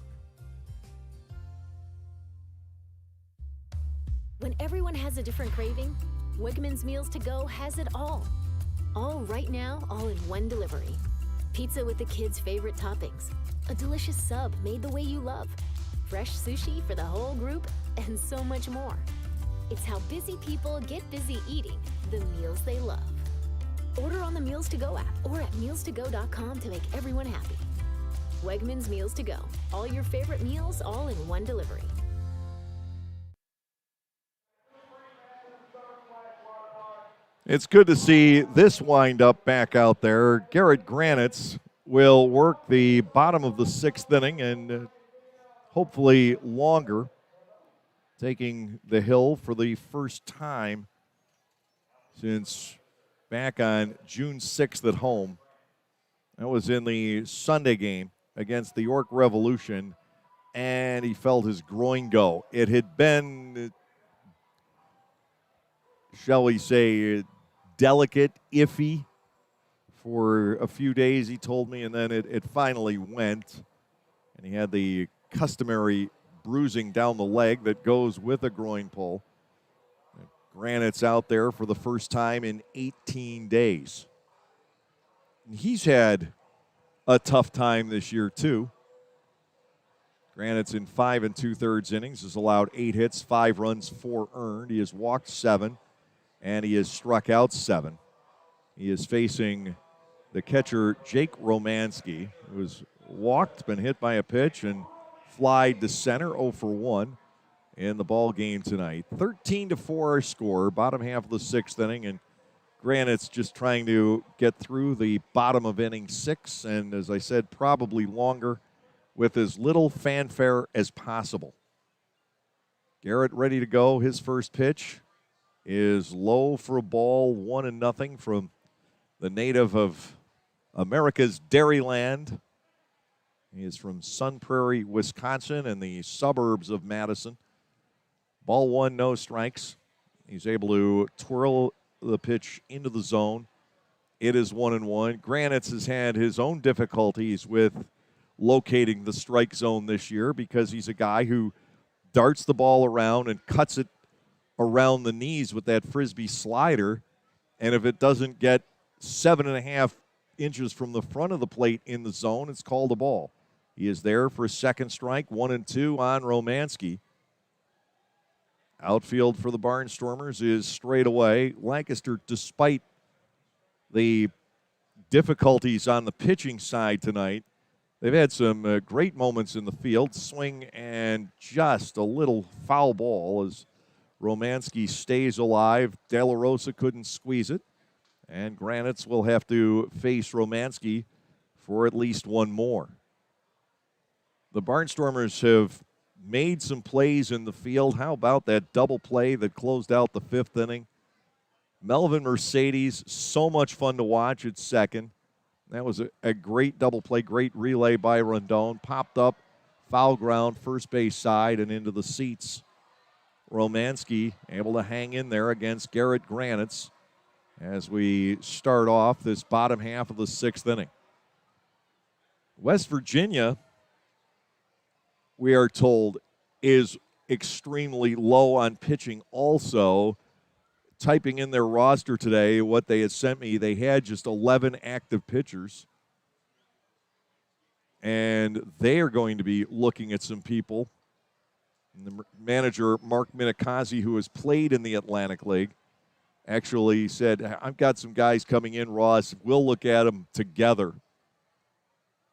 When everyone has a different craving, Wegmans Meals to Go has it all. All right now, all in one delivery. Pizza with the kids' favorite toppings. A delicious sub made the way you love. Fresh sushi for the whole group, and so much more. It's how busy people get busy eating the meals they love. Order on the Meals to Go app or at mealstogo.com to make everyone happy. Wegmans Meals to Go. All your favorite meals, all in one delivery. It's good to see this wind-up back out there. Garrett Granitz will work the bottom of the 6th inning and hopefully longer, taking the hill for the first time since back on June 6th at home. That was in the Sunday game against the York Revolution, and he felt his groin go. It had been, shall we say, delicate, iffy for a few days, he told me, and then it finally went. And he had the customary bruising down the leg that goes with a groin pull. Granite's out there for the first time in 18 days. He's had a tough time this year, too. Granite's in 5 2/3 innings, has allowed 8 hits, 5 runs, 4 earned. He has walked 7. And he has struck out 7. He is facing the catcher, Jake Romansky, who has walked, been hit by a pitch, and flied to center 0 for 1. in the ball game tonight. 13-4 our score, bottom half of the sixth inning, and Granite's just trying to get through the bottom of inning 6, and as I said, probably longer, with as little fanfare as possible. Garrett ready to go. His first pitch is low for a ball, 1-0 from the native of America's Dairyland. He is from Sun Prairie, Wisconsin, and the suburbs of Madison. Ball 1, no strikes. He's able to twirl the pitch into the zone. It is 1-1. Granite's has had his own difficulties with locating the strike zone this year because he's a guy who darts the ball around and cuts it around the knees with that Frisbee slider. And if it doesn't get 7.5 inches from the front of the plate in the zone, it's called a ball. He is there for a second strike, 1-2 on Romanski. Outfield for the Barnstormers is straight away. Lancaster, despite the difficulties on the pitching side tonight, they've had some great moments in the field. Swing and just a little foul ball as Romanski stays alive. De La Rosa couldn't squeeze it. And Granites will have to face Romanski for at least one more. The Barnstormers have made some plays in the field. How about that double play that closed out the fifth inning? Melvin Mercedes, so much fun to watch at second. That was a great double play, great relay by Rondon. Popped up, foul ground, first base side, and into the seats. Romanski able to hang in there against Garrett Granites as we start off this bottom half of the sixth inning. West Virginia, we are told, is extremely low on pitching also. Typing in their roster today, what they had sent me, they had just 11 active pitchers. And they are going to be looking at some people. And the manager, Mark Minikazi, who has played in the Atlantic League, actually said, I've got some guys coming in, Ross. We'll look at them together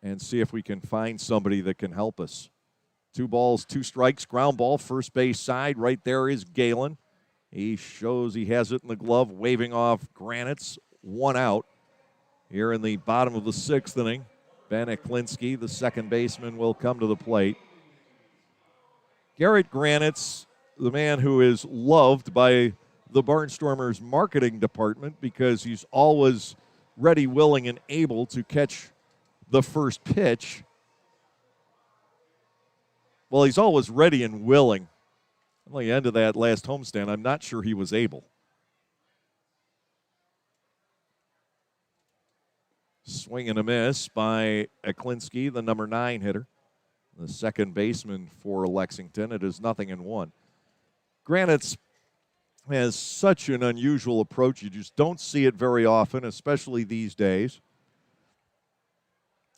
and see if we can find somebody that can help us. 2 balls, 2 strikes, ground ball, first base side. Right there is Galen. He shows he has it in the glove, waving off Granites. 1 out here in the bottom of the sixth inning. Ben Eklinski, the second baseman, will come to the plate. Garrett Granites, the man who is loved by the Barnstormers marketing department because he's always ready, willing, and able to catch the first pitch. Well, he's always ready and willing. At the end of that last homestand, I'm not sure he was able. Swing and a miss by Eklinski, the number 9 hitter, the second baseman for Lexington. It is 0-1. Granites has such an unusual approach. You just don't see it very often, especially these days.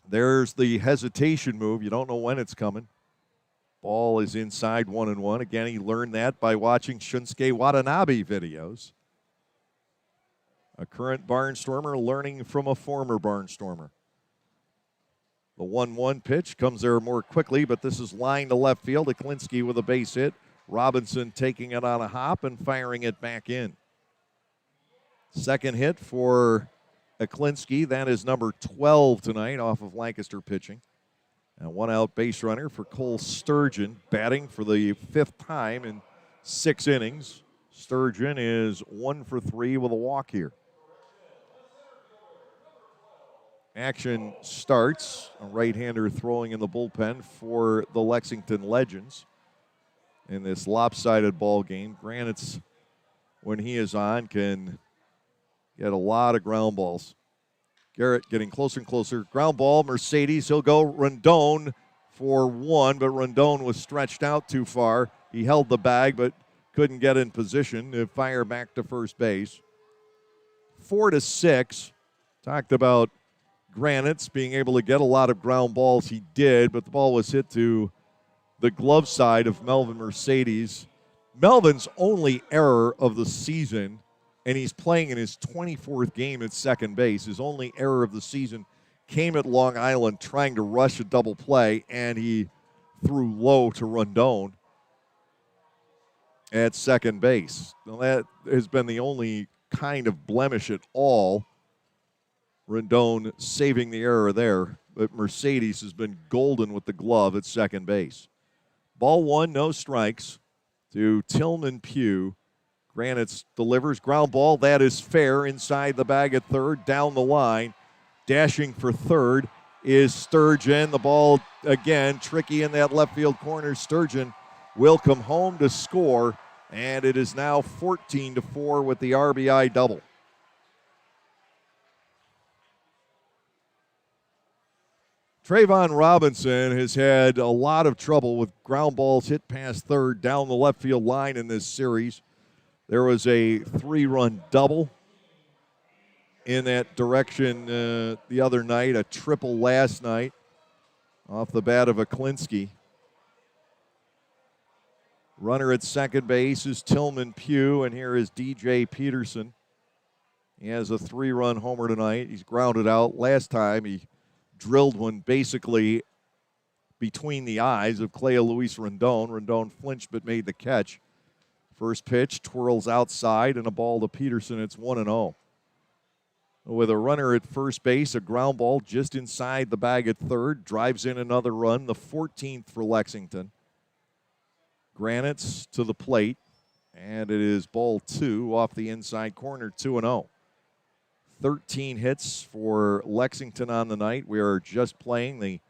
There's the hesitation move. You don't know when it's coming. Ball is inside 1-1. Again, he learned that by watching Shunsuke Watanabe videos. A current Barnstormer learning from a former Barnstormer. The 1-1 pitch comes there more quickly, but this is line to left field. Eklinski with a base hit. Robinson taking it on a hop and firing it back in. Second hit for Eklinski. That is number 12 tonight off of Lancaster pitching. And 1 out base runner for Cole Sturgeon, batting for the 5th time in 6 innings. Sturgeon is 1 for 3 with a walk here. Action starts. A right-hander throwing in the bullpen for the Lexington Legends in this lopsided ball game. Granites, when he is on, can get a lot of ground balls. Garrett getting closer and closer. Ground ball, Mercedes. He'll go Rondon for 1, but Rondon was stretched out too far. He held the bag, but couldn't get in position to fire back to first base. 4-6. Talked about Granites being able to get a lot of ground balls. He did, but the ball was hit to the glove side of Melvin Mercedes. Melvin's only error of the season, and he's playing in his 24th game at second base. His only error of the season came at Long Island trying to rush a double play, and he threw low to Rondon. at second base. Now, that has been the only kind of blemish at all. Rendon saving the error there, but Mercedes has been golden with the glove at second base. Ball one, no strikes to Tillman Pugh. Granitz delivers ground ball. That is fair inside the bag at third, down the line. Dashing for third is Sturgeon. The ball again tricky in that left field corner. Sturgeon will come home to score, and it is now 14-4 with the RBI double. Trayvon Robinson has had a lot of trouble with ground balls hit past third down the left field line in this series. There was a 3-run double in that direction the other night, a triple last night off the bat of Aklinski. Runner at second base is Tillman Pugh, and here is DJ Peterson. He has a 3-run homer tonight. He's grounded out. Last time he drilled one basically between the eyes of Cleo Luis Rendon. Rendon flinched but made the catch. First pitch twirls outside and a ball to Peterson. It's 1-0. With a runner at first base, a ground ball just inside the bag at third. Drives in another run, the 14th for Lexington. Granitz to the plate, and it is ball two off the inside corner, 2-0. 13 hits for Lexington on the night. We are just playing the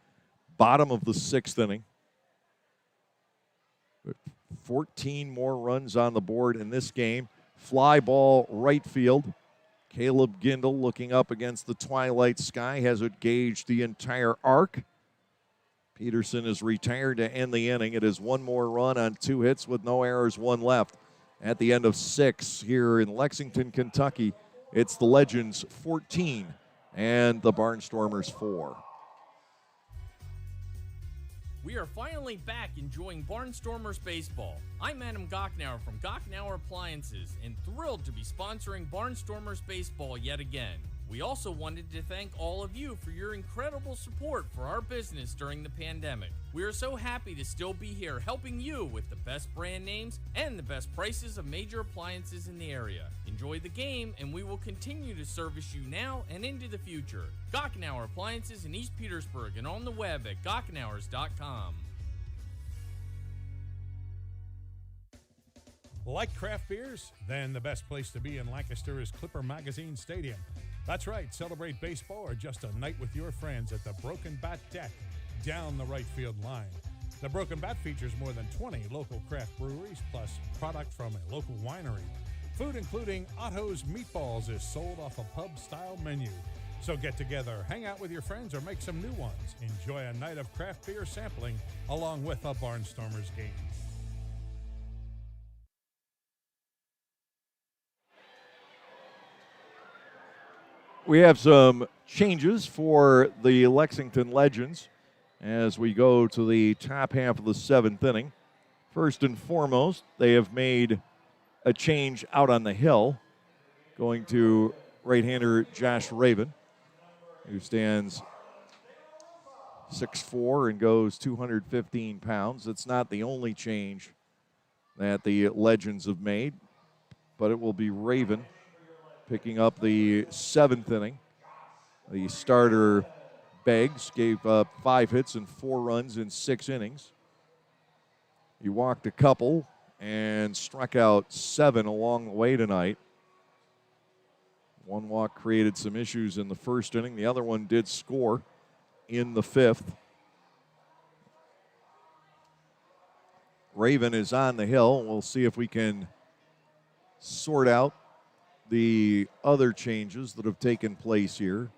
bottom of the sixth inning. 14 more runs on the board in this game. Fly ball right field. Caleb Gindel looking up against the twilight sky, has it gauged the entire arc. Peterson is retired to end the inning. It is one more run on 2 hits with no errors, 1 left. At the end of 6 here in Lexington, Kentucky, it's the Legends 14 and the Barnstormers 4. We are finally back enjoying Barnstormers baseball. I'm Adam Gocknauer from Gocknauer Appliances and thrilled to be sponsoring Barnstormers baseball yet again. We also wanted to thank all of you for your incredible support for our business during the pandemic. We are so happy to still be here helping you with the best brand names and the best prices of major appliances in the area. Enjoy the game, and we will continue to service you now and into the future. Gocknauer Appliances in East Petersburg and on the web at gocknauers.com. Like craft beers? Then the best place to be in Lancaster is Clipper Magazine Stadium. That's right, celebrate baseball or just a night with your friends at the Broken Bat Deck down the right field line. The Broken Bat features more than 20 local craft breweries plus product from a local winery. Food including Otto's Meatballs is sold off a pub-style menu. So get together, hang out with your friends, or make some new ones. Enjoy a night of craft beer sampling along with a Barnstormers game. We have some changes for the Lexington Legends as we go to the top half of the 7th inning. First and foremost, they have made a change out on the hill, going to right-hander Josh Raven, who stands 6'4" and goes 215 pounds. It's not the only change that the Legends have made, but it will be Raven picking up the 7th inning. The starter Beggs gave up 5 hits and 4 runs in 6 innings. He walked a couple and struck out 7 along the way tonight. 1 walk created some issues in the first inning. The other one did score in the 5th. Raven is on the hill. We'll see if we can sort out the other changes that have taken place here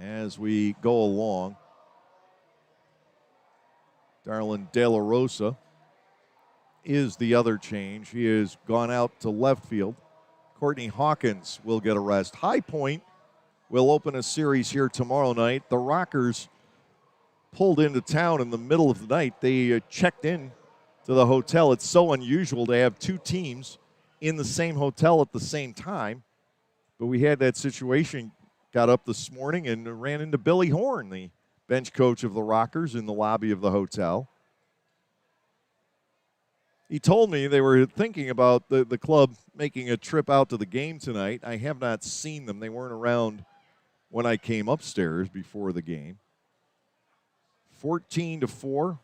as we go along. Darlin De La Rosa is the other change. He has gone out to left field. Courtney Hawkins will get a rest. High Point will open a series here tomorrow night. The Rockers pulled into town in the middle of the night. They checked in to the hotel. It's so unusual to have 2 teams in the same hotel at the same time. But we had that situation, got up this morning and ran into Billy Horn, the bench coach of the Rockers, in the lobby of the hotel. He told me they were thinking about the club making a trip out to the game tonight. I have not seen them. They weren't around when I came upstairs before the game. 14-4,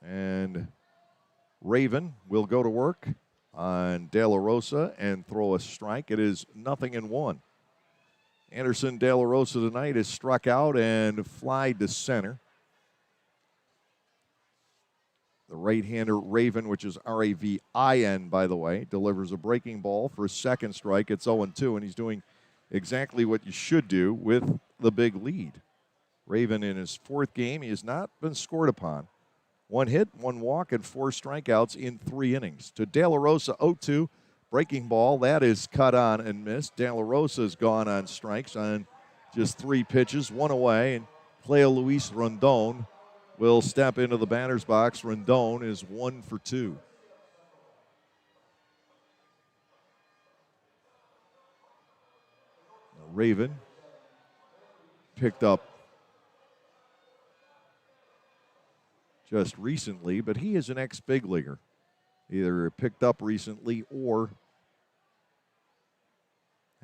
and Raven will go to work on De La Rosa and throw a strike. It is 0-1. Anderson De La Rosa tonight is struck out and flied to center. The right-hander Raven, which is R-A-V-I-N, by the way, delivers a breaking ball for a second strike. It's 0-2, and he's doing exactly what you should do with the big lead. Raven in his fourth game, he has not been scored upon. 1 hit, 1 walk, and 4 strikeouts in 3 innings. To De La Rosa, 0-2, breaking ball. That is cut on and missed. De La Rosa has gone on strikes on just 3 pitches, 1 away, and Cleo Luis Rondon will step into the batter's box. Rondon is 1 for 2. Raven picked up just recently, but he is an ex-big leaguer. Either picked up recently or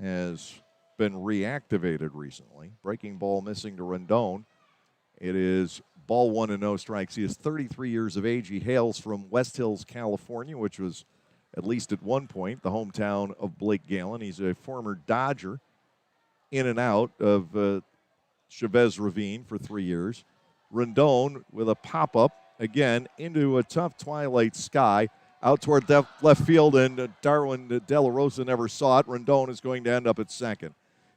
has been reactivated recently. Breaking ball missing to Rondon. It is ball 1 and no strikes. He is 33 years of age. He hails from West Hills, California, which was, at least at one point, the hometown of Blake Galen. He's a former Dodger, in and out of Chavez Ravine for 3 years. Rondon with a pop-up, again, into a tough twilight sky, out toward left field, and Darwin De La Rosa never saw it. Rondon is going to end up at second.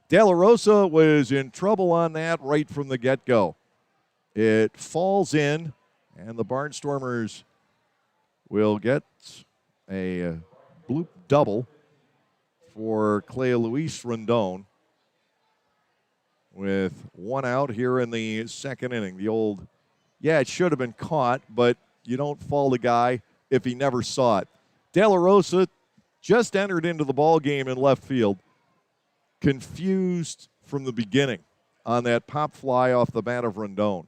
De La Rosa was in trouble on that right from the get-go. It falls in, and the Barnstormers will get a bloop double for Cleo Luis Rondon with 1 out here in the second inning. The old, it should have been caught, but you don't fault the guy if he never saw it. De La Rosa just entered into the ball game in left field, confused from the beginning on that pop fly off the bat of Rondon.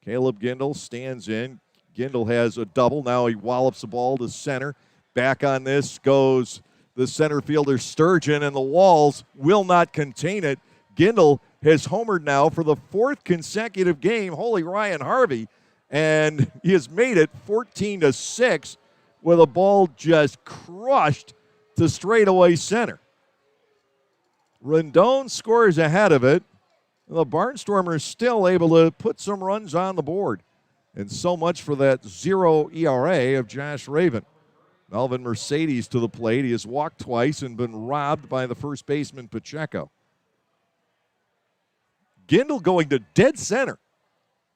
Caleb Gindel stands in. Gindel has a double. Now he wallops the ball to center. Back on this goes the center fielder Sturgeon, and the walls will not contain it. Gindel has homered now for the 4th consecutive game. Holy Ryan Harvey. And he has made it 14-6 with a ball just crushed to straightaway center. Rondon scores ahead of it. The Barnstormers still able to put some runs on the board. And so much for that 0 ERA of Josh Raven. Melvin Mercedes to the plate. He has walked twice and been robbed by the first baseman Pacheco. Gindel going to dead center.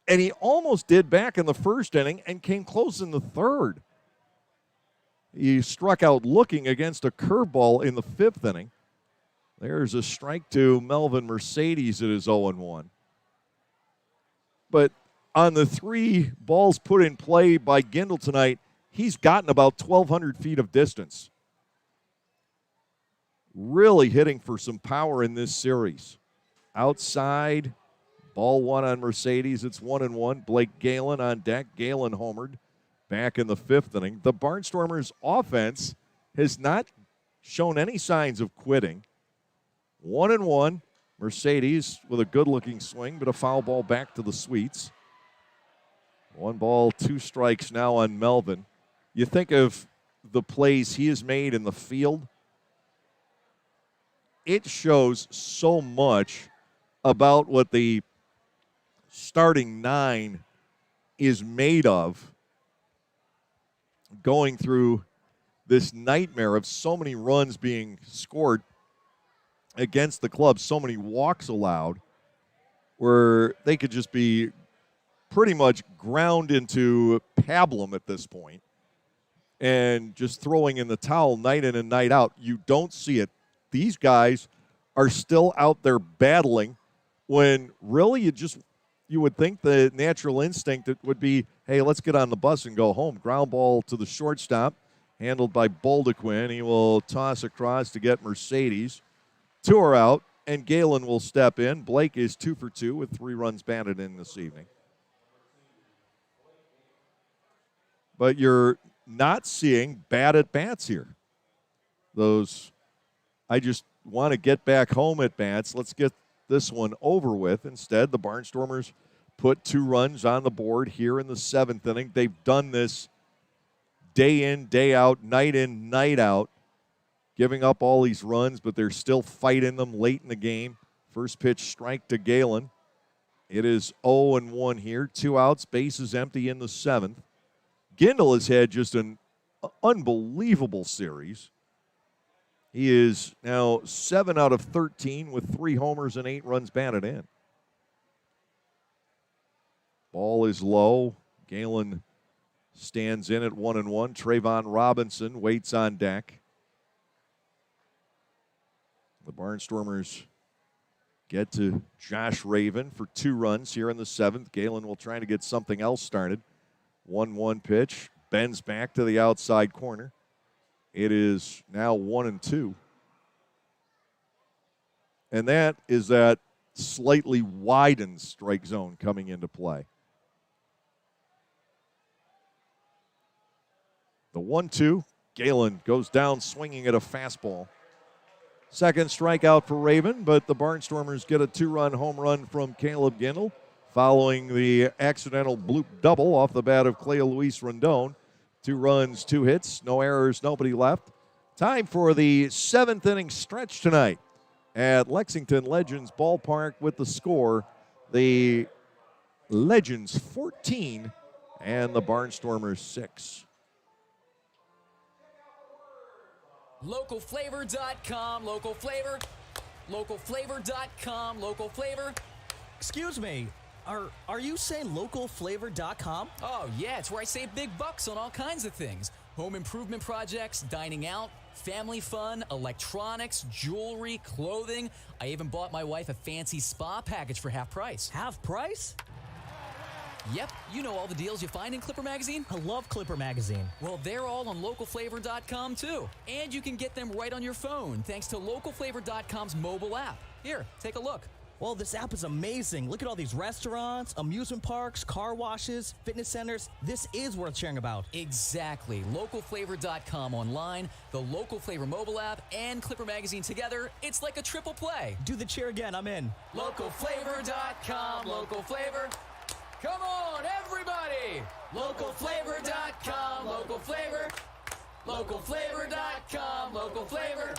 And he almost did back in the first inning and came close in the third. He struck out looking against a curveball in the 5th inning. There's a strike to Melvin Mercedes. It is 0-1. But on the 3 balls put in play by Gindel tonight, he's gotten about 1,200 feet of distance. Really hitting for some power in this series. Outside, ball 1 on Mercedes. It's 1-1. Blake Galen on deck. Galen homered back in the 5th inning. The Barnstormers' offense has not shown any signs of quitting. 1-1. Mercedes with a good-looking swing, but a foul ball back to the Sweets. 1 ball, 2 strikes now on Melvin. You think of the plays he has made in the field, it shows so much about what the starting 9 is made of, going through this nightmare of so many runs being scored against the club, so many walks allowed, where they could just be pretty much ground into pablum at this point and just throwing in the towel night in and night out. You don't see it. These guys are still out there battling when really you would think the natural instinct would be, hey, let's get on the bus and go home. Ground ball to the shortstop, handled by Boldequin. He will toss across to get Mercedes. 2 are out, and Galen will step in. Blake is 2 for 2 with 3 runs batted in this evening. But your not seeing bad at bats here. Those, I just want to get back home at bats. Let's get this one over with. Instead, the Barnstormers put 2 runs on the board here in the 7th inning. They've done this day in, day out, night out, giving up all these runs, but they're still fighting them late in the game. First pitch strike to Galen. It is 0-1 here. 2 outs, bases empty in the 7th. Gindel has had just an unbelievable series. He is now 7 out of 13 with 3 homers and 8 runs batted in. Ball is low. Galen stands in at 1-1. Trayvon Robinson waits on deck. The Barnstormers get to Josh Raven for 2 runs here in the 7th. Galen will try to get something else started. 1-1 pitch. Bends back to the outside corner. It is now 1-2. And that is that slightly widened strike zone coming into play. The 1-2. Galen goes down swinging at a fastball. Second strikeout for Raven, but the Barnstormers get a 2-run home run from Caleb Gindel following the accidental bloop double off the bat of Clay Luis Rondon. 2 runs, 2 hits, no errors, nobody left. Time for the 7th inning stretch tonight at Lexington Legends Ballpark with the score. The Legends 14 and the Barnstormers 6. Localflavor.com, local flavor. Localflavor.com, local flavor. Excuse me. Are you saying localflavor.com? Oh, yeah, it's where I save big bucks on all kinds of things. Home improvement projects, dining out, family fun, electronics, jewelry, clothing. I even bought my wife a fancy spa package for half price. Half price? Yep, you know all the deals you find in Clipper Magazine. I love Clipper Magazine. Well, they're all on localflavor.com too. And you can get them right on your phone thanks to localflavor.com's mobile app. Here, take a look. Well, this app is amazing. Look at all these restaurants, amusement parks, car washes, fitness centers. This is worth sharing about. Exactly. Localflavor.com online, the Local Flavor mobile app, and Clipper Magazine together. It's like a triple play. Do the cheer again. I'm in. Localflavor.com, local flavor. Come on, everybody! Localflavor.com, local flavor. Localflavor.com, local flavor.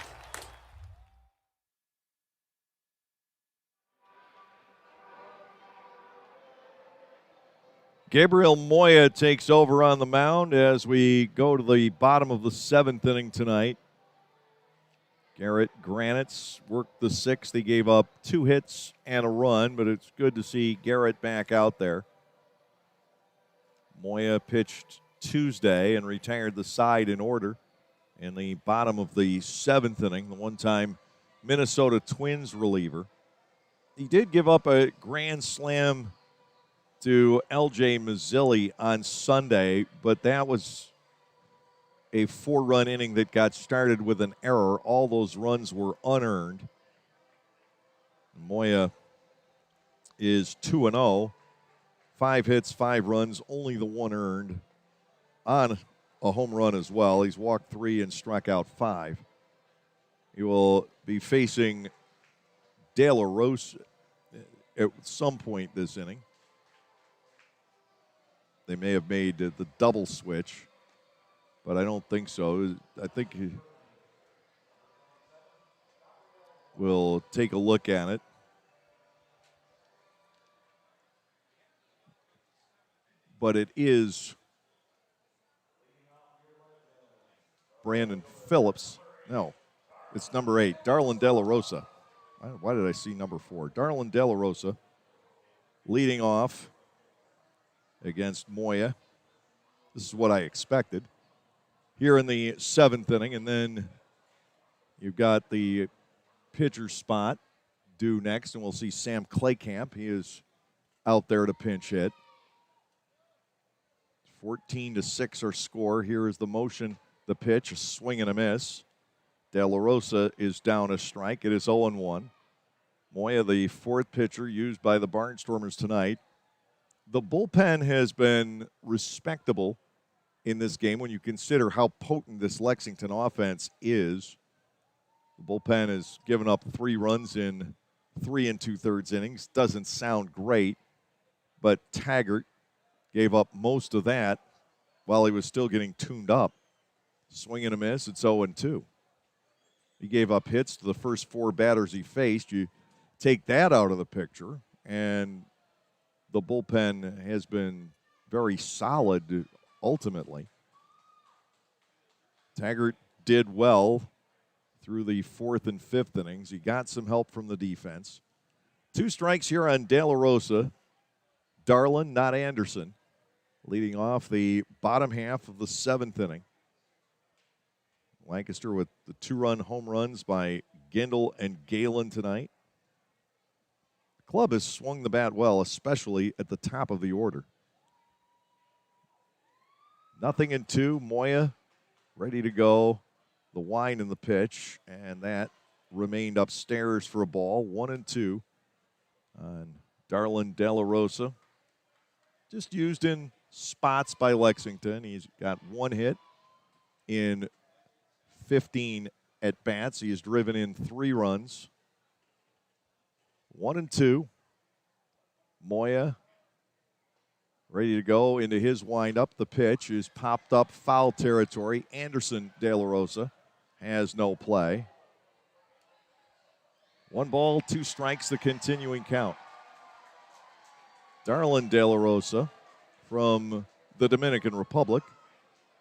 Gabriel Moya takes over on the mound as we go to the bottom of the 7th inning tonight. Garrett Granitz worked the 6th. He gave up 2 hits and a run, but it's good to see Garrett back out there. Moya pitched Tuesday and retired the side in order in the bottom of the 7th inning, the one-time Minnesota Twins reliever. He did give up a grand slam to L.J. Mazzilli on Sunday, but that was a 4-run inning that got started with an error. All those runs were unearned. Moya is 2-0. 5 hits, 5 runs, only the 1 earned on a home run as well. He's walked 3 and struck out 5. He will be facing De La Rosa at some point this inning. They may have made the double switch, but I don't think so. I think we'll take a look at it. But it is Brandon Phillips. No, it's number 8, Darlin De La Rosa. Why did I see number 4? Darlin De La Rosa leading off against Moya. This is what I expected here in the 7th inning. And then you've got the pitcher spot due next, and we'll see Sam Claycamp. He is out there to pinch hit. 14-6 our score. Here is the motion, the pitch, a swing and a miss. De La Rosa is down a strike. It is 0-1. Moya, the 4th pitcher used by the Barnstormers tonight. The bullpen has been respectable in this game when you consider how potent this Lexington offense is. The bullpen has given up 3 runs in 3 2/3 innings. Doesn't sound great, but Taggart gave up most of that while he was still getting tuned up. Swing and a miss, it's 0-2. He gave up hits to the first 4 batters he faced. You take that out of the picture, and the bullpen has been very solid ultimately. Taggart did well through the 4th and 5th innings. He got some help from the defense. 2 strikes here on De La Rosa. Darlin, not Anderson, leading off the bottom half of the 7th inning. Lancaster with the 2-run home runs by Gindel and Galen tonight. The club has swung the bat well, especially at the top of the order. 0-2. Moya ready to go. The wind and the pitch, and that remained upstairs for a ball. 1-2 on Darlin De La Rosa. Just used in spots by Lexington. He's got 1 hit in 15 at-bats. He has driven in 3 runs. 1-2. Moya ready to go into his windup. The pitch is popped up foul territory. Anderson De La Rosa has no play. 1 ball, 2 strikes, the continuing count. Darlin De La Rosa from the Dominican Republic,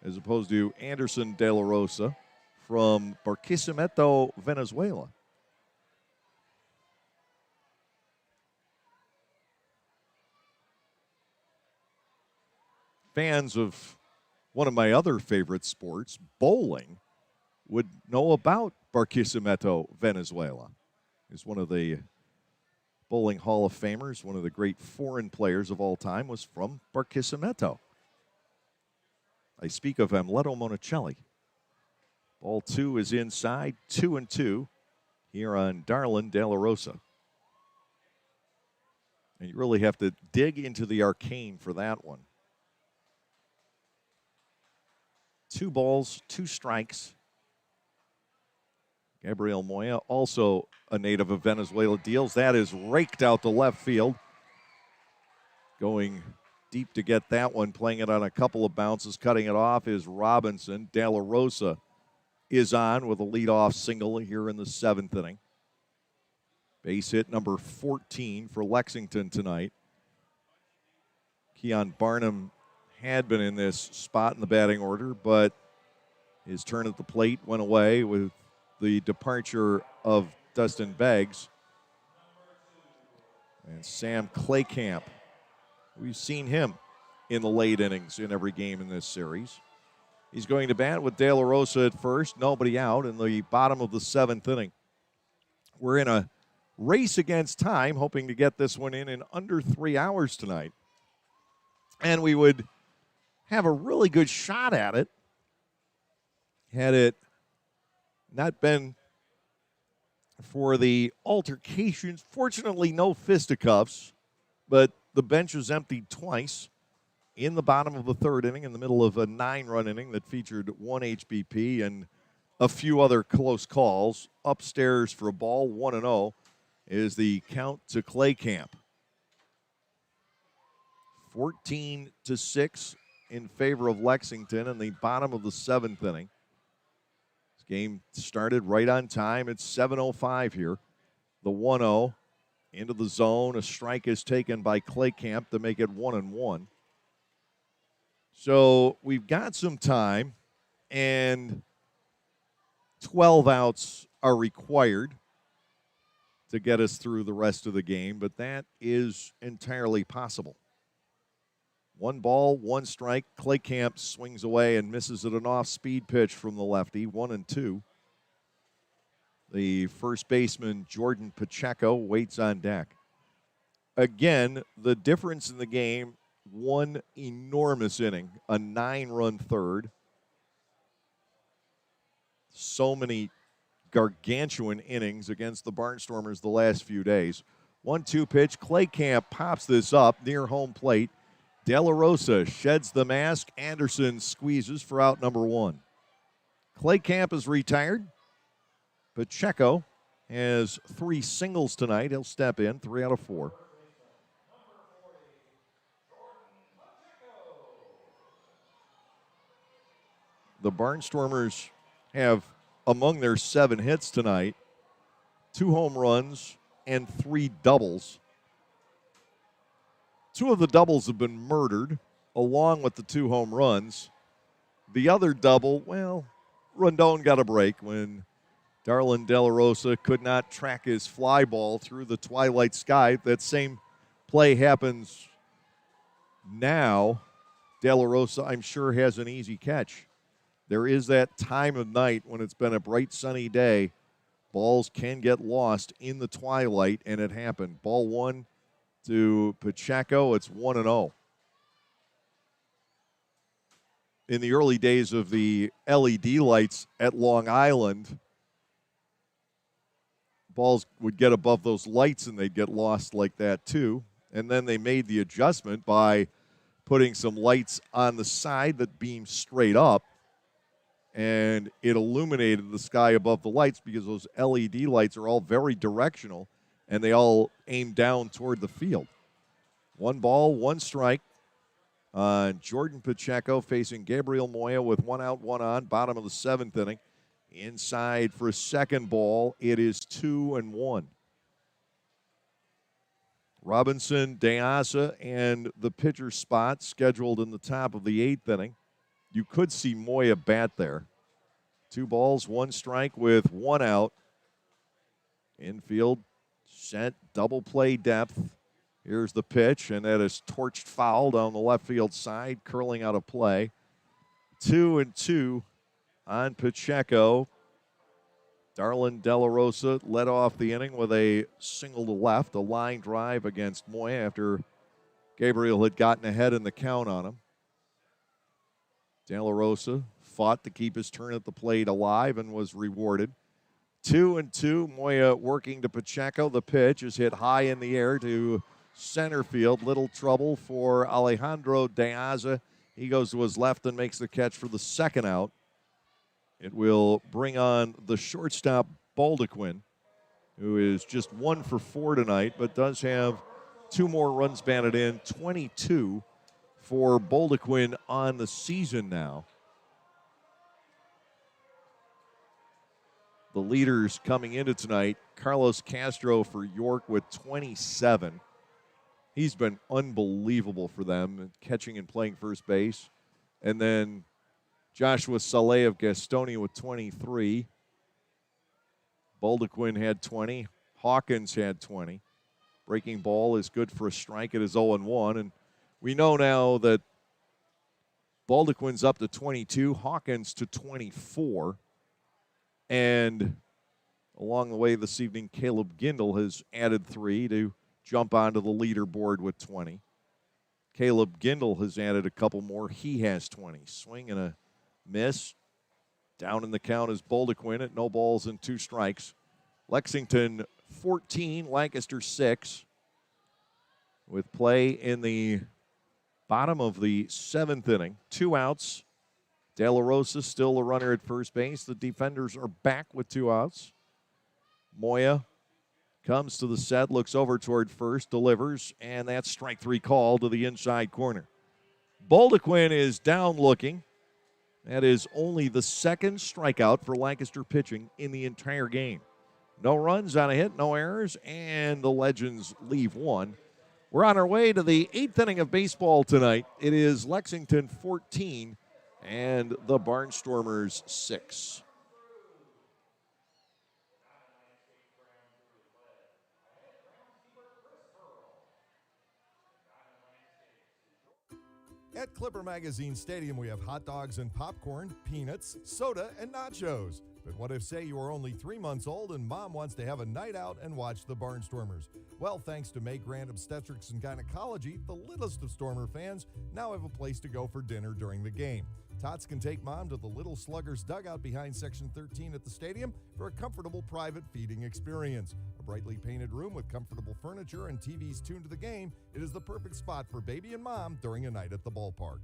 as opposed to Anderson De La Rosa from Barquisimeto, Venezuela. Fans of one of my other favorite sports, bowling, would know about Barquisimeto, Venezuela. He's one of the Bowling Hall of Famers, one of the great foreign players of all time, was from Barquisimeto. I speak of Amleto Monicelli. Ball 2 is inside, 2-2 here on Darlin De La Rosa. And you really have to dig into the arcane for that one. 2 balls, 2 strikes. Gabriel Moya, also a native of Venezuela, deals. That is raked out to left field. Going deep to get that one, playing it on a couple of bounces. Cutting it off is Robinson. De La Rosa is on with a leadoff single here in the 7th inning. Base hit number 14 for Lexington tonight. Keon Barnum had been in this spot in the batting order, but his turn at the plate went away with the departure of Dustin Beggs. And Sam Claycamp, we've seen him in the late innings in every game in this series. He's going to bat with De La Rosa at first, nobody out in the bottom of the 7th inning. We're in a race against time, hoping to get this one in under 3 hours tonight. And we would have a really good shot at it had it not been for the altercations. Fortunately, no fisticuffs, but the bench was emptied twice in the bottom of the 3rd inning, in the middle of a 9-run inning that featured 1 HBP and a few other close calls. Upstairs for a ball, 1-0 is the count to Claycamp. 14-6 in favor of Lexington in the bottom of the 7th inning. This game started right on time. It's 7:05 here. The 1-0 into the zone. A strike is taken by Claycamp to make it 1-1. So we've got some time, and 12 outs are required to get us through the rest of the game, but that is entirely possible. 1 ball, 1 strike. Claycamp swings away and misses at an off-speed pitch from the lefty, 1-2. The first baseman, Jordan Pacheco, waits on deck. Again, the difference in the game, 1 enormous inning, a 9-run 3rd. So many gargantuan innings against the Barnstormers the last few days. 1-2 pitch. Claycamp pops this up near home plate. De La Rosa sheds the mask. Anderson squeezes for out number 1. Claycamp is retired. Pacheco has 3 singles tonight. He'll step in 3 out of 4. The Barnstormers have, among their 7 hits tonight, 2 home runs and 3 doubles. 2 of the doubles have been murdered, along with the 2 home runs. The other double, well, Rondon got a break when Darlin De La Rosa could not track his fly ball through the twilight sky. That same play happens now. De La Rosa, I'm sure, has an easy catch. There is that time of night when it's been a bright, sunny day. Balls can get lost in the twilight, and it happened. Ball 1 to Pacheco. It's 1-0. In the early days of the LED lights at Long Island, balls would get above those lights and they'd get lost like that too. And then they made the adjustment by putting some lights on the side that beam straight up, and it illuminated the sky above the lights because those LED lights are all very directional and they all aim down toward the field. 1 ball, 1 strike. Jordan Pacheco facing Gabriel Moya with 1 out, 1 on, bottom of the 7th inning. Inside for a second ball, it is 2-1. Robinson, Deasa, and the pitcher spot scheduled in the top of the 8th inning. You could see Moya bat there. 2 balls, 1 strike with 1 out. Infield set, double play depth. Here's the pitch, and that is torched foul down the left field side, curling out of play. 2-2 on Pacheco. Darlin De La Rosa led off the inning with a single to left, a line drive against Moya after Gabriel had gotten ahead in the count on him. De La Rosa fought to keep his turn at the plate alive and was rewarded. 2-2, Moya working to Pacheco. The pitch is hit high in the air to center field. Little trouble for Alejandro Deasa. He goes to his left and makes the catch for the 2nd out. It will bring on the shortstop, Baldequin, who is just 1 for 4 tonight, but does have 2 more runs batted in. 22 for Baldequin on the season now. The leaders coming into tonight, Carlos Castro for York with 27. He's been unbelievable for them, catching and playing first base. And then Joshua Saleh of Gastonia with 23. Baldequin had 20. Hawkins had 20. Breaking ball is good for a strike. It is 0-1. And we know now that Baldequin's up to 22, Hawkins to 24. And along the way this evening, Caleb Gindel has added 3 to jump onto the leaderboard with 20. Caleb Gindel has added a couple more. He has 20. Swing and a miss. Down in the count is Baldequin at no balls and 2 strikes. Lexington 14, Lancaster 6. With play in the bottom of the 7th inning. 2 outs. De La Rosa still the runner at first base. The defenders are back with 2 outs. Moya comes to the set, looks over toward first, delivers, and that's strike 3 call to the inside corner. Baldequin is down looking. That is only the 2nd strikeout for Lancaster pitching in the entire game. No runs on a hit, no errors, and the Legends leave 1. We're on our way to the 8th inning of baseball tonight. It is Lexington 14 and the Barnstormers 6. At Clipper Magazine Stadium, we have hot dogs and popcorn, peanuts, soda, and nachos. But what if, say, you are only 3 months old and mom wants to have a night out and watch the Barnstormers? Well, thanks to May Grant Obstetrics and Gynecology, the littlest of Stormer fans now have a place to go for dinner during the game. Tots can take Mom to the Little Sluggers dugout behind Section 13 at the stadium for a comfortable private feeding experience. A brightly painted room with comfortable furniture and TVs tuned to the game, it is the perfect spot for baby and mom during a night at the ballpark.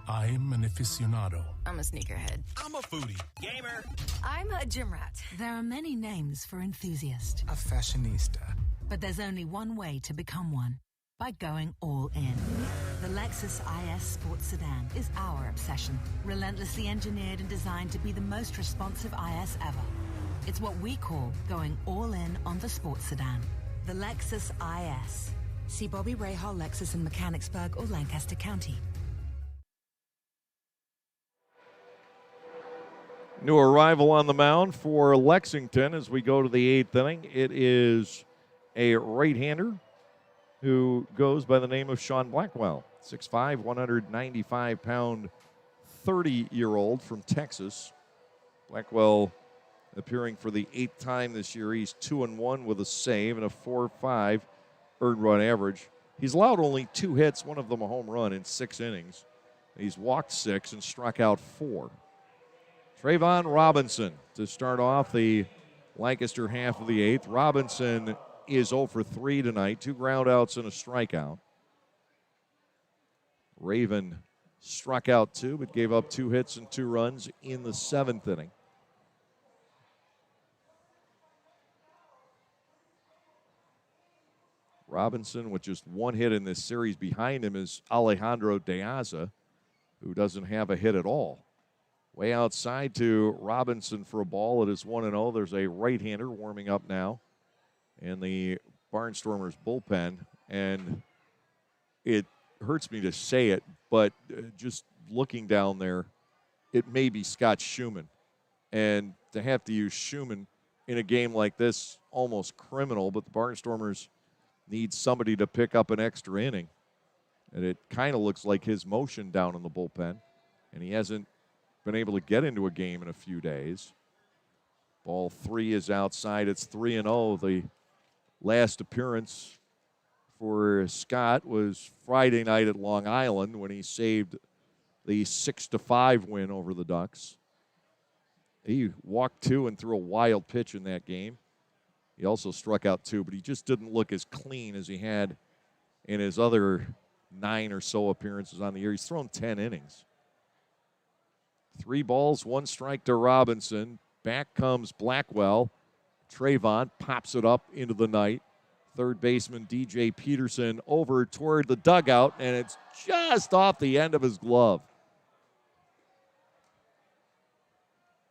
I'm an aficionado. I'm a sneakerhead. I'm a foodie. Gamer. I'm a gym rat. There are many names for enthusiast, A fashionista. but there's only one way to become one. By going all in. The Lexus IS Sports Sedan is our obsession. Relentlessly engineered and designed to be the most responsive IS ever. It's what we call going all in on the sports sedan. The Lexus IS. See Bobby Rahal Lexus in Mechanicsburg or Lancaster County. New arrival on the mound for Lexington as we go to the 8th inning. It is a right-hander who goes by the name of Sean Blackwell. 6'5", 195-pound, 30-year-old from Texas. Blackwell appearing for the 8th time this year. He's 2-1 with a save and a 4.5 earned run average. He's allowed only 2 hits, one of them a home run in 6 innings. He's walked 6 and struck out 4. Trayvon Robinson to start off the Lancaster half of the 8th. Robinson is 0 for 3 tonight, 2 groundouts and a strikeout. Raven struck out 2, but gave up 2 hits and 2 runs in the 7th inning. Robinson with just 1 hit in this series. Behind him is Alejandro De Aza, who doesn't have a hit at all. Way outside to Robinson for a ball. It is 1-0. There's a right-hander warming up now in the Barnstormers bullpen. And it hurts me to say it, but just looking down there, it may be Scott Schumann. And to have to use Schumann in a game like this, almost criminal, but the Barnstormers need somebody to pick up an extra inning. And it kind of looks like his motion down in the bullpen. And he hasn't been able to get into a game in a few days. Ball 3 is outside. It's 3-0. The last appearance for Scott was Friday night at Long Island when he saved the 6-5 win over the Ducks. He walked 2 and threw a wild pitch in that game. He also struck out 2, but he just didn't look as clean as he had in his other 9 or so appearances on the year. He's thrown 10 innings. 3 balls, 1 strike to Robinson. Back comes Blackwell. Trayvon pops it up into the night. Third baseman DJ Peterson over toward the dugout, and it's just off the end of his glove.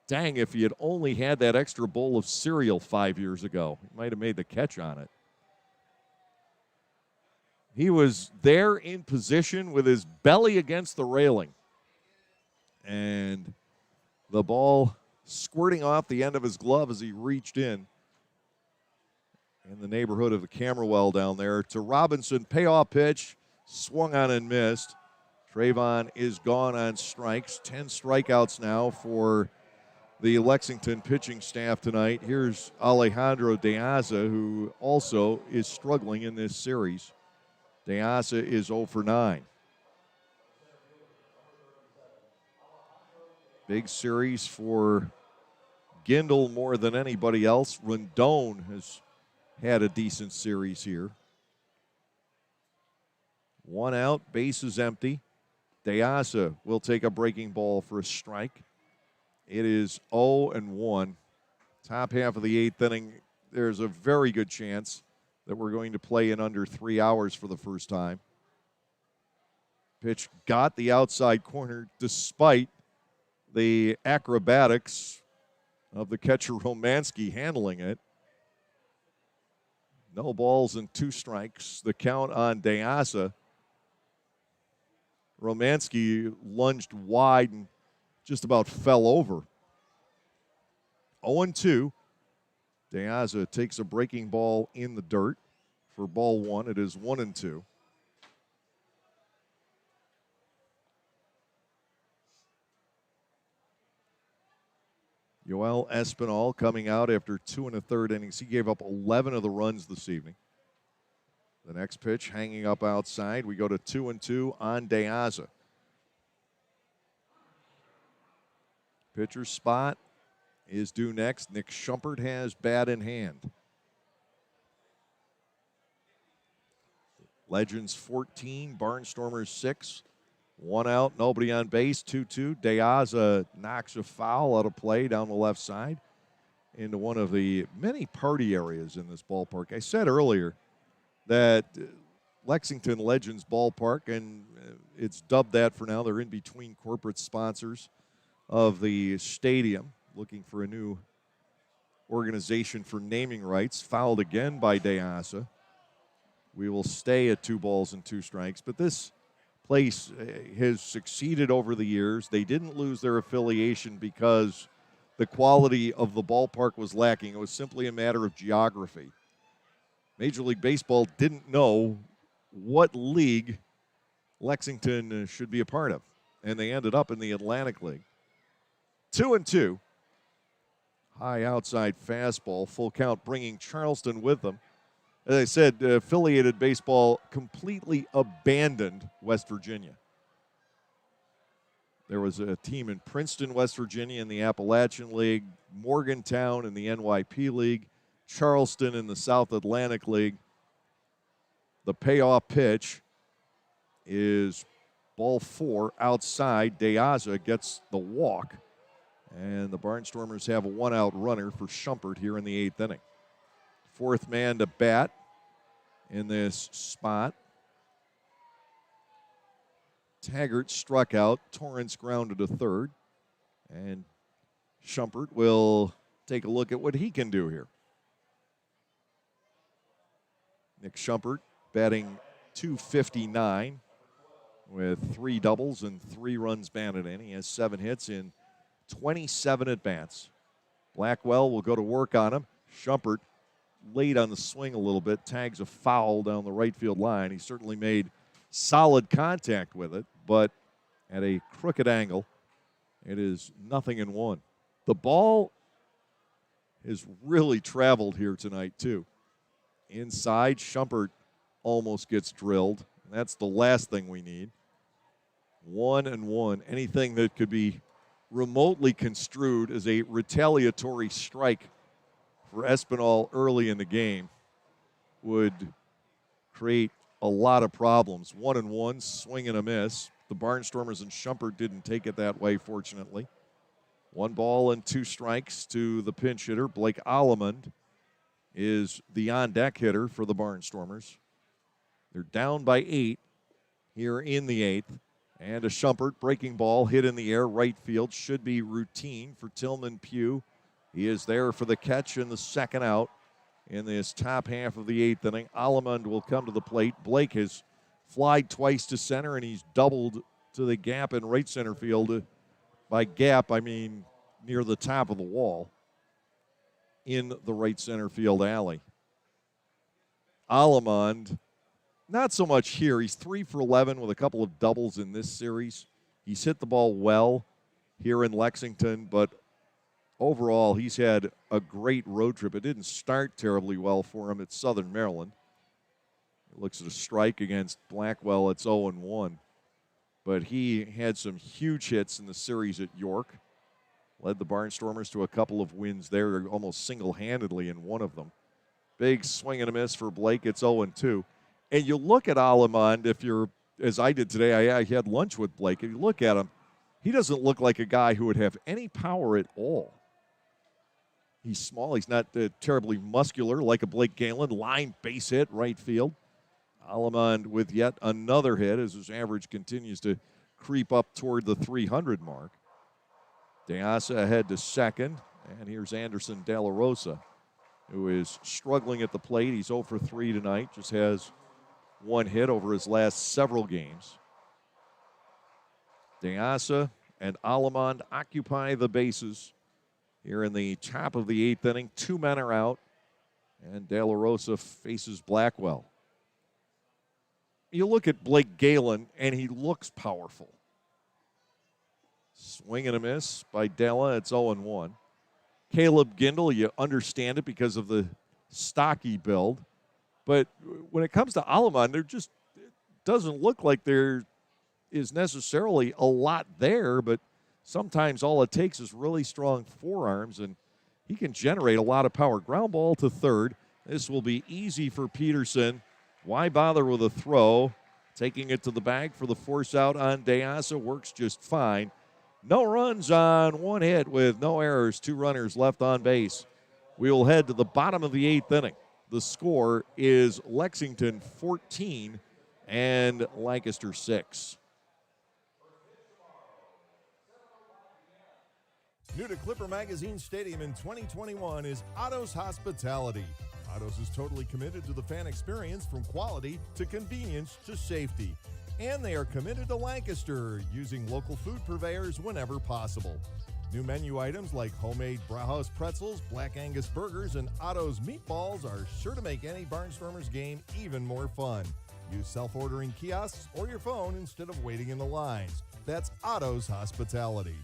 Dang, if he had only had that extra bowl of cereal 5 years ago, he might have made the catch on it. He was there in position with his belly against the railing. And the ball squirting off the end of his glove as he reached in the neighborhood of the camera well down there to Robinson. Payoff pitch, swung on and missed. Trayvon is gone on strikes. 10 strikeouts now for the Lexington pitching staff tonight. Here's Alejandro De Aza, who also is struggling in this series. De Aza is 0 for 9. Big series for Gindel more than anybody else. Rendon has had a decent series here. 1 out, bases empty. De Aza will take a breaking ball for a strike. It is 0-1. Top half of the 8th inning, there's a very good chance that we're going to play in under 3 hours for the first time. Pitch got the outside corner despite the acrobatics of the catcher Romanski handling it. No balls and 2 strikes. The count on De Aza. Romanski lunged wide and just about fell over. 0-2. De Aza takes a breaking ball in the dirt for ball 1. It is 1-2. Yoel Espinal coming out after 2 1/3 innings. He gave up 11 of the runs this evening. The next pitch hanging up outside. We go to 2-2 on De Aza. Pitcher's spot is due next. Nick Schumpert has bat in hand. Legends 14, Barnstormers 6. 1 out, nobody on base, 2-2. De Aza knocks a foul out of play down the left side into one of the many party areas in this ballpark. I said earlier that Lexington Legends Ballpark, and it's dubbed that for now. They're in between corporate sponsors of the stadium, looking for a new organization for naming rights. Fouled again by De Aza. We will stay at 2 balls and 2 strikes, but this place has succeeded over the years. They didn't lose their affiliation because the quality of the ballpark was lacking. It was simply a matter of geography. Major League Baseball didn't know what league Lexington should be a part of, and they ended up in the Atlantic League. 2-2. High outside fastball, full count, bringing Charleston with them. As I said, affiliated baseball completely abandoned West Virginia. There was a team in Princeton, West Virginia in the Appalachian League, Morgantown in the NYP League, Charleston in the South Atlantic League. The payoff pitch is ball 4 outside. De Aza gets the walk, and the Barnstormers have a 1-out runner for Schumpert here in the 8th inning. 4th man to bat in this spot. Taggart struck out. Torrance grounded to third. And Schumpert will take a look at what he can do here. Nick Schumpert batting .259 with 3 doubles and 3 runs batted in. He has 7 hits in 27 at-bats. Blackwell will go to work on him. Schumpert late on the swing a little bit, tags a foul down the right field line. He certainly made solid contact with it, but at a crooked angle. It is 0-1. The ball has really traveled here tonight, too. Inside, Schumpert almost gets drilled. That's the last thing we need. 1-1. Anything that could be remotely construed as a retaliatory strike for Espinal early in the game would create a lot of problems. 1-1, swing and a miss. The Barnstormers and Schumpert didn't take it that way, fortunately. 1 ball and 2 strikes to the pinch hitter. Blake Allemond is the on-deck hitter for the Barnstormers. They're down by 8 here in the 8th. And a Schumpert breaking ball hit in the air, right field. Should be routine for Tillman Pugh. He is there for the catch in the 2nd out in this top half of the 8th inning. Allemond will come to the plate. Blake has flied twice to center, and he's doubled to the gap in right center field. By gap, I mean near the top of the wall in the right center field alley. Allemond, not so much here. He's 3 for 11 with a couple of doubles in this series. He's hit the ball well here in Lexington, but overall, he's had a great road trip. It didn't start terribly well for him at Southern Maryland. It looks at a strike against Blackwell. It's 0-1. But he had some huge hits in the series at York. Led the Barnstormers to a couple of wins there, almost single-handedly in one of them. Big swing and a miss for Blake. It's 0-2. And you look at Allemond, if you're, as I did today, I had lunch with Blake. If you look at him, he doesn't look like a guy who would have any power at all. He's small. He's not terribly muscular like a Blake Galen. Line base hit, right field. Allemond with yet another hit as his average continues to creep up toward the 300 mark. De Aza ahead to second. And here's Anderson De La Rosa, who is struggling at the plate. He's 0 for 3 tonight. Just has 1 hit over his last several games. De Aza and Allemond occupy the bases here in the top of the 8th inning. 2 men are out, and De La Rosa faces Blackwell. You look at Blake Galen, and he looks powerful. Swing and a miss by Della. It's 0-1. Caleb Gindel, you understand it because of the stocky build. But when it comes to Allemond, there just doesn't look like there is necessarily a lot there, but sometimes all it takes is really strong forearms, and he can generate a lot of power. Ground ball to third. This will be easy for Peterson. Why bother with a throw? Taking it to the bag for the force out on Deasa works just fine. No runs on one hit with no errors, 2 runners left on base. We will head to the bottom of the 8th inning. The score is Lexington 14 and Lancaster 6. New to Clipper Magazine Stadium in 2021 is Otto's Hospitality. Otto's is totally committed to the fan experience, from quality to convenience to safety. And they are committed to Lancaster, using local food purveyors whenever possible. New menu items like homemade Brauhaus pretzels, Black Angus burgers, and Otto's meatballs are sure to make any Barnstormers game even more fun. Use self-ordering kiosks or your phone instead of waiting in the lines. That's Otto's Hospitality.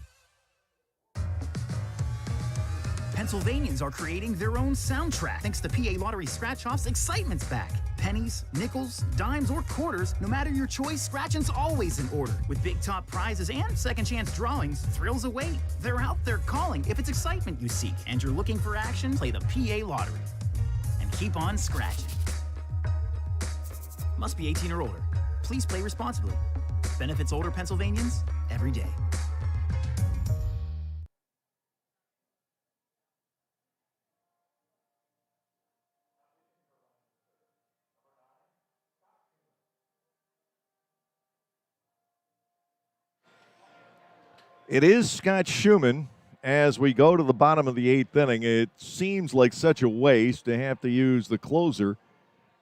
Pennsylvanians are creating their own soundtrack. Thanks to PA Lottery Scratch-Offs, excitement's back. Pennies, nickels, dimes, or quarters, no matter your choice, scratching's always in order. With big top prizes and second chance drawings, thrills await. They're out there calling. If it's excitement you seek and you're looking for action, play the PA Lottery. And keep on scratching. Must be 18 or older. Please play responsibly. Benefits older Pennsylvanians every day. It is Scott Schumann. As we go to the bottom of the 8th inning, it seems like such a waste to have to use the closer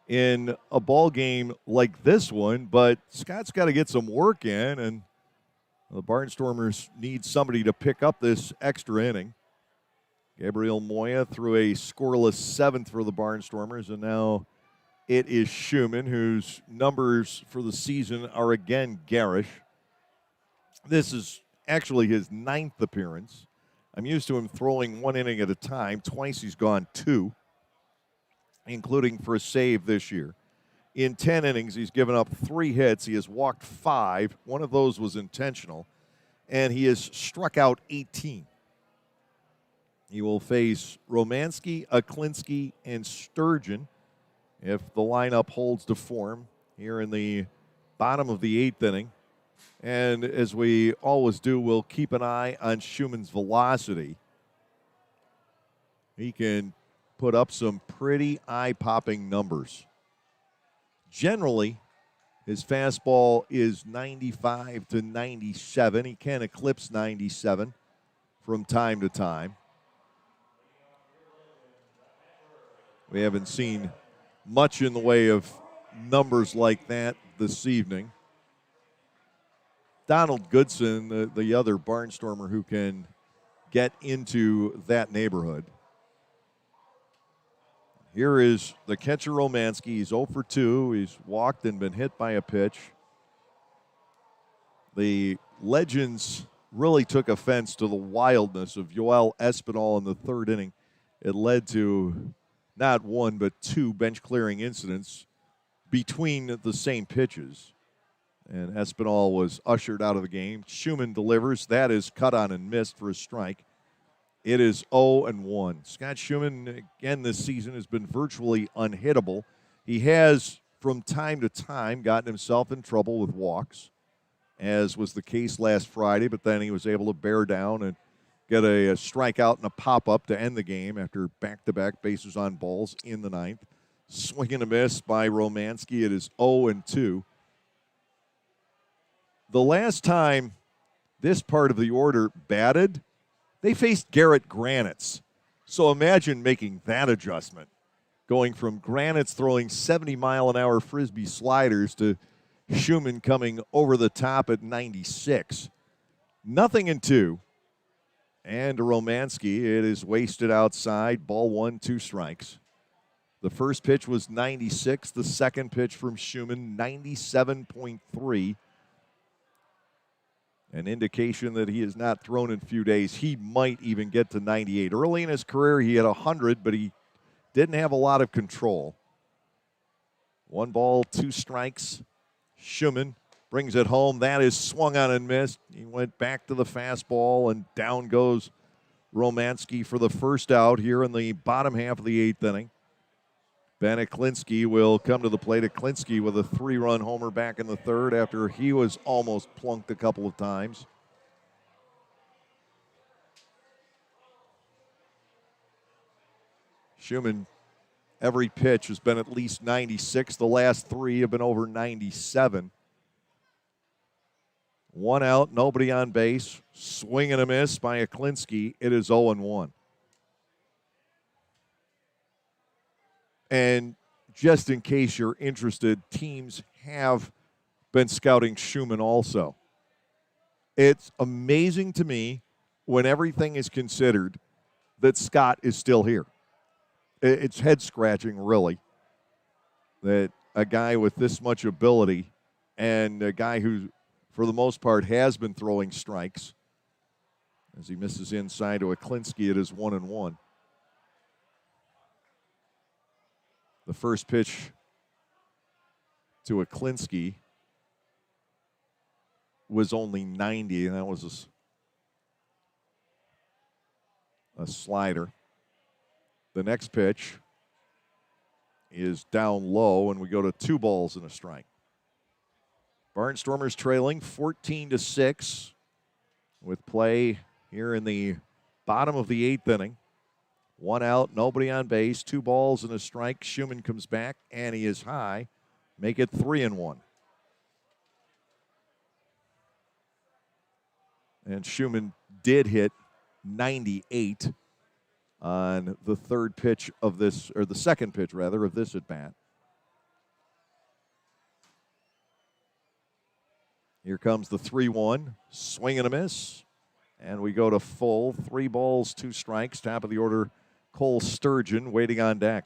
in a ball game like this one, but Scott's got to get some work in, and the Barnstormers need somebody to pick up this extra inning. Gabriel Moya threw a scoreless 7th for the Barnstormers, and now it is Schumann, whose numbers for the season are again garish. This is actually his 9th appearance. I'm used to him throwing 1 inning at a time. Twice he's gone 2, including for a save this year. In 10 innings, he's given up 3 hits. He has walked 5. 1 of those was intentional. And he has struck out 18. He will face Romanski, Aklinski, and Sturgeon if the lineup holds to form here in the bottom of the 8th inning. And as we always do, we'll keep an eye on Schumann's velocity. He can put up some pretty eye-popping numbers. Generally, his fastball is 95 to 97. He can eclipse 97 from time to time. We haven't seen much in the way of numbers like that this evening. Donald Goodson, the other Barnstormer who can get into that neighborhood. Here is the catcher, Romanski. He's 0 for 2. He's walked and been hit by a pitch. The Legends really took offense to the wildness of Yoel Espinal in the 3rd inning. It led to not 1 but 2 bench-clearing incidents between the same pitches. And Espinal was ushered out of the game. Schumann delivers. That is cut on and missed for a strike. It is 0-1. Scott Schumann, again this season, has been virtually unhittable. He has, from time to time, gotten himself in trouble with walks, as was the case last Friday, but then he was able to bear down and get a strikeout and a pop-up to end the game after back-to-back bases on balls in the 9th. Swing and a miss by Romanski. It is 0-2. The last time this part of the order batted, they faced Garrett Granitz. So imagine making that adjustment, going from Granitz throwing 70-mile-an-hour Frisbee sliders to Schumann coming over the top at 96. 0-2. And to Romanski, it is wasted outside. Ball 1, 2 strikes. The first pitch was 96. The second pitch from Schumann, 97.3. An indication that he has not thrown in a few days. He might even get to 98. Early in his career, he had 100, but he didn't have a lot of control. 1 ball, 2 strikes. Schumann brings it home. That is swung on and missed. He went back to the fastball, and down goes Romanski for the first out here in the bottom half of the 8th inning. Ben Aklinski will come to the plate. Aklinski with a 3-run homer back in the 3rd after he was almost plunked a couple of times. Schumann, every pitch has been at least 96. The last 3 have been over 97. 1 out, nobody on base. Swing and a miss by Aklinski. It is 0-1. And just in case you're interested, teams have been scouting Schumann also. It's amazing to me when everything is considered that Scott is still here. It's head-scratching, really, that a guy with this much ability and a guy who, for the most part, has been throwing strikes. As he misses inside to Aklinski, it is 1-1. The first pitch to Aklinski was only 90, and that was a slider. The next pitch is down low, and we go to 2 balls and a strike. Barnstormers trailing 14-6 with play here in the bottom of the 8th inning. 1 out, nobody on base, 2 balls and a strike. Schumann comes back, and he is high. Make it 3-1. And Schumann did hit 98 on the third pitch of this, or the second pitch, rather, of this at-bat. Here comes the 3-1, swing and a miss. And we go to full, 3 balls, 2 strikes. Top of the order, Cole Sturgeon waiting on deck.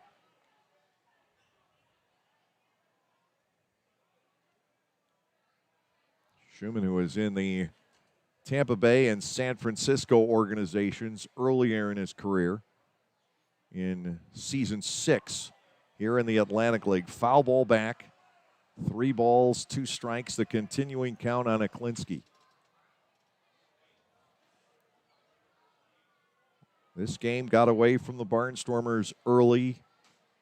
Schumann, who was in the Tampa Bay and San Francisco organizations earlier in his career, in season 6 here in the Atlantic League. Foul ball back, 3 balls, 2 strikes, the continuing count on Aklinski. This game got away from the Barnstormers early.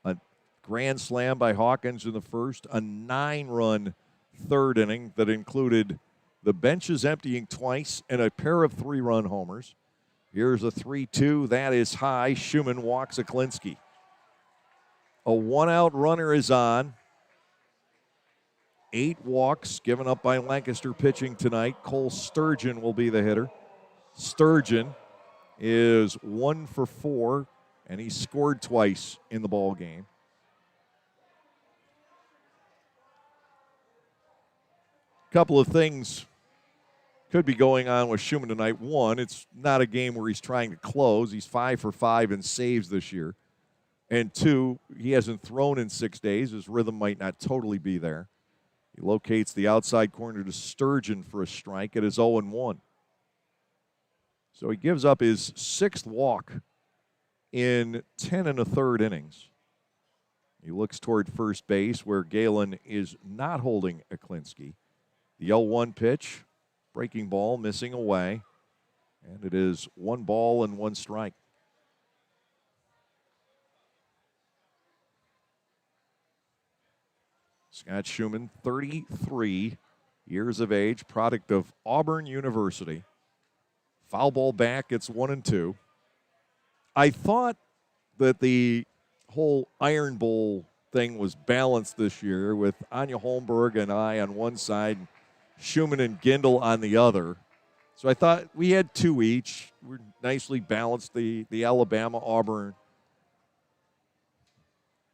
A grand slam by Hawkins in the first, a 9-run third inning that included the benches emptying twice and a pair of 3-run homers. Here's a 3-2. That is high. Schumann walks Aklinski. A 1-out runner is on. 8 walks given up by Lancaster pitching tonight. Cole Sturgeon will be the hitter. Sturgeon is 1 for 4, and he scored twice in the ball game. Couple of things could be going on with Schumann tonight. 1, it's not a game where he's trying to close. He's 5 for 5 in saves this year. And 2, he hasn't thrown in 6 days. His rhythm might not totally be there. He locates the outside corner to Sturgeon for a strike. It is 0-1. So he gives up his 6th walk in 10 1/3 innings. He looks toward first base where Galen is not holding Aklinski. The 0-1 pitch. Breaking ball, missing away. And it is 1 ball and 1 strike. Scott Schumann, 33 years of age, product of Auburn University. Foul ball back, it's 1-2. I thought that the whole Iron Bowl thing was balanced this year with Anya Holmberg and I on one side, Schumann and Gindel on the other. So I thought we had 2 each. We nicely balanced the Alabama-Auburn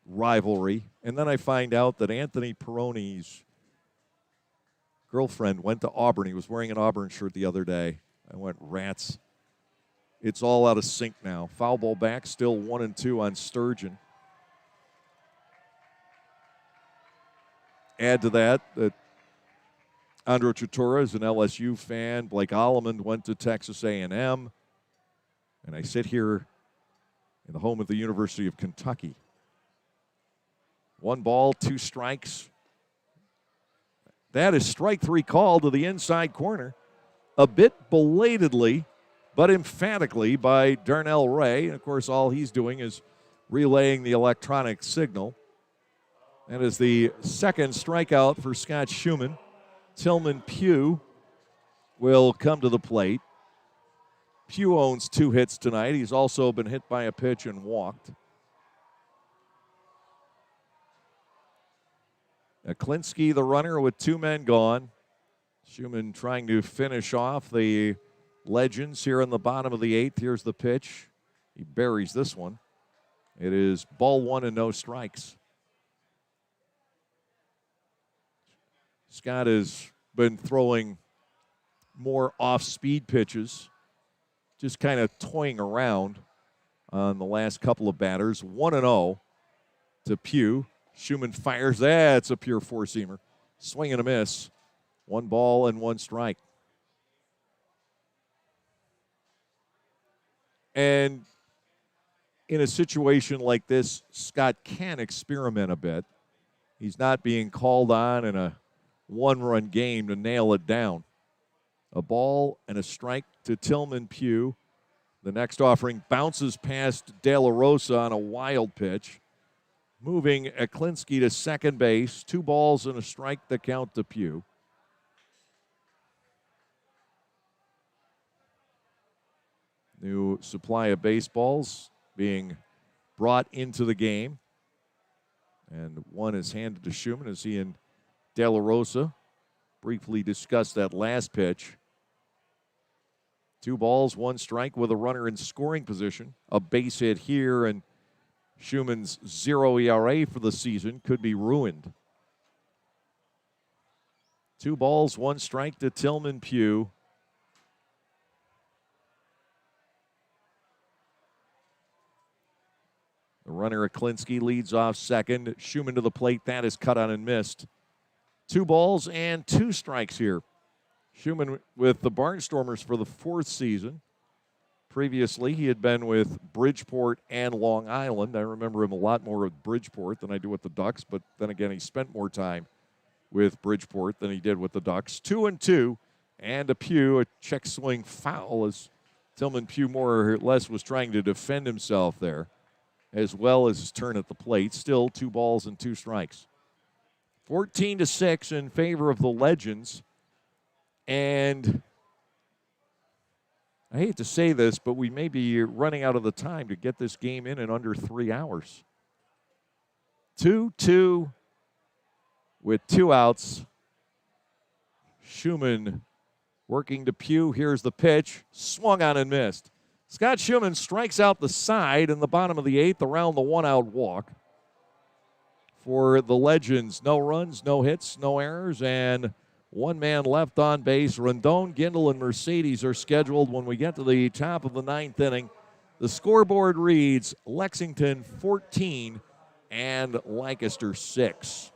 rivalry. And then I find out that Anthony Peroni's girlfriend went to Auburn. He was wearing an Auburn shirt the other day. I went, rats. It's all out of sync now. Foul ball back, still 1-2 on Sturgeon. Add to that Andro Chatura is an LSU fan. Blake Alleman went to Texas A&M. And I sit here in the home of the University of Kentucky. 1 ball, 2 strikes. That is strike three called to the inside corner. A bit belatedly, but emphatically by Darnell Ray. And, of course, all he's doing is relaying the electronic signal. That is the second strikeout for Scott Schumann. Tillman Pugh will come to the plate. Pugh owns 2 hits tonight. He's also been hit by a pitch and walked. Aklinski, the runner, with 2 men gone. Schumann trying to finish off the Legends here in the bottom of the 8th. Here's the pitch. He buries this one. It is ball 1 and no strikes. Scott has been throwing more off-speed pitches, just kind of toying around on the last couple of batters. 1-0 to Pugh. Schumann fires. That's a pure four-seamer. Swing and a miss. 1 ball and 1 strike. And in a situation like this, Scott can experiment a bit. He's not being called on in a 1-run game to nail it down. A ball and a strike to Tillman Pugh. The next offering bounces past De La Rosa on a wild pitch. Moving Aklinski to second base. 2 balls and a strike that count to Pugh. New supply of baseballs being brought into the game. And one is handed to Schumann as he and De La Rosa briefly discussed that last pitch. 2 balls, 1 strike with a runner in scoring position. A base hit here, and Schumann's 0 ERA for the season could be ruined. 2 balls, 1 strike to Tillman Pugh. The runner, Aklinski, leads off second. Schumann to the plate. That is cut on and missed. 2 balls and 2 strikes here. Schumann with the Barnstormers for the 4th season. Previously, he had been with Bridgeport and Long Island. I remember him a lot more with Bridgeport than I do with the Ducks, but then again, he spent more time with Bridgeport than he did with the Ducks. 2-2, and a Pugh, a check swing foul as Tillman Pugh more or less was trying to defend himself there, as well as his turn at the plate. Still 2 balls and 2 strikes. 14-6 in favor of the Legends. And I hate to say this, but we may be running out of the time to get this game in under 3 hours. 2-2 with 2 outs. Schumann working to Pugh. Here's the pitch. Swung on and missed. Scott Schumann strikes out the side in the bottom of the 8th around the 1-out walk. For the Legends, no runs, no hits, no errors, and 1 man left on base. Rondon, Gindel, and Mercedes are scheduled when we get to the top of the 9th inning. The scoreboard reads Lexington 14 and Lancaster 6.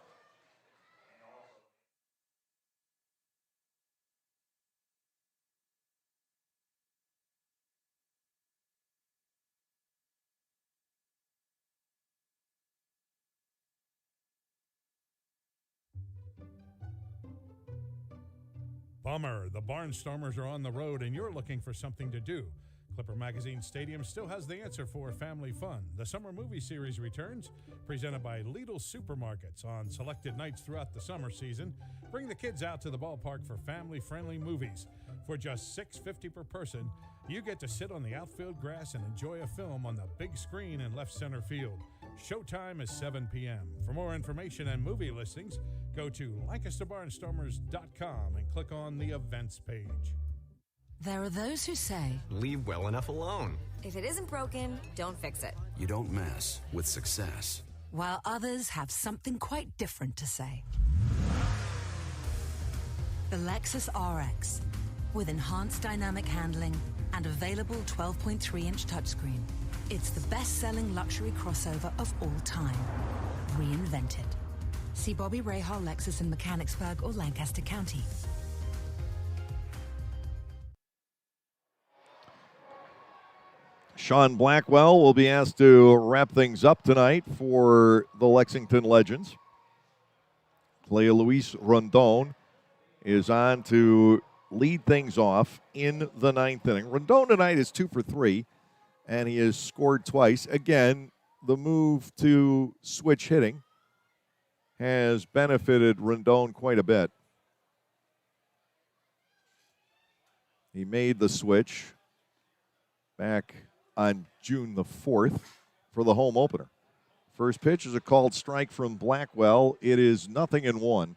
Bummer, the Barnstormers are on the road and you're looking for something to do. Clipper Magazine Stadium still has the answer for family fun. The summer movie series returns, presented by Lidl Supermarkets on selected nights throughout the summer season. Bring the kids out to the ballpark for family-friendly movies. For just $6.50 per person, you get to sit on the outfield grass and enjoy a film on the big screen in left center field. Showtime is 7 p.m. For more information and movie listings, go to LancasterBarnstormers.com and click on the events page. There are those who say, leave well enough alone. If it isn't broken, don't fix it. You don't mess with success. while others have something quite different to say. The Lexus RX, with enhanced dynamic handling and available 12.3-inch touchscreen. It's the best-selling luxury crossover of all time. Reinvented. See Bobby Rahal Lexus in Mechanicsburg or Lancaster County. Sean Blackwell will be asked to wrap things up tonight for the Lexington Legends. Clea Luis Rondon is on to lead things off in the ninth inning. Rendon tonight is 2 for 3, and he has scored twice. Again, the move to switch hitting has benefited Rendon quite a bit. He made the switch back on June the 4th for the home opener. First pitch is a called strike from Blackwell. It is 0-1.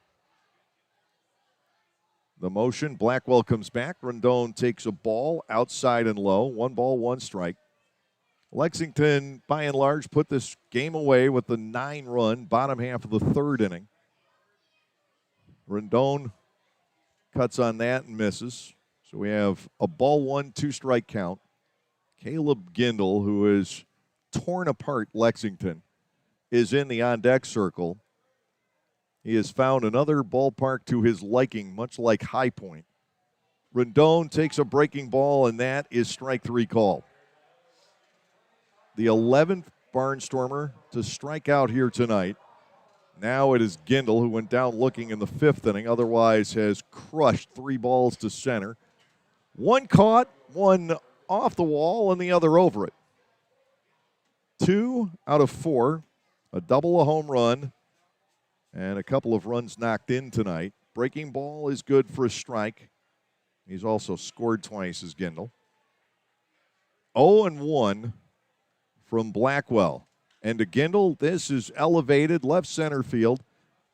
The motion, Blackwell comes back. Rendon takes a ball outside and low. 1 ball, 1 strike. Lexington, by and large, put this game away with the 9-run bottom half of the third inning. Rendon cuts on that and misses. So we have a ball 1, 2-strike count. Caleb Gindel, who has torn apart Lexington, is in the on-deck circle. He has found another ballpark to his liking, much like High Point. Rendon takes a breaking ball, and that is strike 3 call. The 11th Barnstormer to strike out here tonight. Now it is Gindel, who went down looking in the 5th inning, otherwise has crushed 3 balls to center. 1 caught, 1 off the wall, and the other over it. 2 out of 4, a double, a home run, and a couple of runs knocked in tonight. Breaking ball is good for a strike. He's also scored twice as Gindel. 0-1 from Blackwell. And to Gindel, this is elevated left center field.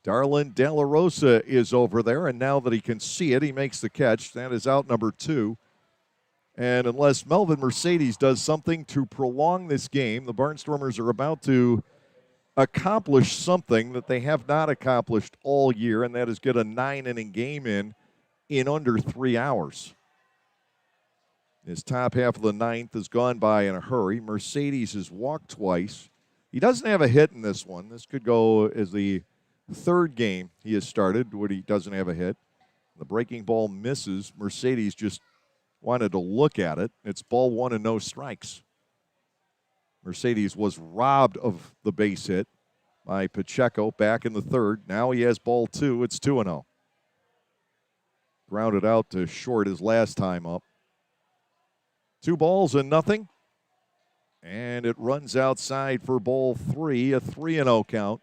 Darlin De La Rosa is over there, and now that he can see it, he makes the catch. That is out number 2. And unless Melvin Mercedes does something to prolong this game, the Barnstormers are about to accomplish something that they have not accomplished all year, and that is get a 9-inning game in under 3 hours. His top half of the 9th has gone by in a hurry. Mercedes has walked twice. He doesn't have a hit in this one. This could go as the 3rd game he has started when he doesn't have a hit. The breaking ball misses. Mercedes just wanted to look at it. It's ball 1 and no strikes. Mercedes was robbed of the base hit by Pacheco back in the 3rd. Now he has ball 2. It's 2-0. Grounded out to short his last time up. 2 balls and nothing. And it runs outside for ball 3, a 3-0 count.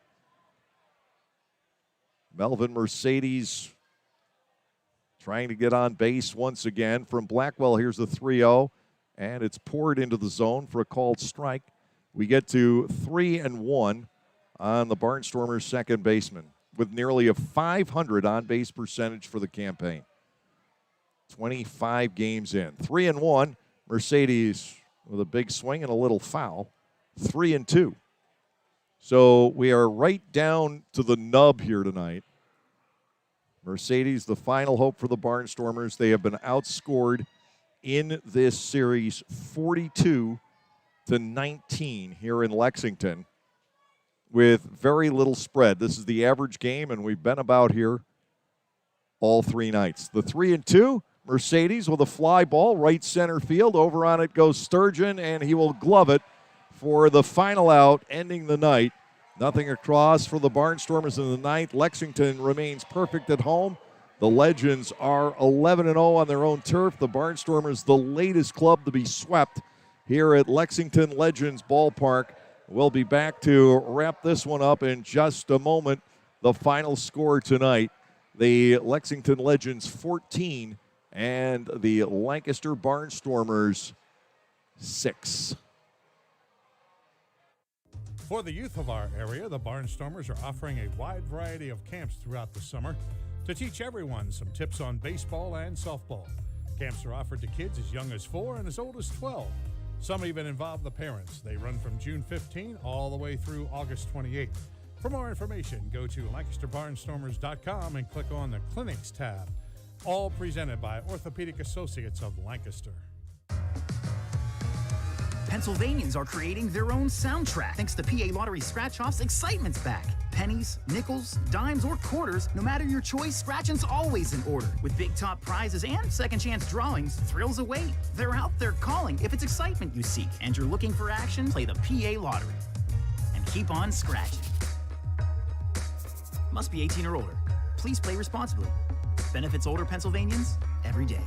Melvin Mercedes trying to get on base once again. From Blackwell, here's the 3-0. And it's poured into the zone for a called strike. We get to 3-1 on the Barnstormers' second baseman with nearly a .500 on-base percentage for the campaign. 25 games in. 3-1. Mercedes with a big swing and a little foul. 3-2. So we are right down to the nub here tonight. Mercedes, the final hope for the Barnstormers. They have been outscored in this series 42-19 here in Lexington with very little spread. This is the average game, and we've been about here all 3 nights. The 3-2, Mercedes with a fly ball, right center field. Over on it goes Sturgeon, and he will glove it for the final out, ending the night. Nothing across for the Barnstormers in the ninth. Lexington remains perfect at home. The Legends are 11-0 on their own turf. The Barnstormers, the latest club to be swept here at Lexington Legends Ballpark. We'll be back to wrap this one up in just a moment. The final score tonight, the Lexington Legends 14 and the Lancaster Barnstormers 6. For the youth of our area, the Barnstormers are offering a wide variety of camps throughout the summer to teach everyone some tips on baseball and softball. Camps are offered to kids as young as 4 and as old as 12. Some even involve the parents. They run from June 15 all the way through August 28. For more information, go to LancasterBarnstormers.com and click on the Clinics tab. All presented by Orthopedic Associates of Lancaster. Pennsylvanians are creating their own soundtrack. Thanks to PA Lottery Scratch-Offs, excitement's back. Pennies, nickels, dimes, or quarters, no matter your choice, scratching's always in order. With big top prizes and second chance drawings, thrills await. They're out there calling if it's excitement you seek and you're looking for action, play the PA Lottery. And keep on scratching. Must be 18 or older. Please play responsibly. Benefits older Pennsylvanians every day.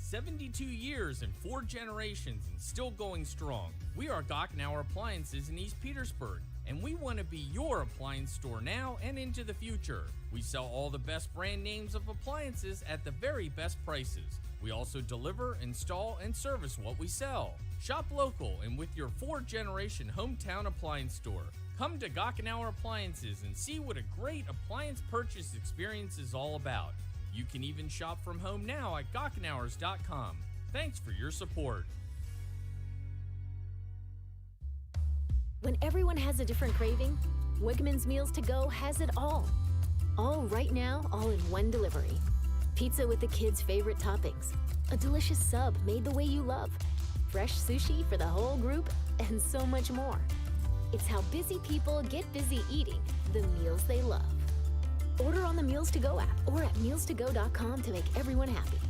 "72 years and 4 generations and still going strong. We are Gochenauer Appliances in East Petersburg, and we want to be your appliance store now and into the future. We sell all the best brand names of appliances at the very best prices. We also deliver, install, and service what we sell. Shop local and with your 4-generation hometown appliance store. Come to Gochenauer Appliances and see what a great appliance purchase experience is all about. You can even shop from home now at Gochenauers.com. Thanks for your support. When everyone has a different craving, Wegmans Meals to Go has it all. All right now, all in one delivery. Pizza with the kids' favorite toppings. A delicious sub made the way you love. Fresh sushi for the whole group, and so much more. It's how busy people get busy eating the meals they love. Order on the Meals to Go app or at mealstogo.com to make everyone happy.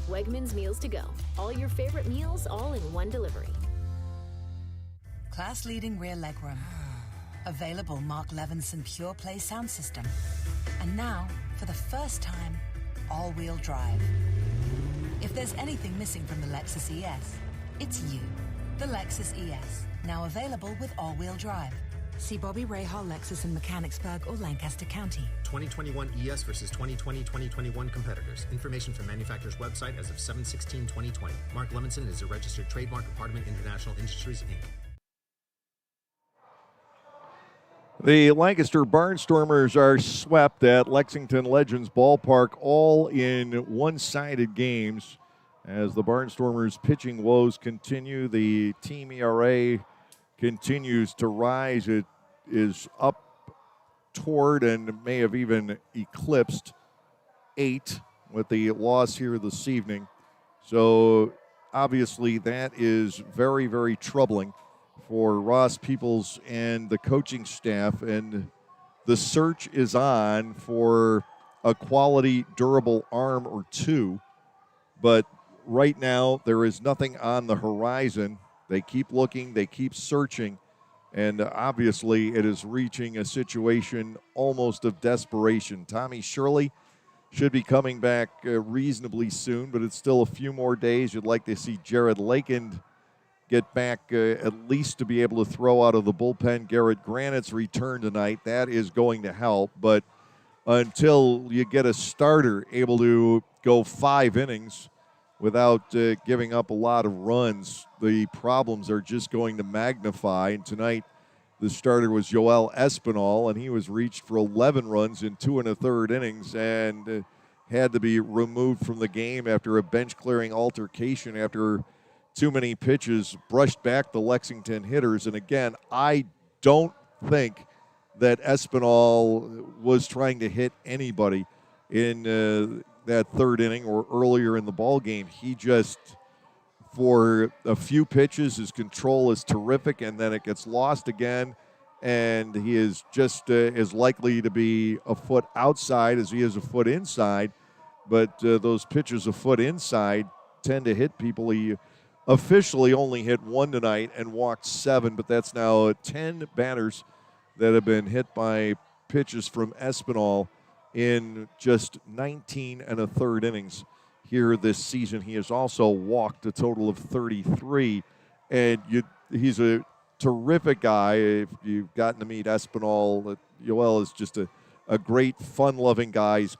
Wegmans Meals to Go. All your favorite meals, all in one delivery. Class-leading rear legroom. Available Mark Levinson Pure Play sound system. And now, for the first time, all-wheel drive. If there's anything missing from the Lexus ES, it's you. The Lexus ES, now available with all-wheel drive. See Bobby Rahal Lexus in Mechanicsburg or Lancaster County. 2021 ES versus 2020-2021 competitors. Information from manufacturer's website as of 7/16/2020. Mark Levinson is a registered trademark of Hardeman International Industries, Inc. The Lancaster Barnstormers are swept at Lexington Legends Ballpark, all in one-sided games. As the Barnstormers' pitching woes continue, the team ERA continues to rise. It is up toward and may have even eclipsed 8 with the loss here this evening. So obviously that is very, very troubling for Ross Peoples and the coaching staff, and the search is on for a quality, durable arm or two. But right now, there is nothing on the horizon. They keep looking, they keep searching, and obviously it is reaching a situation almost of desperation. Tommy Shirley should be coming back reasonably soon, but it's still a few more days. You'd like to see Jared Lakend get back at least to be able to throw out of the bullpen. Garrett Granite's return tonight, that is going to help, but until you get a starter able to go 5 innings without giving up a lot of runs, the problems are just going to magnify. And tonight, the starter was Yoel Espinal, and he was reached for 11 runs in 2 1/3 innings and had to be removed from the game after a bench-clearing altercation after too many pitches brushed back the Lexington hitters. And again, I don't think that Espinal was trying to hit anybody in that 3rd inning or earlier in the ball game. He just, for a few pitches, his control is terrific, and then it gets lost again, and he is just as likely to be a foot outside as he is a foot inside. But those pitches a foot inside tend to hit people. He officially only hit 1 tonight and walked 7, but that's now 10 batters that have been hit by pitches from Espinal in just 19 1/3 innings here this season. He has also walked a total of 33, and he's a terrific guy. If you've gotten to meet Espinal, Yoel is just a great, fun-loving guy. He's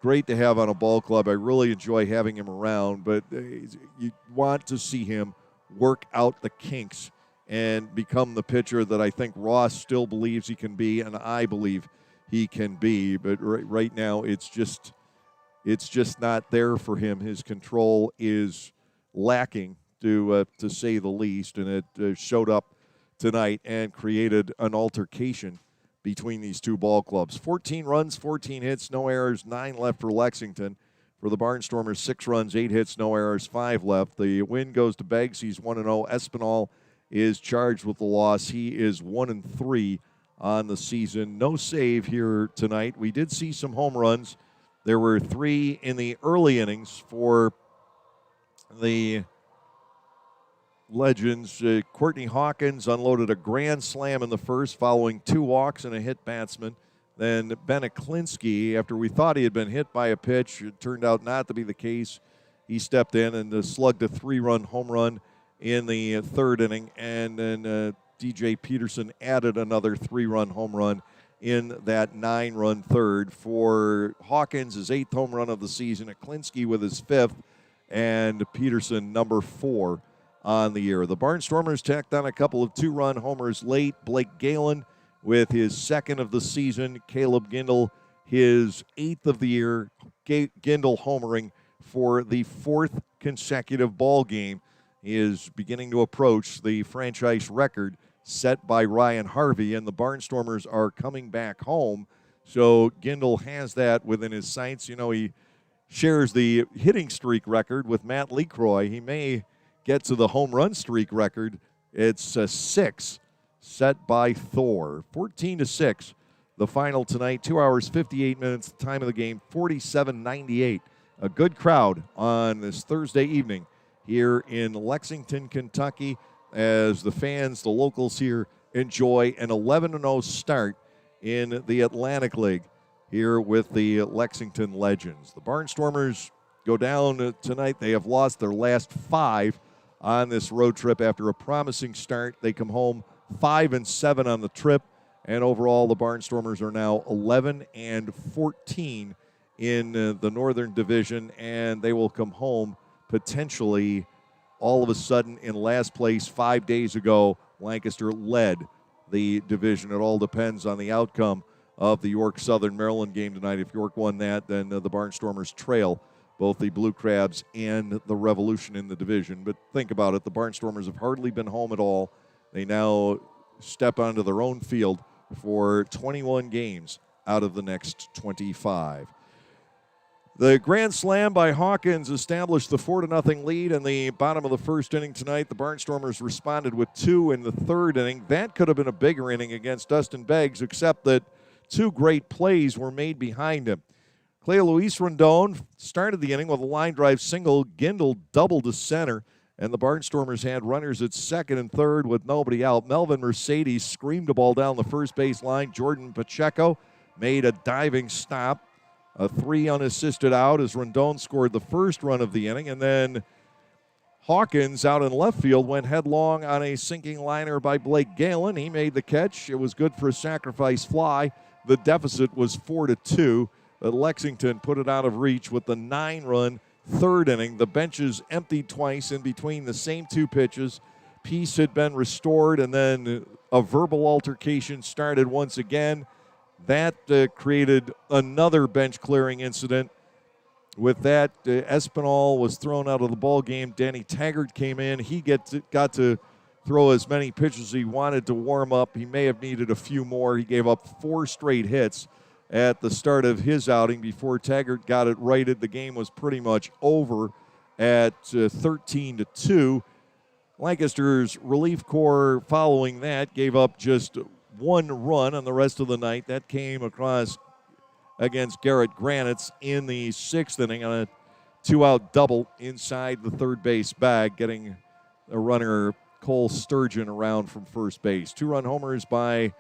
great to have on a ball club. I really enjoy having him around, but you want to see him work out the kinks and become the pitcher that I think Ross still believes he can be, and I believe he can be. But right now, it's just not there for him. His control is lacking, to say the least, and it showed up tonight and created an altercation between these two ball clubs. 14 runs, 14 hits, no errors, 9 left for Lexington. For the Barnstormers, 6 runs, 8 hits, no errors, 5 left. The win goes to Beggs. He's 1-0. Espinal is charged with the loss. He is 1-3 on the season. No save here tonight. We did see some home runs. There were 3 in the early innings for the Legends. Courtney Hawkins unloaded a grand slam in the first following 2 walks and a hit batsman. Then Ben Aklinski, after we thought he had been hit by a pitch, it turned out not to be the case. He stepped in and slugged a 3-run home run in the third inning. And then DJ Peterson added another 3-run home run in that 9-run third for Hawkins, his 8th home run of the season. Aklinski with his 5th, and Peterson number 4 on the year. The Barnstormers tacked on a couple of 2-run homers late. Blake Galen with his 2nd of the season. Caleb Gindel, his 8th of the year. Gindel homering for the 4th consecutive ball game. He is beginning to approach the franchise record set by Ryan Harvey, and the Barnstormers are coming back home. So Gindel has that within his sights. You know, he shares the hitting streak record with Matt LeCroy. He may get to the home run streak record. It's 6 set by Thor. 14-6, the final tonight. 2 hours, 58 minutes, time of the game, 47-98. A good crowd on this Thursday evening here in Lexington, Kentucky, as the fans, the locals here, enjoy an 11-0 start in the Atlantic League here with the Lexington Legends. The Barnstormers go down tonight. They have lost their last 5 on this road trip after a promising start. They come home 5-7 on the trip, and overall the Barnstormers are now 11-14 in the Northern Division, and they will come home potentially all of a sudden in last place. 5 days ago, Lancaster led the division. It all depends on the outcome of the York Southern Maryland game tonight. If York won that, then the Barnstormers trail both the Blue Crabs and the Revolution in the division. But think about it, the Barnstormers have hardly been home at all. They now step onto their own field for 21 games out of the next 25. The grand slam by Hawkins established the 4-0 lead in the bottom of the first inning tonight. The Barnstormers responded with 2 in the third inning. That could have been a bigger inning against Dustin Beggs, except that 2 great plays were made behind him. Clea Luis Rondon started the inning with a line drive single. Gindel doubled to center, and the Barnstormers had runners at second and third with nobody out. Melvin Mercedes screamed a ball down the first base line. Jordan Pacheco made a diving stop. A 3 unassisted out as Rondon scored the first run of the inning, and then Hawkins out in left field went headlong on a sinking liner by Blake Galen. He made the catch. It was good for a sacrifice fly. The deficit was 4-2. Lexington put it out of reach with the 9-run third inning. The benches emptied twice in between the same 2 pitches. Peace had been restored, and then a verbal altercation started once again. That created another bench-clearing incident. With that, Espinal was thrown out of the ball game. Danny Taggart came in. He got to throw as many pitches as he wanted to warm up. He may have needed a few more. He gave up 4 straight hits at the start of his outing before Taggart got it righted. The game was pretty much over at 13-2. Lancaster's relief corps following that gave up just 1 run on the rest of the night. That came across against Garrett Granitz in the 6th inning on a 2-out double inside the third base bag, getting a runner, Cole Sturgeon, around from first base. 2-run homers by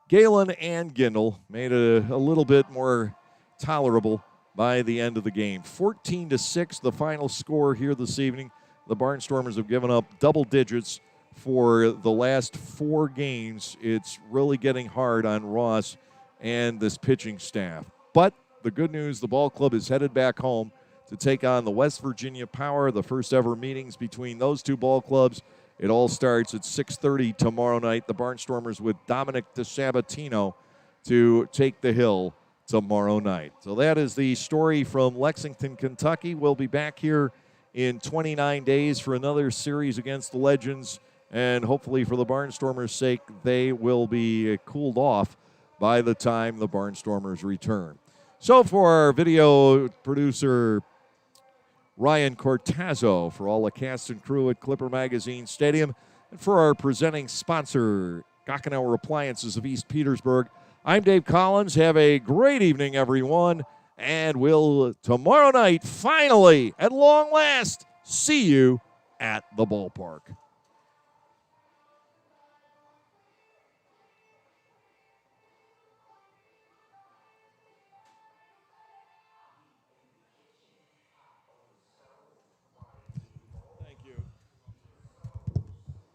Galen and Gindel made it a little bit more tolerable by the end of the game. 14-6, the final score here this evening. The Barnstormers have given up double digits for the last 4 games. It's really getting hard on Ross and this pitching staff. But the good news, the ball club is headed back home to take on the West Virginia Power, the first ever meetings between those 2 ball clubs. It all starts at 6:30 tomorrow night. The Barnstormers with Dominic DeSabatino to take the hill tomorrow night. So that is the story from Lexington, Kentucky. We'll be back here in 29 days for another series against the Legends, and hopefully for the Barnstormers' sake, they will be cooled off by the time the Barnstormers return. So for our video producer, Ryan Cortazzo, for all the cast and crew at Clipper Magazine Stadium, and for our presenting sponsor, Gockenauer Appliances of East Petersburg, I'm Dave Collins. Have a great evening, everyone, and we'll tomorrow night, finally, at long last, see you at the ballpark.